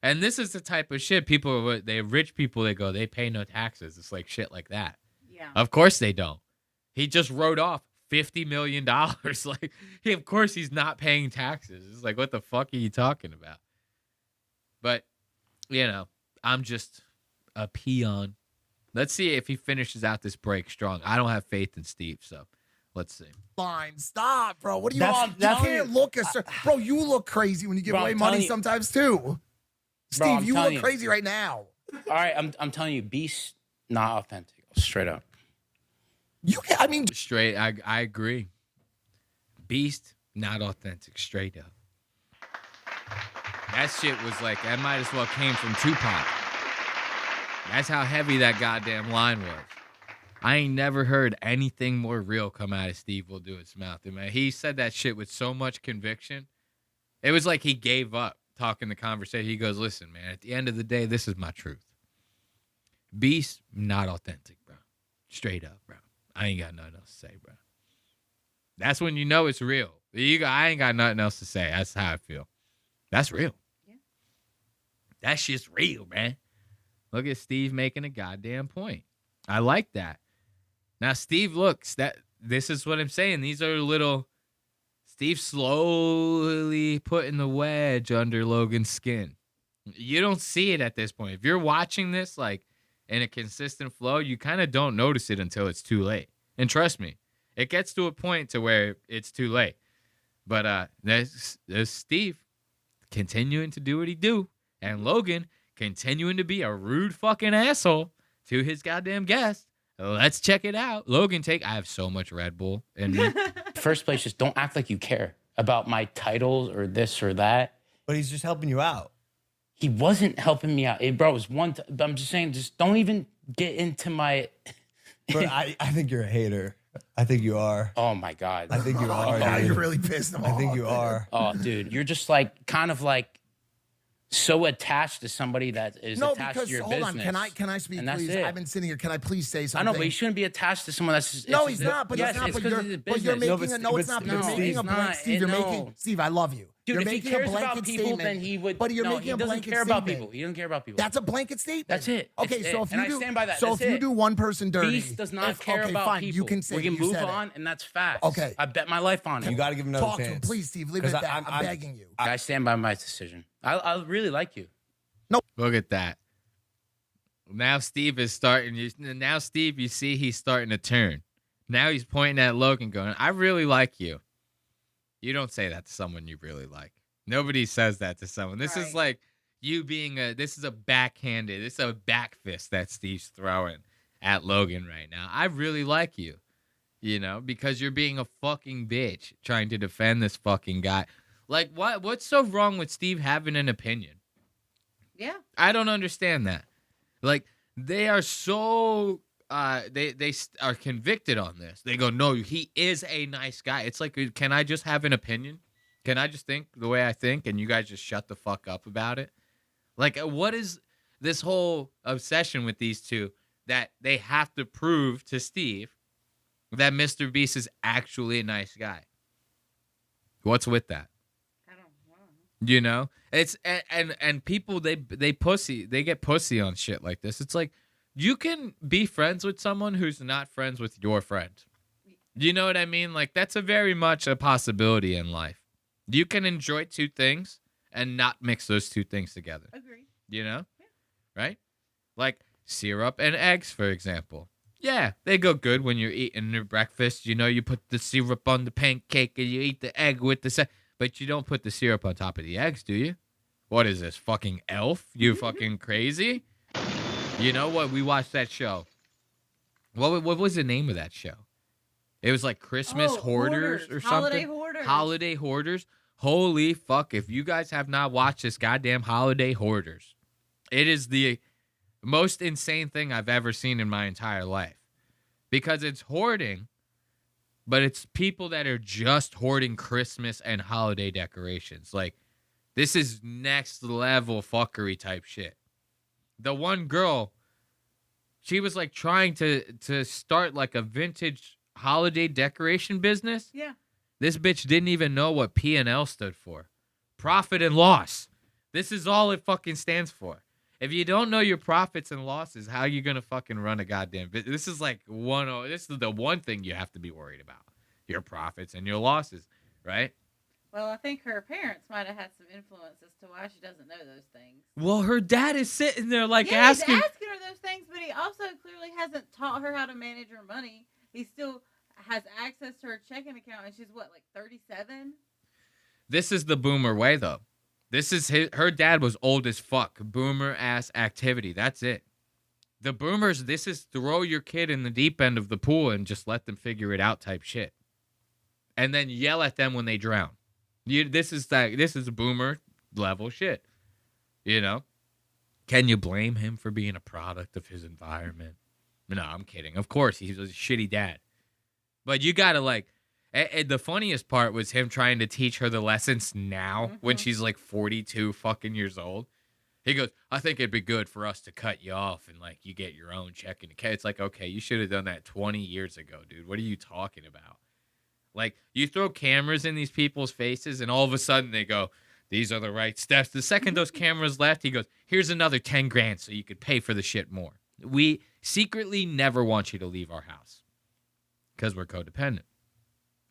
And this is the type of shit rich people, they pay no taxes. It's like shit like that. Yeah. Of course they don't. He just wrote off $50 million. Like, of course he's not paying taxes. It's like, what the fuck are you talking about? But, you know, I'm just a peon. Let's see if he finishes out this break strong. I don't have faith in Steve, so let's see. Fine, stop, bro. What do you want? You can't look at bro. You look crazy when you give away money sometimes too. Steve, you look crazy right now. All right, I'm telling you, Beast not authentic, straight up. Straight. I agree. Beast not authentic, straight up. That shit was like that might as well came from Tupac. That's how heavy that goddamn line was. I ain't never heard anything more real come out of Steve Will Do It's mouth. And man, he said that shit with so much conviction. It was like he gave up talking the conversation. He goes, listen, man, at the end of the day, this is my truth. Beast, not authentic, bro. Straight up, bro. I ain't got nothing else to say, bro. That's when you know it's real. I ain't got nothing else to say. That's how I feel. That's real. Yeah. That shit's real, man. Look at Steve making a goddamn point. I like that. Now, Steve looks, this is what I'm saying. These are little, Steve slowly putting the wedge under Logan's skin. You don't see it at this point. If you're watching this, like, in a consistent flow, you kind of don't notice it until it's too late. And trust me, it gets to a point to where it's too late. But there's Steve continuing to do what he do, and Logan continuing to be a rude fucking asshole to his goddamn guest. Let's check it out. Logan, I have so much Red Bull in me. First place, just don't act like you care about my titles or this or that. But he's just helping you out. He wasn't helping me out. Bro, it was one time. I'm just saying, just don't even get into my... Bro, I think you're a hater. I think you are. Oh, my God. I think you are. Now dude. you're really pissed him off. I think you are. Oh, dude, you're just like, kind of like, so attached to somebody that is attached to your hold business. on, can I speak, And that's please? it. I've been sitting here. Can I please say I something? know, but you shouldn't be attached to someone that's. No, he's not. But yes, it's not. it's But 'cause you're, it's a but you're business. making a no. It's not. But you're making a blanket. Steve, you're making. Steve, I love you. Dude, you're if he making cares a blanket about people, statement. then he would. But you're no, making he a doesn't blanket care about statement. people. He doesn't care about people. That's a blanket statement. That's it. Okay, It's so it. if you And do, I stand by that. so That's if you it. do one person dirty, Beast does not care okay, about fine, people. you can say we can you move said it. on, and that's facts. Okay. I bet my life on it. You got to give him another Talk chance. to him, please, Steve. Leave it at that. I'm begging you. I stand by my decision. I really like you. No, look at that. Now Steve is starting. Now Steve, you see he's starting to turn. Now he's pointing at Logan, going, "I really like you." You don't say that to someone you really like. Nobody says that to someone. This is like you being a. This is a backhanded. This is a back fist that Steve's throwing at Logan right now. I really like you, you know, because you're being a fucking bitch trying to defend this fucking guy. Like, what? What's so wrong with Steve having an opinion? Yeah. I don't understand that. Like, they are so they are convicted on this. They go, no, he is a nice guy. It's like, can I just have an opinion? Can I just think the way I think and you guys just shut the fuck up about it? Like, what is this whole obsession with these two that they have to prove to Steve that Mr. Beast is actually a nice guy? What's with that? You know, it's and people they get pussy on shit like this. It's like you can be friends with someone who's not friends with your friend. You know what I mean? Like that's a very much a possibility in life. You can enjoy two things and not mix those two things together. Agree. You know, right? Like syrup and eggs, for example. Yeah, they go good when you're eating your breakfast. You know, you put the syrup on the pancake and you eat the egg with the. But you don't put the syrup on top of the eggs, do you? What is this, fucking Elf? You fucking crazy? You know what? We watched that show. What was the name of that show? It was like Christmas Hoarders or something. Holiday Hoarders. Holiday Hoarders. Holy fuck. If you guys have not watched this goddamn Holiday Hoarders, it is the most insane thing I've ever seen in my entire life. Because it's hoarding, but it's people that are just hoarding Christmas and holiday decorations. Like, this is next level fuckery type shit. The one girl, she was like trying to start like a vintage holiday decoration business. Yeah. This bitch didn't even know what P&L stood for. Profit and loss. This is all it fucking stands for. If you don't know your profits and losses, how are you gonna fucking run a goddamn business? This is like this is the one thing you have to be worried about. Your profits and your losses, right? Well, I think her parents might have had some influence as to why she doesn't know those things. Well, her dad is sitting there like Yeah, asking. he's asking her those things, but he also clearly hasn't taught her how to manage her money. He still has access to her checking account, and she's what, like 37? This is the boomer way, though. This is her dad was old as fuck. Boomer ass activity. That's it. The boomers, this is throw your kid in the deep end of the pool and just let them figure it out type shit. And then yell at them when they drown. This is boomer level shit. You know? Can you blame him for being a product of his environment? No, I'm kidding. Of course, he's a shitty dad. But you gotta like, the funniest part was him trying to teach her the lessons now when she's like 42 fucking years old. He goes, I think it'd be good for us to cut you off and like you get your own checking account. It's like, okay, you should have done that 20 years ago, dude. What are you talking about? Like, you throw cameras in these people's faces and all of a sudden they go, these are the right steps. The second those cameras left, he goes, here's another 10 grand so you could pay for the shit more. We secretly never want you to leave our house because we're codependent.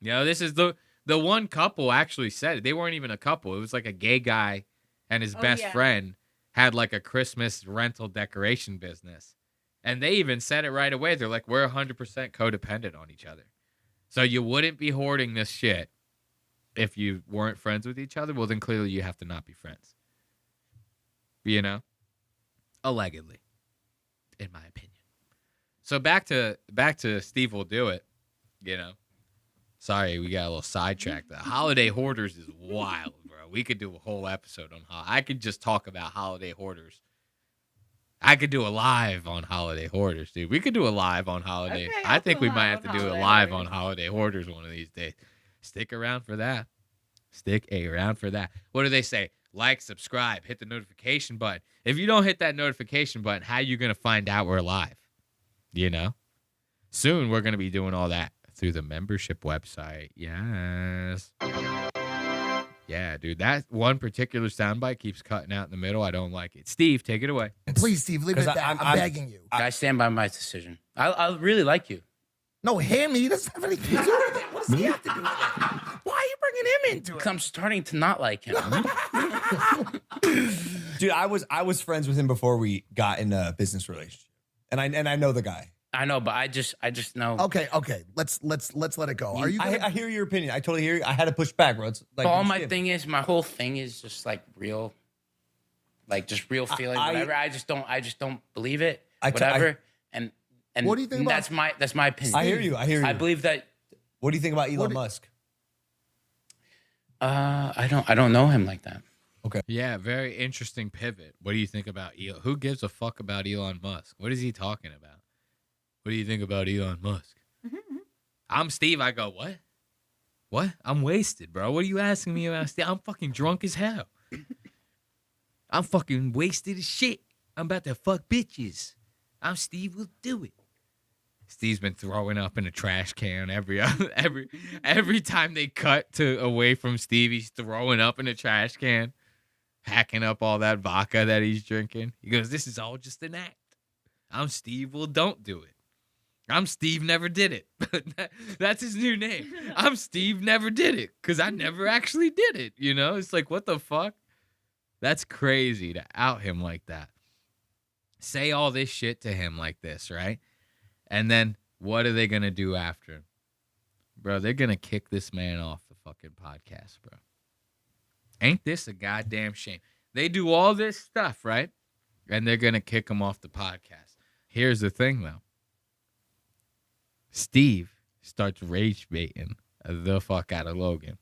You know, this is the one couple actually said it. They weren't even a couple. It was like a gay guy and his best friend had like a Christmas rental decoration business. And they even said it right away. They're like, we're 100% codependent on each other. So you wouldn't be hoarding this shit if you weren't friends with each other. Well, then clearly you have to not be friends. You know? Allegedly. In my opinion. So back to Steve Will Do It, you know. Sorry, we got a little sidetracked. The Holiday Hoarders is wild, bro. We could do a whole episode on I could just talk about holiday hoarders. I could do a live on holiday hoarders, dude. We could do a live on holiday. Okay, I I'll think do a we might live have to on do a holiday live hoarders. on holiday hoarders one of these days. Stick around for that. Stick around for that. What do they say? Like, subscribe, hit the notification button. If you don't hit that notification button, how are you going to find out we're live? You know? Soon we're going to be doing all that through the membership website. Yes. Yeah, dude. That one particular soundbite keeps cutting out in the middle. I don't like it. Steve, take it away. Please, Steve, leave it at that. I'm begging you. I stand by my decision. I really like you. No, him. He doesn't have anything to do with it. What does he have to do with it? Why are you bringing him into it? Because I'm starting to not like him. Dude, I was friends with him before we got in a business relationship, and I know the guy. I know, but I just know. Okay. Let's let it go. Are you? I hear your opinion. I totally hear you. I had to push back, bro. It's like But all my thing is, my whole thing is just like real, like just real feeling. Whatever. I just don't believe it. Whatever. And what do you think about? That's my opinion. I hear you. I believe that. What do you think about Elon Musk? I don't know him like that. Okay. Yeah, very interesting pivot. What do you think about Elon? Who gives a fuck about Elon Musk? What is he talking about? What do you think about Elon Musk? I'm Steve. I go, what? What? I'm wasted, bro. What are you asking me about, Steve? I'm fucking drunk as hell. I'm fucking wasted as shit. I'm about to fuck bitches. I'm Steve. Will do it. Steve's been throwing up in a trash can every time they cut to away from Steve. He's throwing up in a trash can, hacking up all that vodka that he's drinking. He goes, "This is all just an act. I'm Steve. Well, don't do it. I'm Steve. Never did it." That's his new name. I'm Steve. Never did it because I never actually did it. You know, it's like, what the fuck? That's crazy to out him like that. Say all this shit to him like this, right? And then what are they going to do after him? Bro, they're going to kick this man off the fucking podcast, bro. Ain't this a goddamn shame? They do all this stuff, right? And they're going to kick him off the podcast. Here's the thing, though. Steve starts rage baiting the fuck out of Logan.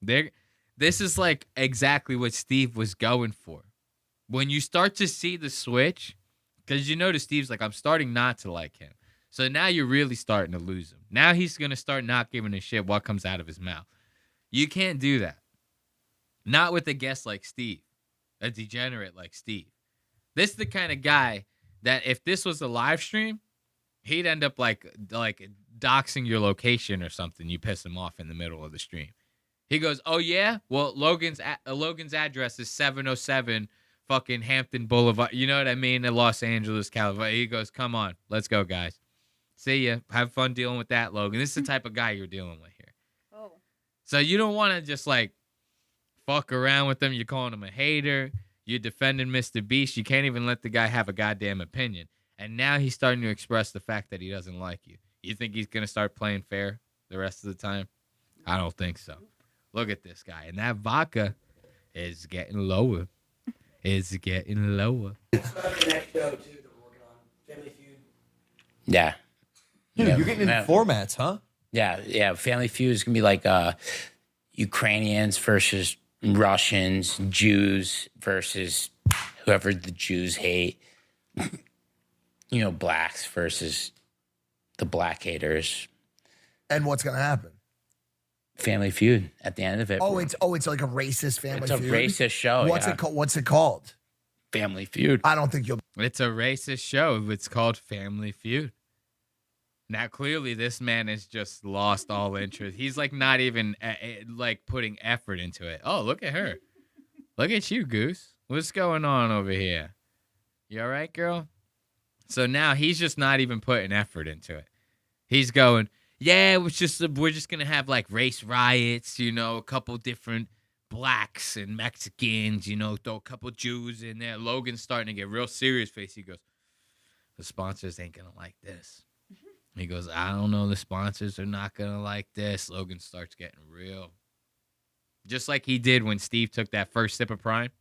This is like exactly what Steve was going for. When you start to see the switch, because you notice Steve's like, I'm starting not to like him. So now you're really starting to lose him. Now he's going to start not giving a shit what comes out of his mouth. You can't do that. Not with a guest like Steve, a degenerate like Steve. This is the kind of guy that if this was a live stream, he'd end up like doxing your location or something. You piss him off in the middle of the stream. He goes, "Oh yeah, well Logan's address is 707 fucking Hampton Boulevard. You know what I mean? In Los Angeles, California." He goes, "Come on, let's go, guys. See ya. Have fun dealing with that, Logan." This is the type of guy you're dealing with here. Oh. So you don't want to just like fuck around with him. You're calling him a hater. You're defending Mr. Beast. You can't even let the guy have a goddamn opinion. And now he's starting to express the fact that he doesn't like you. You think he's going to start playing fair the rest of the time? I don't think so. Look at this guy. And that vodka is getting lower. It's getting lower. It's about the next show, too, that we're working on. Family Feud. Yeah. Dude, you're getting into formats, huh? Yeah. Family Feud is gonna be like Ukrainians versus Russians, Jews versus whoever the Jews hate. You know, blacks versus the black haters. And what's gonna happen? Family Feud at the end of it. It's like a racist Family Feud. It's a racist show. What's it called? Family Feud. I don't think you'll. It's a racist show. It's called Family Feud. Now, clearly, this man has just lost all interest. He's like not even like putting effort into it. Oh, look at her. Look at you, Goose. What's going on over here? You all right, girl? So now he's just not even putting effort into it. He's going, yeah, we're just going to have like race riots, you know, a couple different blacks and Mexicans, you know, throw a couple Jews in there. Logan's starting to get real serious face. He goes, the sponsors ain't going to like this. He goes, I don't know, the sponsors are not going to like this. Logan starts getting real. Just like he did when Steve took that first sip of Prime.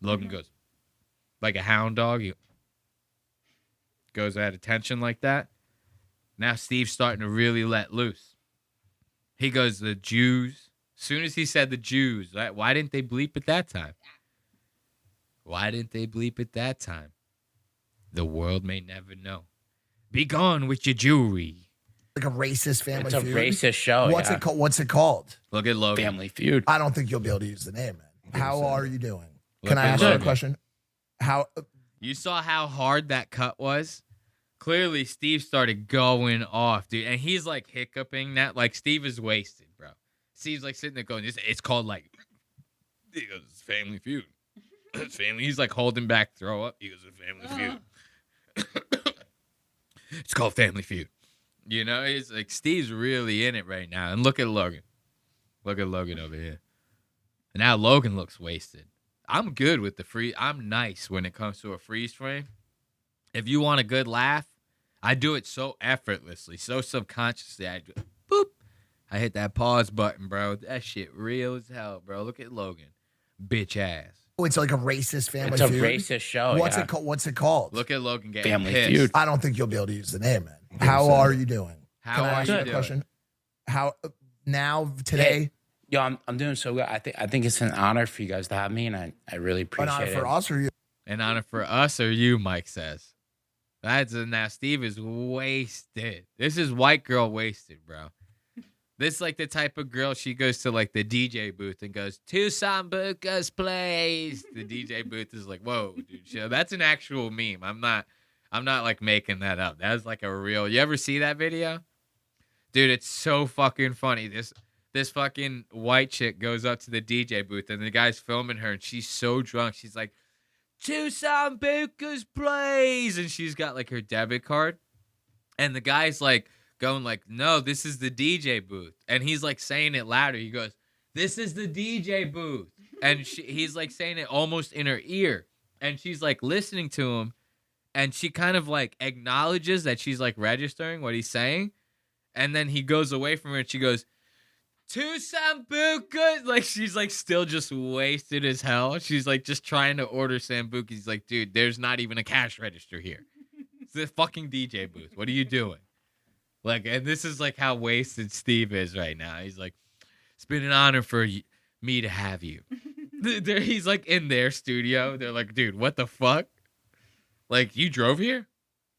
Logan goes, like a hound dog. He goes at attention like that. Now Steve's starting to really let loose. He goes, the Jews As soon as he said the Jews, why didn't they bleep it that time? Why didn't they bleep it that time? The world may never know. Be gone with your jewelry. Like a racist Family It's a Feud. racist show. What's it called? What's it called? Look at Logan. Family Feud. I don't think you'll be able to use the name, man. How are you doing? Can Look I at ask you a Logan. question? How? You saw how hard that cut was? Clearly, Steve started going off, dude. And he's like hiccuping that. Like, Steve is wasted, bro. Steve's like sitting there going, it's called like, he goes, it's Family Feud. It's family. He's like holding back throw up. He goes, it's Family Feud. It's called Family Feud. You know, it's like Steve's really in it right now. And look at Logan. Look at Logan over here. And now Logan looks wasted. I'm good with the freeze. I'm nice when it comes to a freeze frame. If you want a good laugh, I do it so effortlessly, so subconsciously. I do boop. I hit that pause button, bro. That shit real as hell, bro. Look at Logan. Bitch ass. Oh, it's like a racist Family It's a Feud. racist show. What's yeah. it called? What's it called? Look at Logan getting Family pissed. Feud. I don't think you'll be able to use the name, man. How are you doing? How Can I are ask you you a doing? question? How now today? Yo, I'm doing so good. I think it's an honor for you guys to have me, and I really An appreciate honor it. for us or you? An honor for us or you, Mike says. Now Steve is wasted. This is white girl wasted, bro. This is like the type of girl, she goes to like the DJ booth and goes, "To Sambuca's place." The DJ booth is like, whoa, dude. So that's an actual meme. I'm not like making that up. That's like a real. You ever see that video? Dude, it's so fucking funny. This fucking white chick goes up to the DJ booth and the guy's filming her and she's so drunk. She's like, "To Sambuca's place." And she's got like her debit card. And the guy's like going like, "No, this is the DJ booth." And he's like saying it louder. He goes, "This is the DJ booth." And he's like saying it almost in her ear. And she's like listening to him. And she kind of like acknowledges that she's like registering what he's saying. And then he goes away from her and she goes, "To Sambuca." Like she's like still just wasted as hell. She's like just trying to order Sambuca. He's like, "Dude, there's not even a cash register here. It's the fucking DJ booth. What are you doing?" Like, and this is like how wasted Steve is right now. He's like, "It's been an honor for me to have you." He's like in their studio. They're like, "Dude, what the fuck? Like, you drove here?"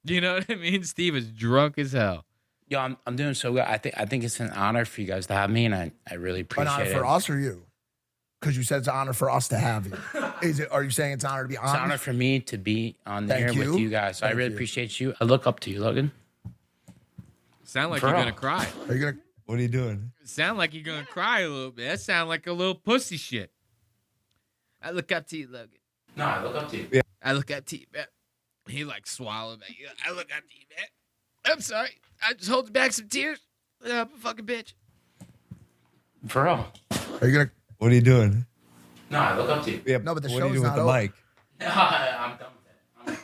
You know what I mean? Steve is drunk as hell. Yo, I'm doing so good. I think it's an honor for you guys to have me, and I really An appreciate honor it. for us or you? Because you said it's an honor for us to have you. Is it? Are you saying it's an honor to be It's an honor honest? for me to be on Thank there with you. you guys. So I Thank really you. appreciate you. I look up to you, Logan. Sound like For you're real. gonna cry. Are you gonna? What are you doing? Sound like you're gonna cry a little bit. That sound like a little pussy shit. I look up to you, Logan. No, I look up to you. Yeah. I look up to you, man. He like swallowed that. I look up to you, man. I'm sorry. I just hold back some tears. I'm a fucking bitch. For real. Are you gonna? What are you doing? No, I look up to you. Yeah, No, but the what are you show's doing with not the over. mic? No, I'm done with it.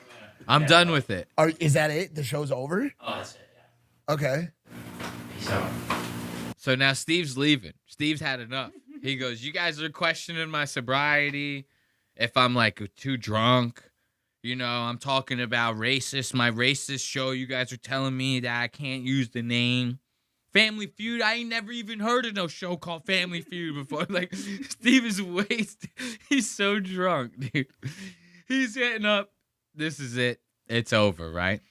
I'm done with it. Is that it? The show's over? Oh, that's it. Yeah. Okay. Peace out. So now Steve's leaving. Steve's had enough. He goes, "You guys are questioning my sobriety. If I'm like too drunk, you know, I'm talking about my racist show. You guys are telling me that I can't use the name Family Feud. I ain't never even heard of no show called Family Feud before." Like, Steve is wasted. He's so drunk, dude. He's getting up. This is it. It's over, right?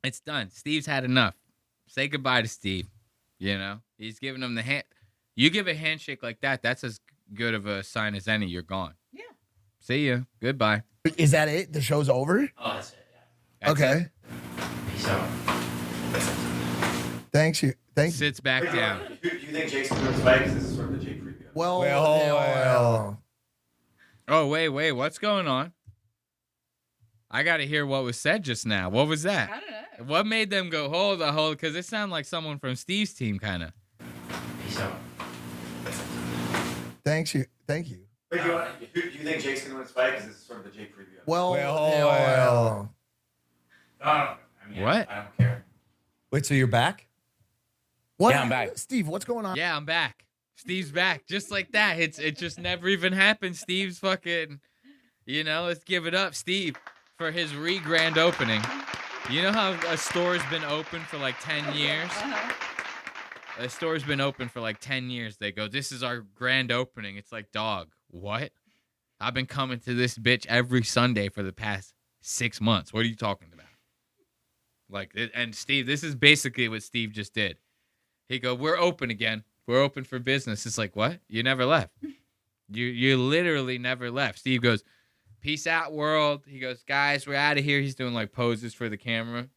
It's done. Steve's had enough. Say goodbye to Steve. You know, he's giving him the hand. You give a handshake like that, that's as good of a sign as any. You're gone. Yeah. See ya. Goodbye. Is that it? The show's over? Oh, that's it. Yeah. That's Okay. it. Peace out. Thanks you. Thanks. Sits back down. Do you think Jake's going to fight? Because this is sort of the Jake preview. Well. Oh, wait. What's going on? I got to hear what was said just now. What was that? I don't know. What made them go, hold? Because it sounded like someone from Steve's team, kind of. Peace out. Thank you. Thank you. Wait, do you think Jake's going to win this fight? Because this is sort of the Jake preview. Well. I mean, What? I don't care. Wait, so you're back? What? Yeah, I'm back. Steve, what's going on? Yeah, I'm back. Steve's back. Just like that. It just never even happened. Steve's fucking, let's give it up, Steve, for his grand opening. You know how a store's been open for like 10 years? The store's been open for like 10 years. They go, this is our grand opening. It's like, dog, what? I've been coming to this bitch every Sunday for the past 6 months. What are you talking about? Like, and Steve, this is basically what Steve just did. He go, we're open again. We're open for business. It's like, what? You never left. You literally never left. Steve goes, peace out, world. He goes, guys, we're out of here. He's doing like poses for the camera.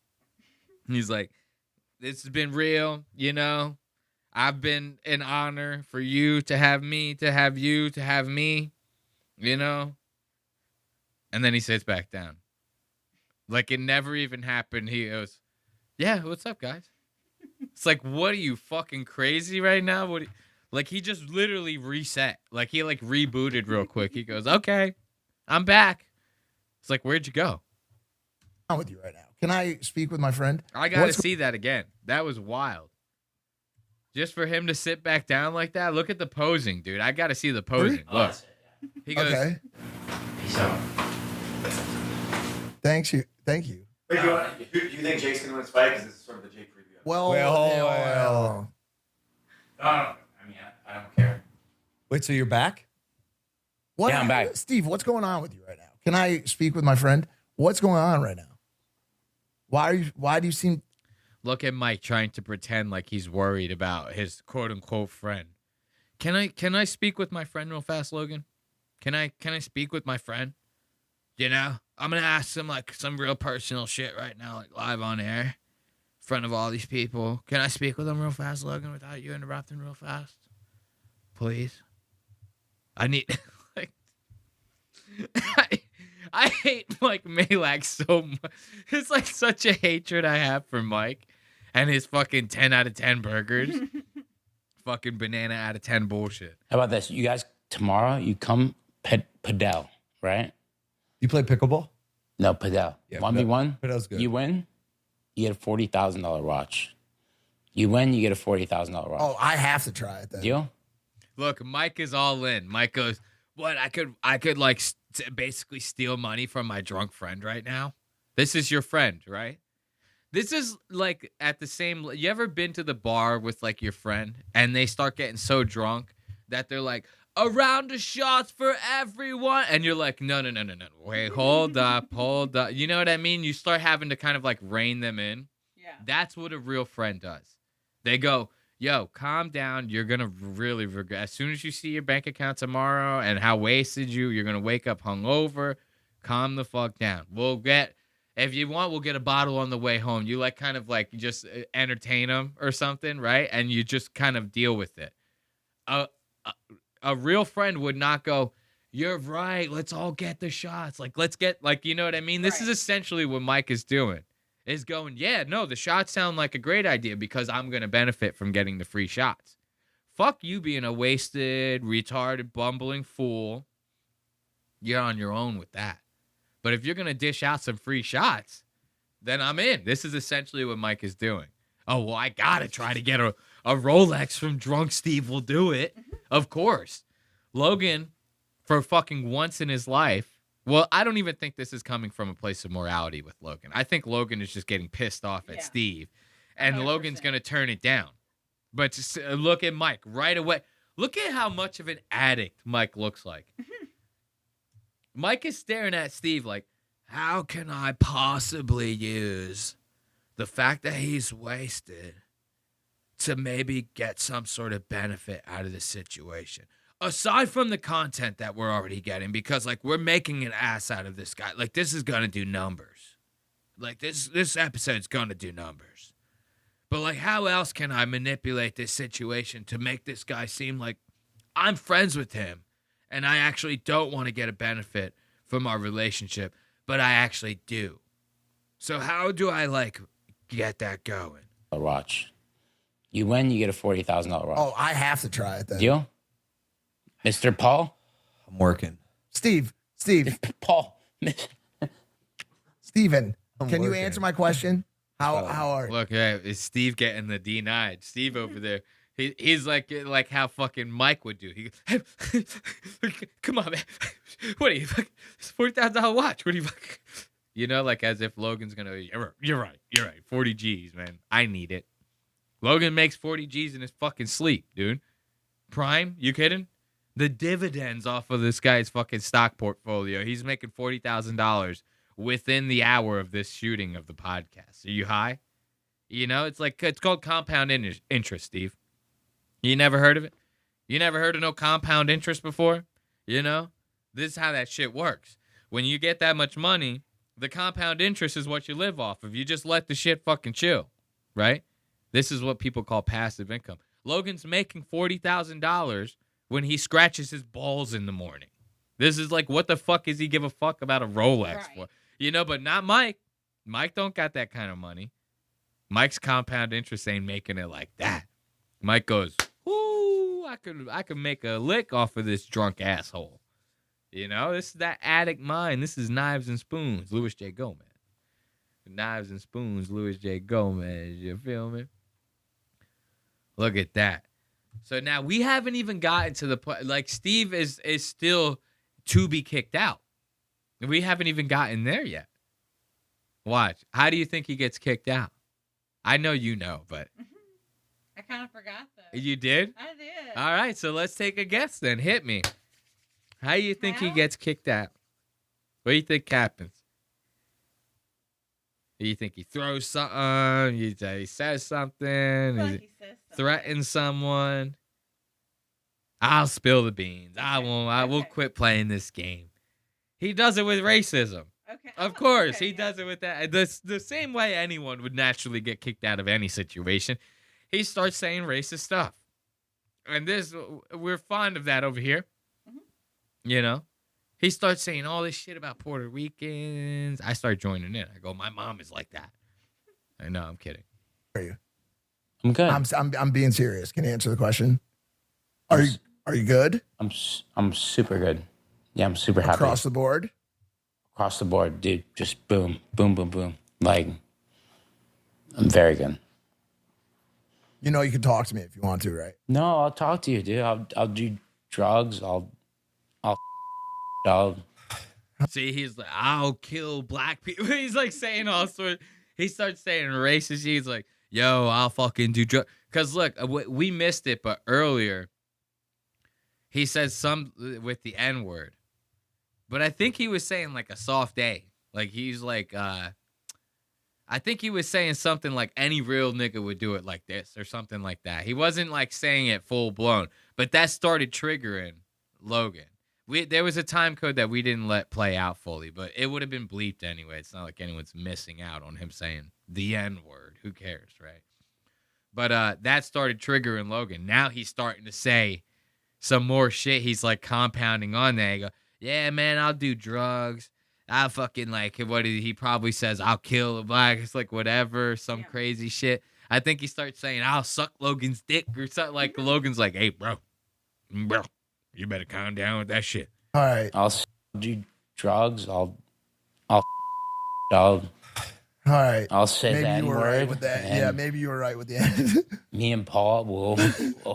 And he's like, this has been real, you know. I've been an honor for you to have me, to have you, to have me, you know. And then he sits back down. Like it never even happened. He goes, yeah, what's up, guys? It's like, what are you, fucking crazy right now? Like he just literally reset. Like he like rebooted real quick. He goes, okay, I'm back. It's like, where'd you go? I'm with you right now. Can I speak with my friend? I gotta see that again. That was wild. Just for him to sit back down like that. Look at the posing, dude. I gotta see the posing. Look. He goes, Okay. Peace out. Thank you. Wait, do you think Jake's going to win this fight? Because this is sort of the Jake preview. Well, I mean, I don't care. Wait, so you're back? What? Yeah, I'm back. Steve, what's going on with you right now? Can I speak with my friend? What's going on right now? Why do you seem... look at Mike trying to pretend like he's worried about his quote unquote friend. Can I speak with my friend real fast, Logan? Can I speak with my friend? You know, I'm gonna ask him like some real personal shit right now, like live on air, in front of all these people. Can I speak with him real fast, Logan, without you interrupting real fast? Please. I need like I hate Mike Malak so much. It's like such a hatred I have for Mike and his fucking 10 out of 10 burgers. Fucking banana out of 10 bullshit. How about this? You guys, tomorrow, you come padel, right? You play pickleball? No, padel. Yeah, 1v1. Padel's good. You win, you get a $40,000 watch. You win, you get a $40,000 watch. Oh, I have to try it then. Deal? Look, Mike is all in. Mike goes, what? I could like basically steal money from my drunk friend right now. This is your friend, right? This is like at the same. You ever been to the bar with like your friend and they start getting so drunk that they're like, a round of shots for everyone, and you're like, no. Wait, hold up. You know what I mean? You start having to kind of like rein them in. Yeah. That's what a real friend does. They go, yo, calm down. You're going to really regret. As soon as you see your bank account tomorrow and how wasted you're going to wake up hungover. Calm the fuck down. If you want, we'll get a bottle on the way home. You like kind of like just entertain them or something, right? And you just kind of deal with it. A real friend would not go, you're right, let's all get the shots. Like, let's get, like, you know what I mean? This is essentially what Mike is doing. Is going, yeah, no, the shots sound like a great idea because I'm going to benefit from getting the free shots. Fuck you being a wasted, retarded, bumbling fool. You're on your own with that. But if you're going to dish out some free shots, then I'm in. This is essentially what Mike is doing. Oh, well, I got to try to get a Rolex from Drunk Steve will do it. Of course. Logan, for fucking once in his life, well, I don't even think this is coming from a place of morality with Logan. I think Logan is just getting pissed off at Steve, and 100%. Logan's going to turn it down. But just look at Mike right away. Look at how much of an addict Mike looks like. Mike is staring at Steve like, how can I possibly use the fact that he's wasted to maybe get some sort of benefit out of the situation? Aside from the content that we're already getting, because like we're making an ass out of this guy. Like this is gonna do numbers. Like this episode's gonna do numbers. But like how else can I manipulate this situation to make this guy seem like I'm friends with him and I actually don't want to get a benefit from our relationship, but I actually do. So how do I like get that going? A watch. You win, you get a $40,000 watch. Oh, I have to try it then. Deal? Mr. Paul? I'm working. Steve. Paul. Steven, can you answer my question? How are you? Look, is Steve getting the denied? Steve over there. He's like how fucking Mike would do. He goes, come on, man. What are you fucking $40,000 watch? What are you fucking, you know, like as if Logan's gonna, you're right. 40 G's, man. I need it. Logan makes 40 G's in his fucking sleep, dude. Prime? You kidding? The dividends off of this guy's fucking stock portfolio. He's making $40,000 within the hour of this shooting of the podcast. Are you high? You know, it's called compound interest, Steve. You never heard of it? You never heard of no compound interest before? You know? This is how that shit works. When you get that much money, the compound interest is what you live off of. You just let the shit fucking chill, right? This is what people call passive income. Logan's making $40,000 when he scratches his balls in the morning. This is like, what the fuck is he give a fuck about a Rolex for? You know, but not Mike. Mike don't got that kind of money. Mike's compound interest ain't making it like that. Mike goes, ooh, I could make a lick off of this drunk asshole. You know, this is that addict mind. This is Knives and Spoons, Louis J. Gomez. Knives and Spoons, Louis J. Gomez. You feel me? Look at that. So now we haven't even gotten to the point. Like, Steve is still to be kicked out. We haven't even gotten there yet. Watch. How do you think he gets kicked out? I know you know, but. I kind of forgot though. You did? I did. All right, so let's take a guess then. Hit me. How do you think he gets kicked out? What do you think happens? Do you think he throws something? He says something? Like he says threatens someone? I'll spill the beans. I won't. I will quit playing this game. He does it with racism. Okay. Of course, he does it with that. The same way anyone would naturally get kicked out of any situation. He starts saying racist stuff. And we're fond of that over here. You know? He starts saying all this shit about Puerto Ricans. I start joining in. I go, my mom is like that. I know, I'm kidding. Are you? I'm good. I'm being serious. Can you answer the question? Are you good? I'm super good. Yeah, I'm super happy. Across the board? Across the board, dude. Just boom, boom, boom, boom. Like, I'm very good. You know you can talk to me if you want to, right? No, I'll talk to you, dude. I'll do drugs. I'll See, he's like, I'll kill black people. He's like saying all sorts. He starts saying racist. He's like, yo, I'll fucking do drugs. Because look, we missed it, but earlier, he says some with the N-word. But I think he was saying like a soft A. Like he's like, I think he was saying something like any real nigga would do it like this or something like that. He wasn't like saying it full blown, but that started triggering Logan. There was a time code that we didn't let play out fully, but it would have been bleeped anyway. It's not like anyone's missing out on him saying the N-word. Who cares, right? But that started triggering Logan. Now he's starting to say some more shit. He's like compounding on that. He go, yeah, man, I'll do drugs. I'll fucking like, what he probably says, I'll kill a black. It's like whatever, some crazy shit. I think he starts saying, I'll suck Logan's dick or something. Like Logan's like, hey, bro, you better calm down with that shit. All right. I'll do drugs. I'll All right. I'll say maybe that you were word. right with that. Yeah, maybe you were right with the end. Me and Paul will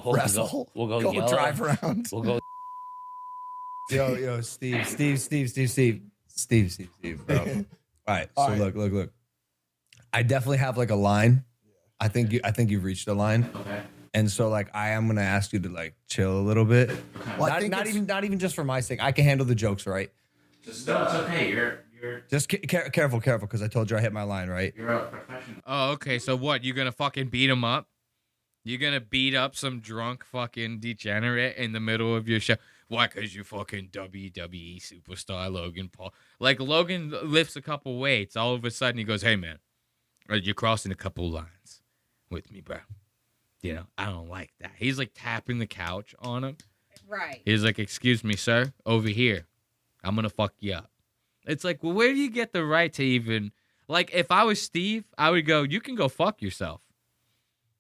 Wrestle. We'll Go yell. drive around. We'll go. Yo, Steve, bro. All right. So look. I definitely have like a line. I think you've reached a line. Okay. And so like I am gonna ask you to like chill a little bit. Well, I think not even just for my sake. I can handle the jokes, right? Just no, it's okay. You're just careful, because I told you I hit my line, right? You're a professional. Oh, okay. So what? You gonna fucking beat him up? You gonna beat up some drunk fucking degenerate in the middle of your show? Why? Because you fucking WWE superstar Logan Paul. Like Logan lifts a couple weights. All of a sudden he goes, hey man, you're crossing a couple lines with me, bro. You know, I don't like that. He's like tapping the couch on him. Right. He's like, excuse me, sir, over here. I'm going to fuck you up. It's like, well, where do you get the right to even, like, if I was Steve, I would go, you can go fuck yourself.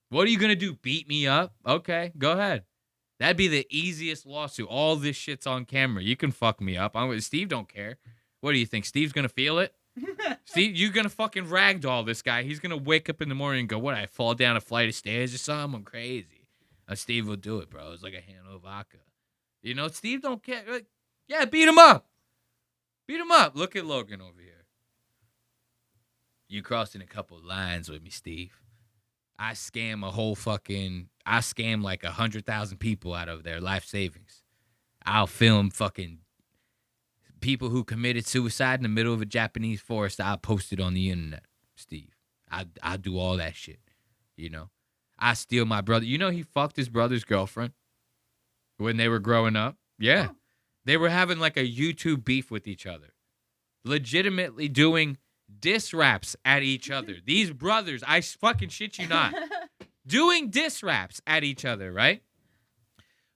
What are you going to do? Beat me up? Okay, go ahead. That'd be the easiest lawsuit. All this shit's on camera. You can fuck me up. Steve don't care. What do you think? Steve's going to feel it? Steve, you're going to fucking ragdoll this guy. He's going to wake up in the morning and go, what, I fall down a flight of stairs or something? I'm crazy. Steve will do it, bro. It's like a handle of vodka. You know, Steve don't care. Like, yeah, beat him up. Beat him up. Look at Logan over here. You crossing a couple lines with me, Steve. I scam like 100,000 people out of their life savings. I'll film fucking people who committed suicide in the middle of a Japanese forest. I'll post it on the internet, Steve. I do all that shit, you know. I steal my brother. You know he fucked his brother's girlfriend when they were growing up? Yeah. They were having like a YouTube beef with each other. Legitimately doing diss raps at each other. These brothers, I fucking shit you not, doing diss raps at each other, right?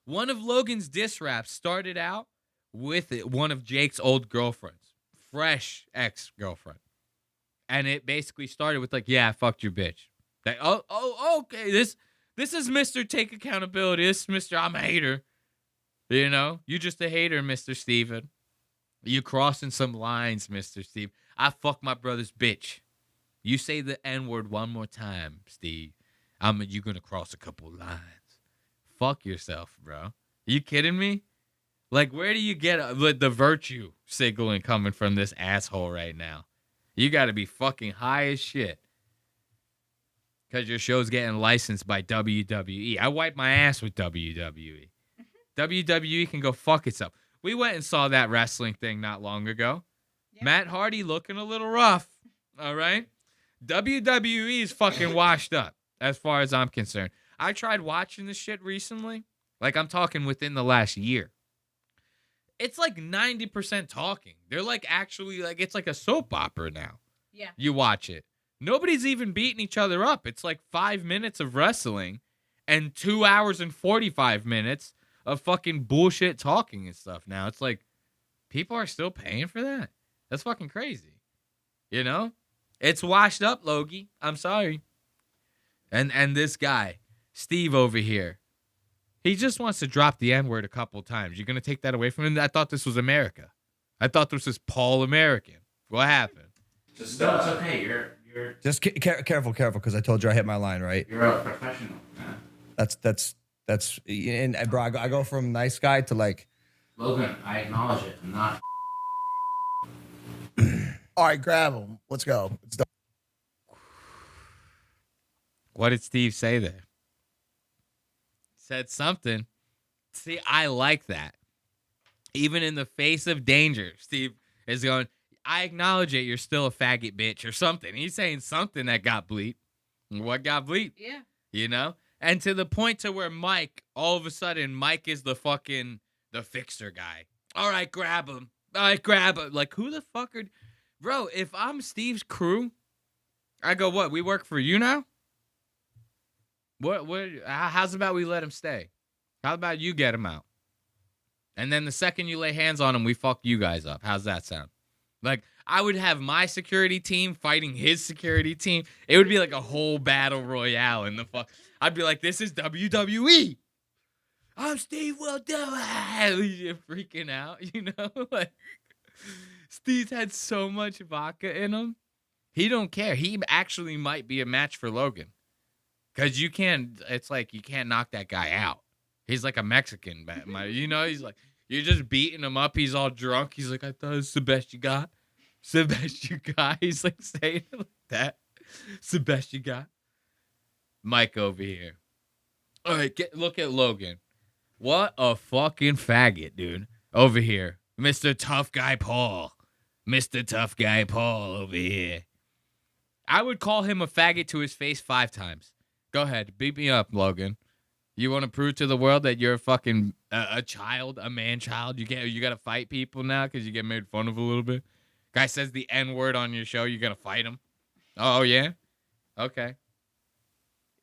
One of Logan's diss raps started out with one of Jake's old girlfriends, fresh ex-girlfriend. And it basically started with like, yeah, I fucked your bitch. Like, okay, this is Mr. Take Accountability. This is Mr. I'm a hater. You know, you just a hater, Mr. Steven. You crossing some lines, Mr. Steve. I fuck my brother's bitch. You say the N-word one more time, Steve. You're going to cross a couple lines. Fuck yourself, bro. You kidding me? Like, where do you get the virtue signaling coming from this asshole right now? You got to be fucking high as shit. Because your show's getting licensed by WWE. I wipe my ass with WWE. WWE can go fuck itself. We went and saw that wrestling thing not long ago. Yeah. Matt Hardy looking a little rough. All right? WWE is fucking washed up as far as I'm concerned. I tried watching this shit recently. Like, I'm talking within the last year. It's like 90% talking. They're like actually like, it's like a soap opera now. Yeah. You watch it. Nobody's even beating each other up. It's like 5 minutes of wrestling and 2 hours and 45 minutes of fucking bullshit talking and stuff now. It's like, people are still paying for that? That's fucking crazy. You know? It's washed up, Logie. I'm sorry. And this guy, Steve over here, he just wants to drop the N-word a couple times. You're going to take that away from him? I thought this was America. I thought this was Paul American. What happened? Just no, it's okay. You're just careful, because I told you I hit my line, right? You're a professional, man. That's and bro, I go from nice guy to like. Logan, I acknowledge it. I'm not. All right, grab him. Let's go. It's done. What did Steve say there? Said something. See, I like that. Even in the face of danger, Steve is going, I acknowledge it. You're still a faggot bitch or something. He's saying something that got bleep. What got bleep? Yeah. You know? And to the point to where Mike, all of a sudden, Mike is the fixer guy. All right, grab him. All right, grab him. Like, who the fuck are... Bro, if I'm Steve's crew, I go, what, we work for you now? What? How's about we let him stay? How about you get him out? And then the second you lay hands on him, we fuck you guys up. How's that sound? Like, I would have my security team fighting his security team. It would be like a whole battle royale in the fuck. I'd be like, this is WWE. I'm Steve Will Do It. You're freaking out, you know? Like, Steve's had so much vodka in him. He don't care. He actually might be a match for Logan. Because it's like you can't knock that guy out. He's like a Mexican, you know? He's like, you're just beating him up. He's all drunk. He's like, I thought it's the best you got. It's the best you got. He's like saying it like that. It's the best you got. Mike over here. All right, look at Logan. What a fucking faggot, dude. Over here. Mr. Tough Guy Paul. Mr. Tough Guy Paul over here. I would call him a faggot to his face 5 times. Go ahead. Beat me up, Logan. You want to prove to the world that you're a fucking a child, a man-child? You got to fight people now because you get made fun of a little bit? Guy says the N-word on your show, you're going to fight him? Oh, yeah? Okay.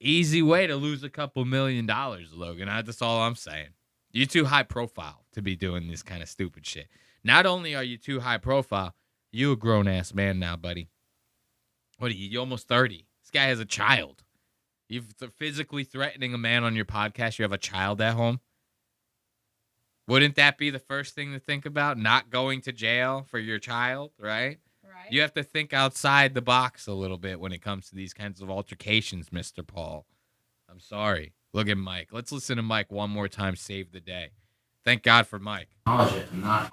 Easy way to lose a couple $1 million, Logan. That's all I'm saying. You're too high profile to be doing this kind of stupid shit. Not only are you too high profile, you a grown-ass man now, buddy. What are you? You're almost 30. This guy has a child. You're physically threatening a man on your podcast. You have a child at home. Wouldn't that be the first thing to think about? Not going to jail for your child, right? Right. You have to think outside the box a little bit when it comes to these kinds of altercations, Mr. Paul. I'm sorry. Look at Mike. Let's listen to Mike one more time. Save the day. Thank God for Mike. Acknowledge it. I'm not.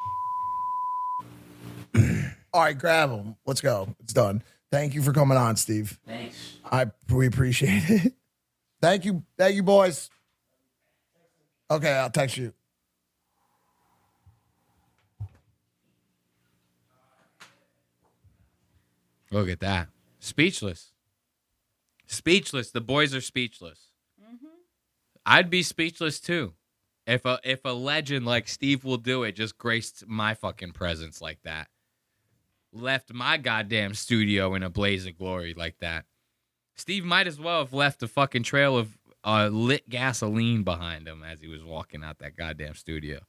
All right, grab him. Let's go. It's done. Thank you for coming on, Steve. Thanks. We appreciate it. Thank you, boys. Okay, I'll text you. Look at that. Speechless. Speechless. The boys are speechless. I'd be speechless too. If a legend like Steve will do it just graced my fucking presence like that. Left my goddamn studio in a blaze of glory like that. Steve might as well have left a fucking trail of lit gasoline behind him as he was walking out that goddamn studio.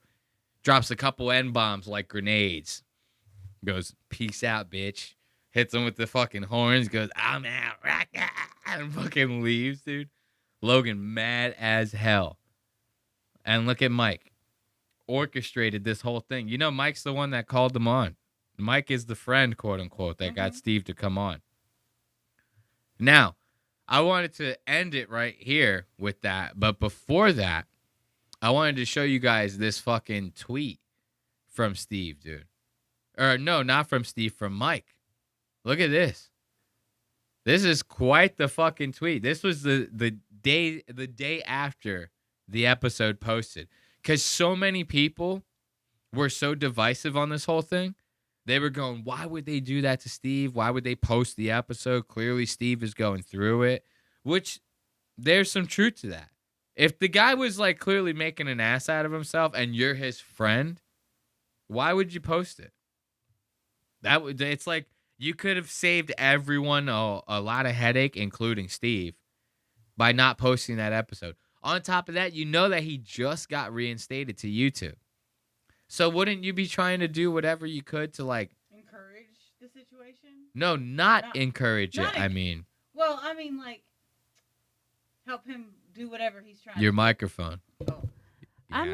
Drops a couple N-bombs like grenades. Goes, peace out, bitch. Hits him with the fucking horns. Goes, I'm out. And fucking leaves, dude. Logan mad as hell. And look at Mike. Orchestrated this whole thing. You know, Mike's the one that called them on. Mike is the friend, quote unquote, that got Steve to come on. Now, I wanted to end it right here with that. But before that, I wanted to show you guys this fucking tweet from Steve, dude. Or no, not from Steve, from Mike. Look at this. This is quite the fucking tweet. This was the day after the episode posted. Because so many people were so divisive on this whole thing. They were going, why would they do that to Steve? Why would they post the episode? Clearly, Steve is going through it. Which, there's some truth to that. If the guy was like clearly making an ass out of himself and you're his friend, why would you post it? It's like you could have saved everyone a lot of headache, including Steve, by not posting that episode. On top of that, you know that he just got reinstated to YouTube. So wouldn't you be trying to do whatever you could to like encourage the situation? No, not encourage it. I mean, well, I mean like help him do whatever he's trying. Your to microphone. Oh. I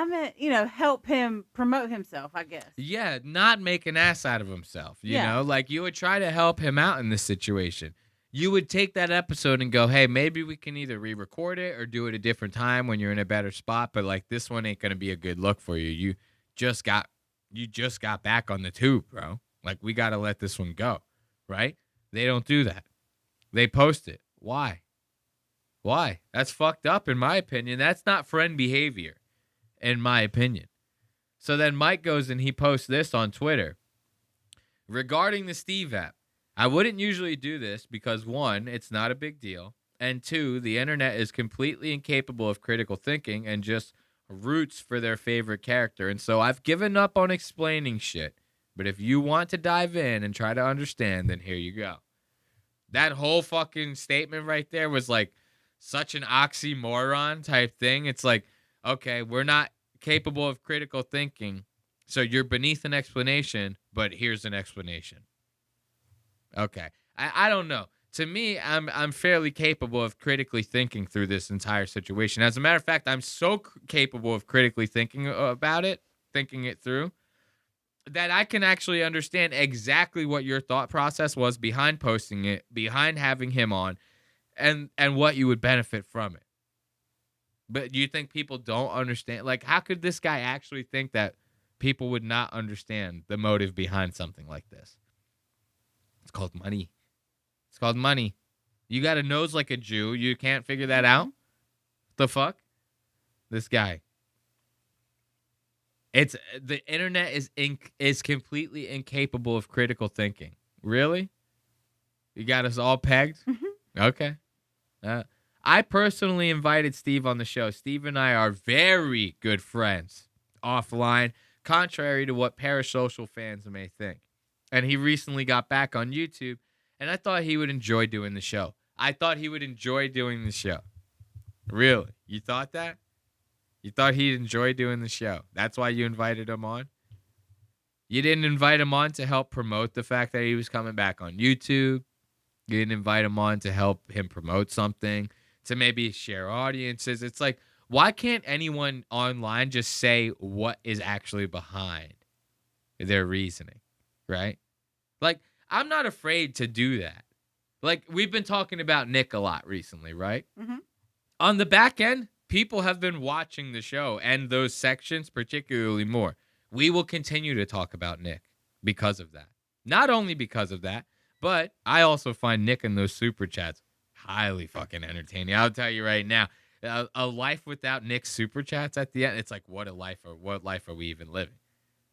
meant, help him promote himself, I guess. Yeah, not make an ass out of himself. You know, like you would try to help him out in this situation. You would take that episode and go, hey, maybe we can either re-record it or do it a different time when you're in a better spot. But like this one ain't gonna be a good look for you. You just got back on the tube, bro. Like we gotta let this one go, right? They don't do that. They post it. Why? That's fucked up in my opinion. That's not friend behavior, in my opinion. So then Mike goes and he posts this on Twitter regarding the Steve app. I wouldn't usually do this because, one, it's not a big deal, and two, the internet is completely incapable of critical thinking and just roots for their favorite character. And so I've given up on explaining shit. But if you want to dive in and try to understand, then here you go. That whole fucking statement right there was like such an oxymoron type thing. It's like, okay, we're not capable of critical thinking, so you're beneath an explanation, but here's an explanation. Okay. I don't know. To me, I'm fairly capable of critically thinking through this entire situation. As a matter of fact, I'm so capable of critically thinking about it, thinking it through, that I can actually understand exactly what your thought process was behind posting it, behind having him on, and what you would benefit from it. But you think people don't understand? Like, how could this guy actually think that people would not understand the motive behind something like this? It's called money. It's called money. You got a nose like a Jew. You can't figure that out? The fuck? This guy. The internet is completely incapable of critical thinking. Really? You got us all pegged? Okay. I personally invited Steve on the show. Steve and I are very good friends offline, contrary to what parasocial fans may think. And he recently got back on YouTube, and I thought he would enjoy doing the show. Really? You thought that? You thought he'd enjoy doing the show? That's why you invited him on? You didn't invite him on to help promote the fact that he was coming back on YouTube. You didn't invite him on to help him promote something, to maybe share audiences. It's like, why can't anyone online just say what is actually behind their reasoning, right? Like, I'm not afraid to do that. Like, we've been talking about Nick a lot recently, right? Mm-hmm. On the back end, people have been watching the show and those sections particularly more. We will continue to talk about Nick because of that. Not only because of that, but I also find Nick in those super chats highly fucking entertaining. I'll tell you right now, a life without Nick's super chats at the end, it's like, what life are we even living?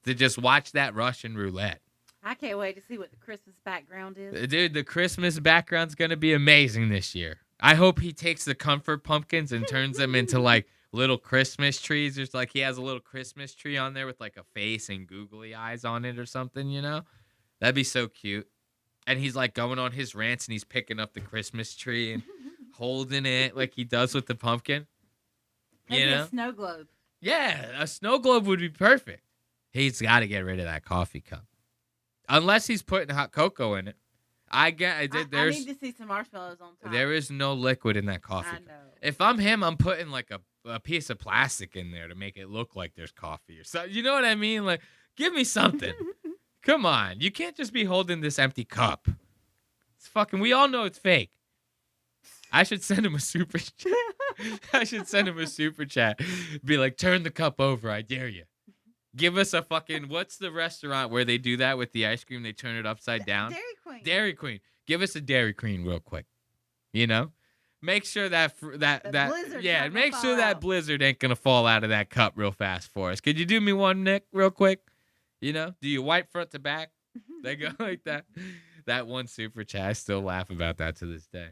To just watch that Russian roulette. I can't wait to see what the Christmas background is. Dude, the Christmas background's going to be amazing this year. I hope he takes the comfort pumpkins and turns them into like little Christmas trees. There's like he has a little Christmas tree on there with like a face and googly eyes on it or something, you know? That'd be so cute. And he's like going on his rants and he's picking up the Christmas tree and holding it like he does with the pumpkin. Maybe You know? a snow globe. Yeah, a snow globe would be perfect. He's got to get rid of that coffee cup. Unless he's putting hot cocoa in it. I need to see some marshmallows on top. There is no liquid in that coffee cup. If I'm him, I'm putting like a piece of plastic in there to make it look like there's coffee or something. You know what I mean? Like, give me something. Come on. You can't just be holding this empty cup. It's fucking, we all know it's fake. I should send him a super chat. I should send him a super chat. Be like, turn the cup over. I dare you. Give us a fucking, what's the restaurant where they do that with the ice cream? They turn it upside down. Dairy Queen. Dairy Queen. Give us a Dairy Queen real quick. You know? Make sure that make sure that blizzard ain't going to fall out of that cup real fast for us. Could you do me one, Nick, real quick? You know? Do you wipe front to back? They go like that. That one super chat. I still laugh about that to this day.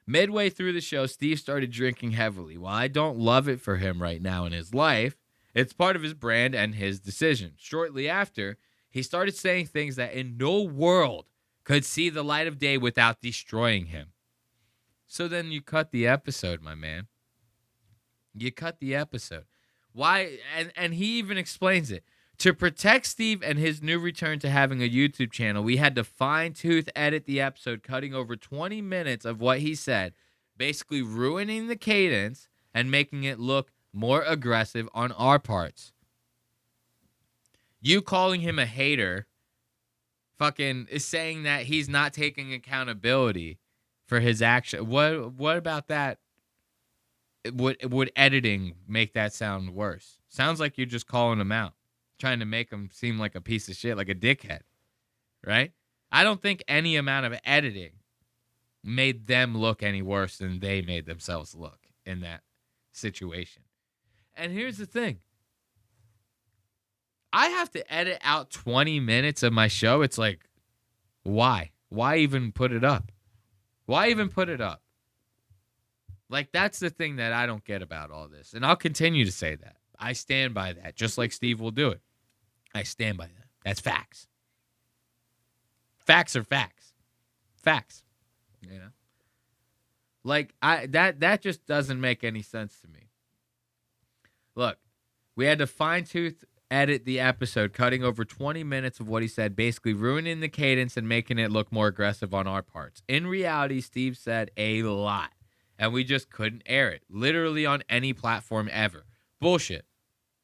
Midway through the show, Steve started drinking heavily. While I don't love it for him right now in his life, it's part of his brand and his decision. Shortly after, he started saying things that in no world could see the light of day without destroying him. So then you cut the episode, my man. You cut the episode. Why? And he even explains it. To protect Steve and his new return to having a YouTube channel, we had to fine-tooth edit the episode, cutting over 20 minutes of what he said, basically ruining the cadence and making it look more aggressive on our parts. You calling him a hater fucking is saying that he's not taking accountability for his action. What about that? Would editing make that sound worse? Sounds like you're just calling him out, trying to make him seem like a piece of shit, like a dickhead, right? I don't think any amount of editing made them look any worse than they made themselves look in that situation. And here's the thing. I have to edit out 20 minutes of my show. It's like, why? Why even put it up? Why even put it up? Like, that's the thing that I don't get about all this. And I'll continue to say that. I stand by that, just like Steve will do it. I stand by that. That's facts. Facts are facts. Facts. You know? Like, that just doesn't make any sense to me. Look, we had to fine-tooth edit the episode, cutting over 20 minutes of what he said, basically ruining the cadence and making it look more aggressive on our parts. In reality, Steve said a lot, and we just couldn't air it, literally on any platform ever. Bullshit.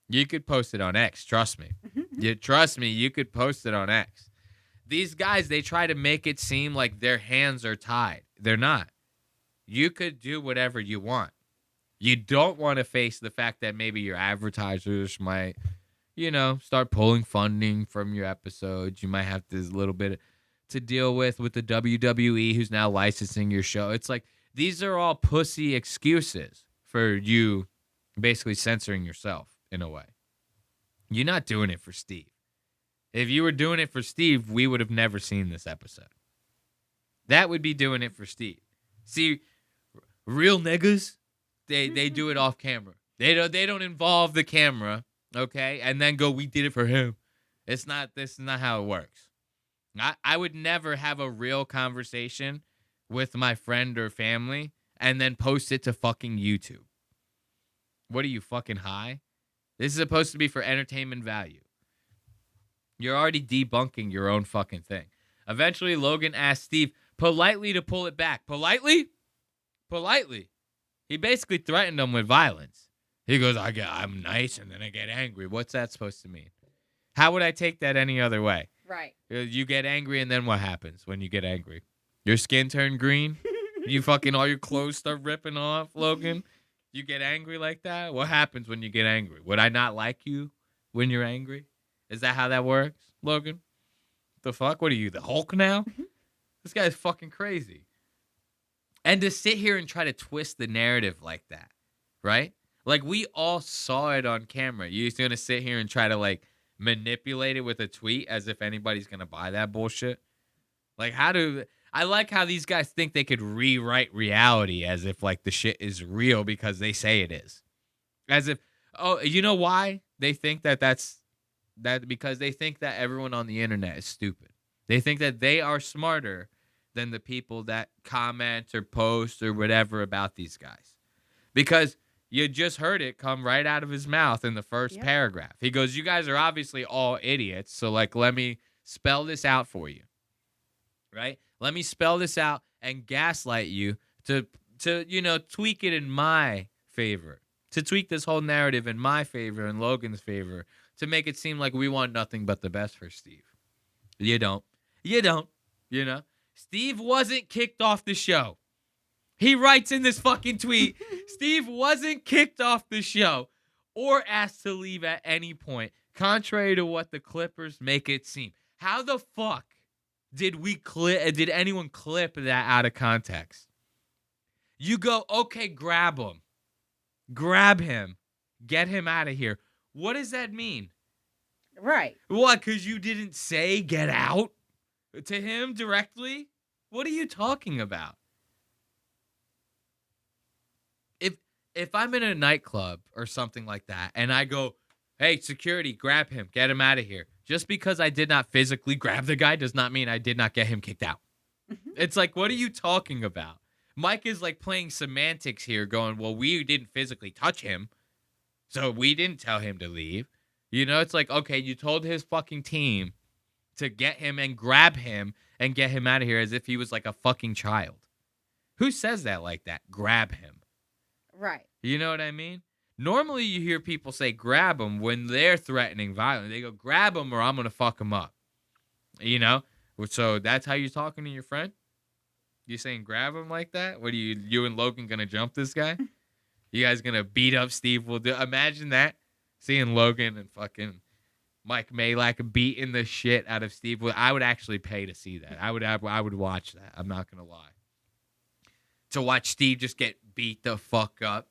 You could post it on X, trust me. Trust me, you could post it on X. These guys, they try to make it seem like their hands are tied. They're not. You could do whatever you want. You don't want to face the fact that maybe your advertisers might, you know, start pulling funding from your episodes. You might have this little bit to deal with the WWE who's now licensing your show. It's like, these are all pussy excuses for you basically censoring yourself in a way. You're not doing it for Steve. If you were doing it for Steve, we would have never seen this episode. That would be doing it for Steve. See, real niggas, they do it off camera. They don't involve the camera, okay? And then go, we did it for him. This is not how it works. I would never have a real conversation with my friend or family and then post it to fucking YouTube. What are you, fucking high? This is supposed to be for entertainment value. You're already debunking your own fucking thing. Eventually, Logan asked Steve politely to pull it back. Politely? Politely. He basically threatened him with violence. He goes, I'm nice, and then I get angry. What's that supposed to mean? How would I take that any other way? Right. You get angry, and then what happens when you get angry? Your skin turned green? You fucking, all your clothes start ripping off, Logan? You get angry like that? What happens when you get angry? Would I not like you when you're angry? Is that how that works, Logan? The fuck? What are you, the Hulk now? This guy's fucking crazy. And to sit here and try to twist the narrative like that, right? Like, we all saw it on camera. You're just going to sit here and try to, like, manipulate it with a tweet as if anybody's going to buy that bullshit? Like, I like how these guys think they could rewrite reality as if, like, the shit is real because they say it is. As if, oh, you know why they think that's because they think that everyone on the internet is stupid. They think that they are smarter than the people that comment or post or whatever about these guys. Because you just heard it come right out of his mouth in the first paragraph. He goes, you guys are obviously all idiots, so, like, let me spell this out for you. Right? Let me spell this out and gaslight you to tweak it in my favor. To tweak this whole narrative in my favor and Logan's favor. To make it seem like we want nothing but the best for Steve. You don't. You don't. You know? Steve wasn't kicked off the show. He writes in this fucking tweet, Steve wasn't kicked off the show or asked to leave at any point, contrary to what the Clippers make it seem. How the fuck did anyone clip that out of context? You go, okay, grab him. Grab him. Get him out of here. What does that mean? Right. What, because you didn't say get out to him directly? What are you talking about? If I'm in a nightclub or something like that and I go, hey, security, grab him, get him out of here. Just because I did not physically grab the guy does not mean I did not get him kicked out. It's like, what are you talking about? Mike is like playing semantics here going, well, we didn't physically touch him, so we didn't tell him to leave. You know, it's like, okay, you told his fucking team to get him and grab him and get him out of here as if he was like a fucking child. Who says that like that? Grab him. Right. You know what I mean? Normally you hear people say grab him when they're threatening violence. They go, grab him or I'm going to fuck him up. You know? So that's how you're talking to your friend? You saying grab him like that? What are you and Logan going to jump this guy? You guys going to beat up Steve? Imagine that. Seeing Logan and fucking Mike Malak beating the shit out of Steve. I would actually pay to see that. I would watch that. I'm not going to lie. To watch Steve just get beat the fuck up.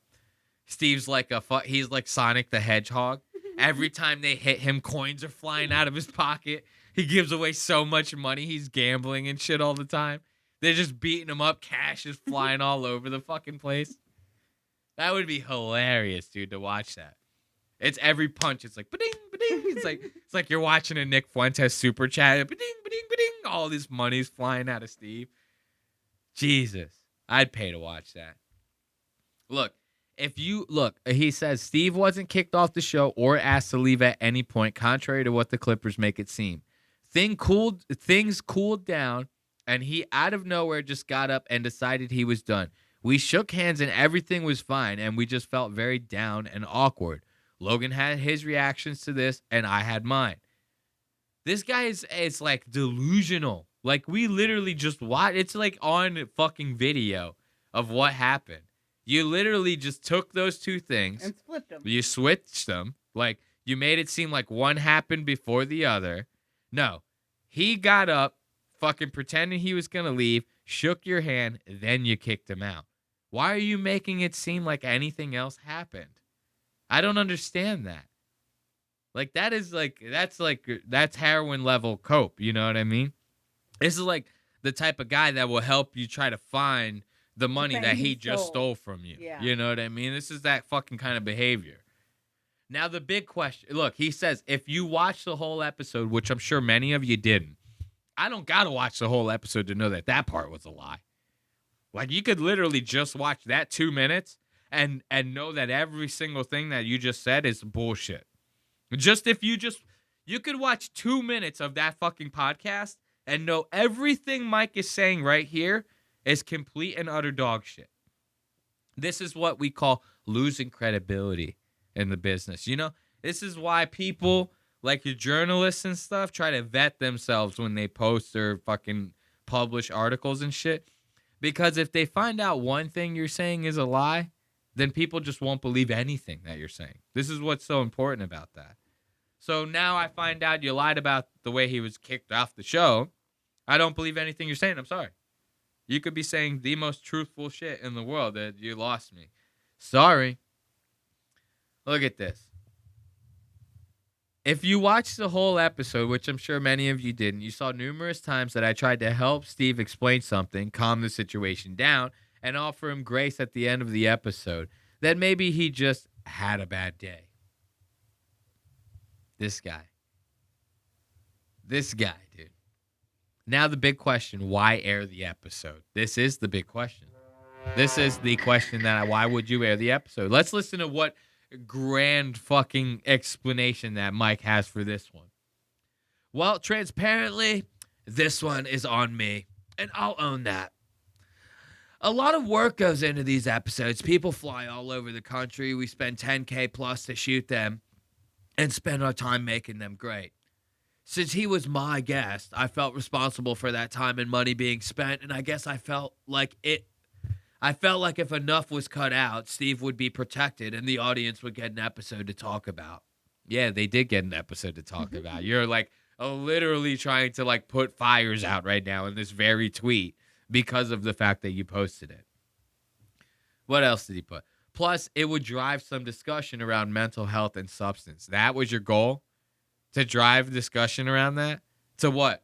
Steve's like he's like Sonic the Hedgehog. Every time they hit him, coins are flying out of his pocket. He gives away so much money. He's gambling and shit all the time. They're just beating him up. Cash is flying all over the fucking place. That would be hilarious, dude, to watch that. It's every punch. It's like, ba-ding, ba-ding. It's like you're watching a Nick Fuentes super chat. Ba-ding, ba-ding, ba-ding. All this money's flying out of Steve. Jesus. I'd pay to watch that. Look, he says Steve wasn't kicked off the show or asked to leave at any point, contrary to what the Clippers make it seem. Things cooled down, and he out of nowhere just got up and decided he was done. We shook hands and everything was fine, and we just felt very down and awkward. Logan had his reactions to this, and I had mine. This guy is like delusional. Like, we literally just watched. It's like on fucking video of what happened. You literally just took those two things. And flipped them. You switched them. Like, you made it seem like one happened before the other. No. He got up, fucking pretending he was going to leave, shook your hand, then you kicked him out. Why are you making it seem like anything else happened? I don't understand that. Like, that's heroin level cope. You know what I mean? This is like the type of guy that will help you try to find the money that he just stole from you. Yeah. You know what I mean? This is that fucking kind of behavior. Now, the big question, look, he says, if you watch the whole episode, which I'm sure many of you didn't, I don't got to watch the whole episode to know that part was a lie. Like, you could literally just watch that 2 minutes and know that every single thing that you just said is bullshit. You could watch 2 minutes of that fucking podcast and know everything Mike is saying right here is complete and utter dog shit. This is what we call losing credibility in the business. You know, this is why people like your journalists and stuff try to vet themselves when they post or fucking publish articles and shit. Because if they find out one thing you're saying is a lie, then people just won't believe anything that you're saying. This is what's so important about that. So now I find out you lied about the way he was kicked off the show. I don't believe anything you're saying. I'm sorry. You could be saying the most truthful shit in the world that you lost me. Sorry. Look at this. If you watched the whole episode, which I'm sure many of you didn't, you saw numerous times that I tried to help Steve explain something, calm the situation down, and offer him grace at the end of the episode. That maybe he just had a bad day. This guy, dude. Now the big question, why air the episode? This is the big question. This is the question why would you air the episode? Let's listen to what grand fucking explanation that Mike has for this one. Well, transparently, this one is on me, and I'll own that. A lot of work goes into these episodes. People fly all over the country. We spend $10K plus to shoot them and spend our time making them great. Since he was my guest, I felt responsible for that time and money being spent, and I guess I felt like if enough was cut out, Steve would be protected and the audience would get an episode to talk about. Yeah, they did get an episode to talk about. You're like literally trying to like put fires out right now in this very tweet because of the fact that you posted it. What else did he put? Plus, it would drive some discussion around mental health and substance. That was your goal? To drive discussion around that? To what?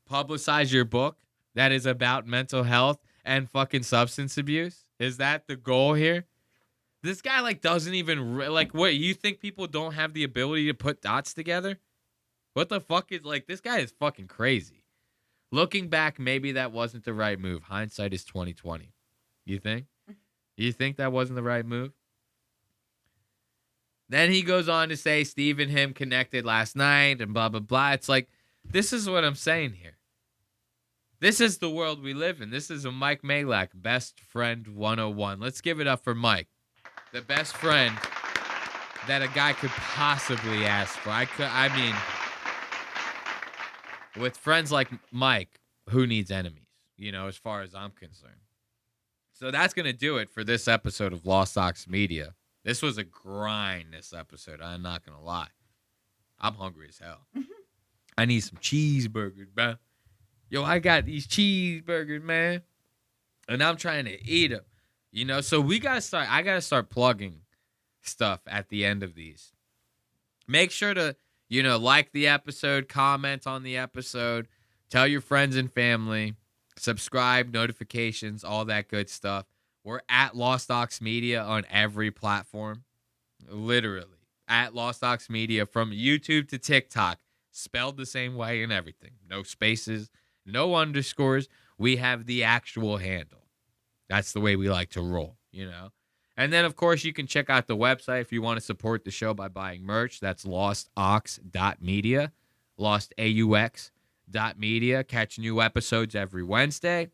Publicize your book that is about mental health and fucking substance abuse? Is that the goal here? This guy like doesn't even what, you think people don't have the ability to put dots together? What the fuck is like, this guy is fucking crazy. Looking back, maybe that wasn't the right move. Hindsight is 20/20. You think? You think that wasn't the right move? Then he goes on to say Steve and him connected last night and blah, blah, blah. It's like, this is what I'm saying here. This is the world we live in. This is a Mike Malak, Best Friend 101. Let's give it up for Mike, the best friend that a guy could possibly ask for. I mean, with friends like Mike, who needs enemies, as far as I'm concerned. So that's going to do it for this episode of Lost Ox Media. This was a grind, this episode. I'm not going to lie. I'm hungry as hell. I need some cheeseburgers, bro. Yo, I got these cheeseburgers, man. And I'm trying to eat them. So I got to start plugging stuff at the end of these. Make sure to, like the episode, comment on the episode, tell your friends and family, subscribe, notifications, all that good stuff. We're at Lost Ox Media on every platform. Literally. At Lost Ox Media from YouTube to TikTok. Spelled the same way and everything. No spaces, no underscores. We have the actual handle. That's the way we like to roll, And then, of course, you can check out the website if you want to support the show by buying merch. That's lostox.media. Lostaux.media. Catch new episodes every Wednesday.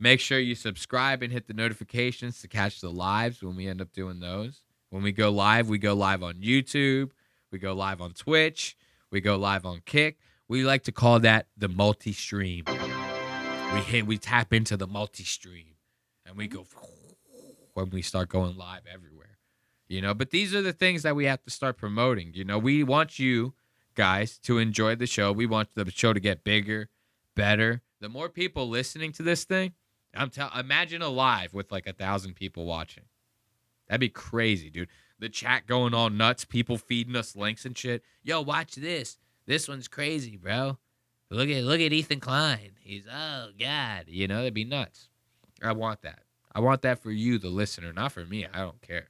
Make sure you subscribe and hit the notifications to catch the lives when we end up doing those. When we go live on YouTube. We go live on Twitch. We go live on Kick. We like to call that the multi-stream. We tap into the multi-stream. And we go when we start going live everywhere. But these are the things that we have to start promoting. We want you guys to enjoy the show. We want the show to get bigger, better. The more people listening to this thing, imagine a live with like 1,000 people watching. That'd be crazy, dude. The chat going all nuts, people feeding us links and shit. Yo, watch this. This one's crazy, bro. Look at Ethan Klein. He's, oh God, that'd be nuts. I want that. I want that for you, the listener, not for me. I don't care.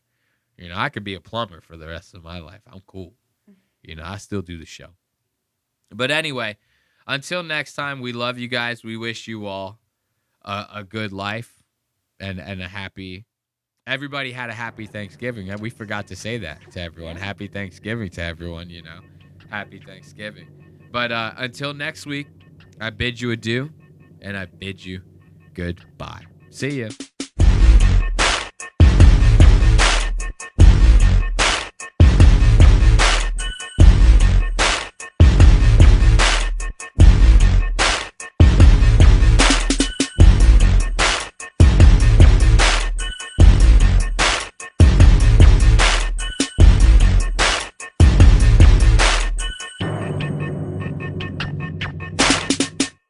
I could be a plumber for the rest of my life. I'm cool. I still do the show. But anyway, until next time, we love you guys. We wish you all a good life and a happy. Everybody had a happy Thanksgiving. We forgot to say that to everyone. Happy Thanksgiving to everyone, Happy Thanksgiving. But until next week, I bid you adieu, and I bid you goodbye. See ya.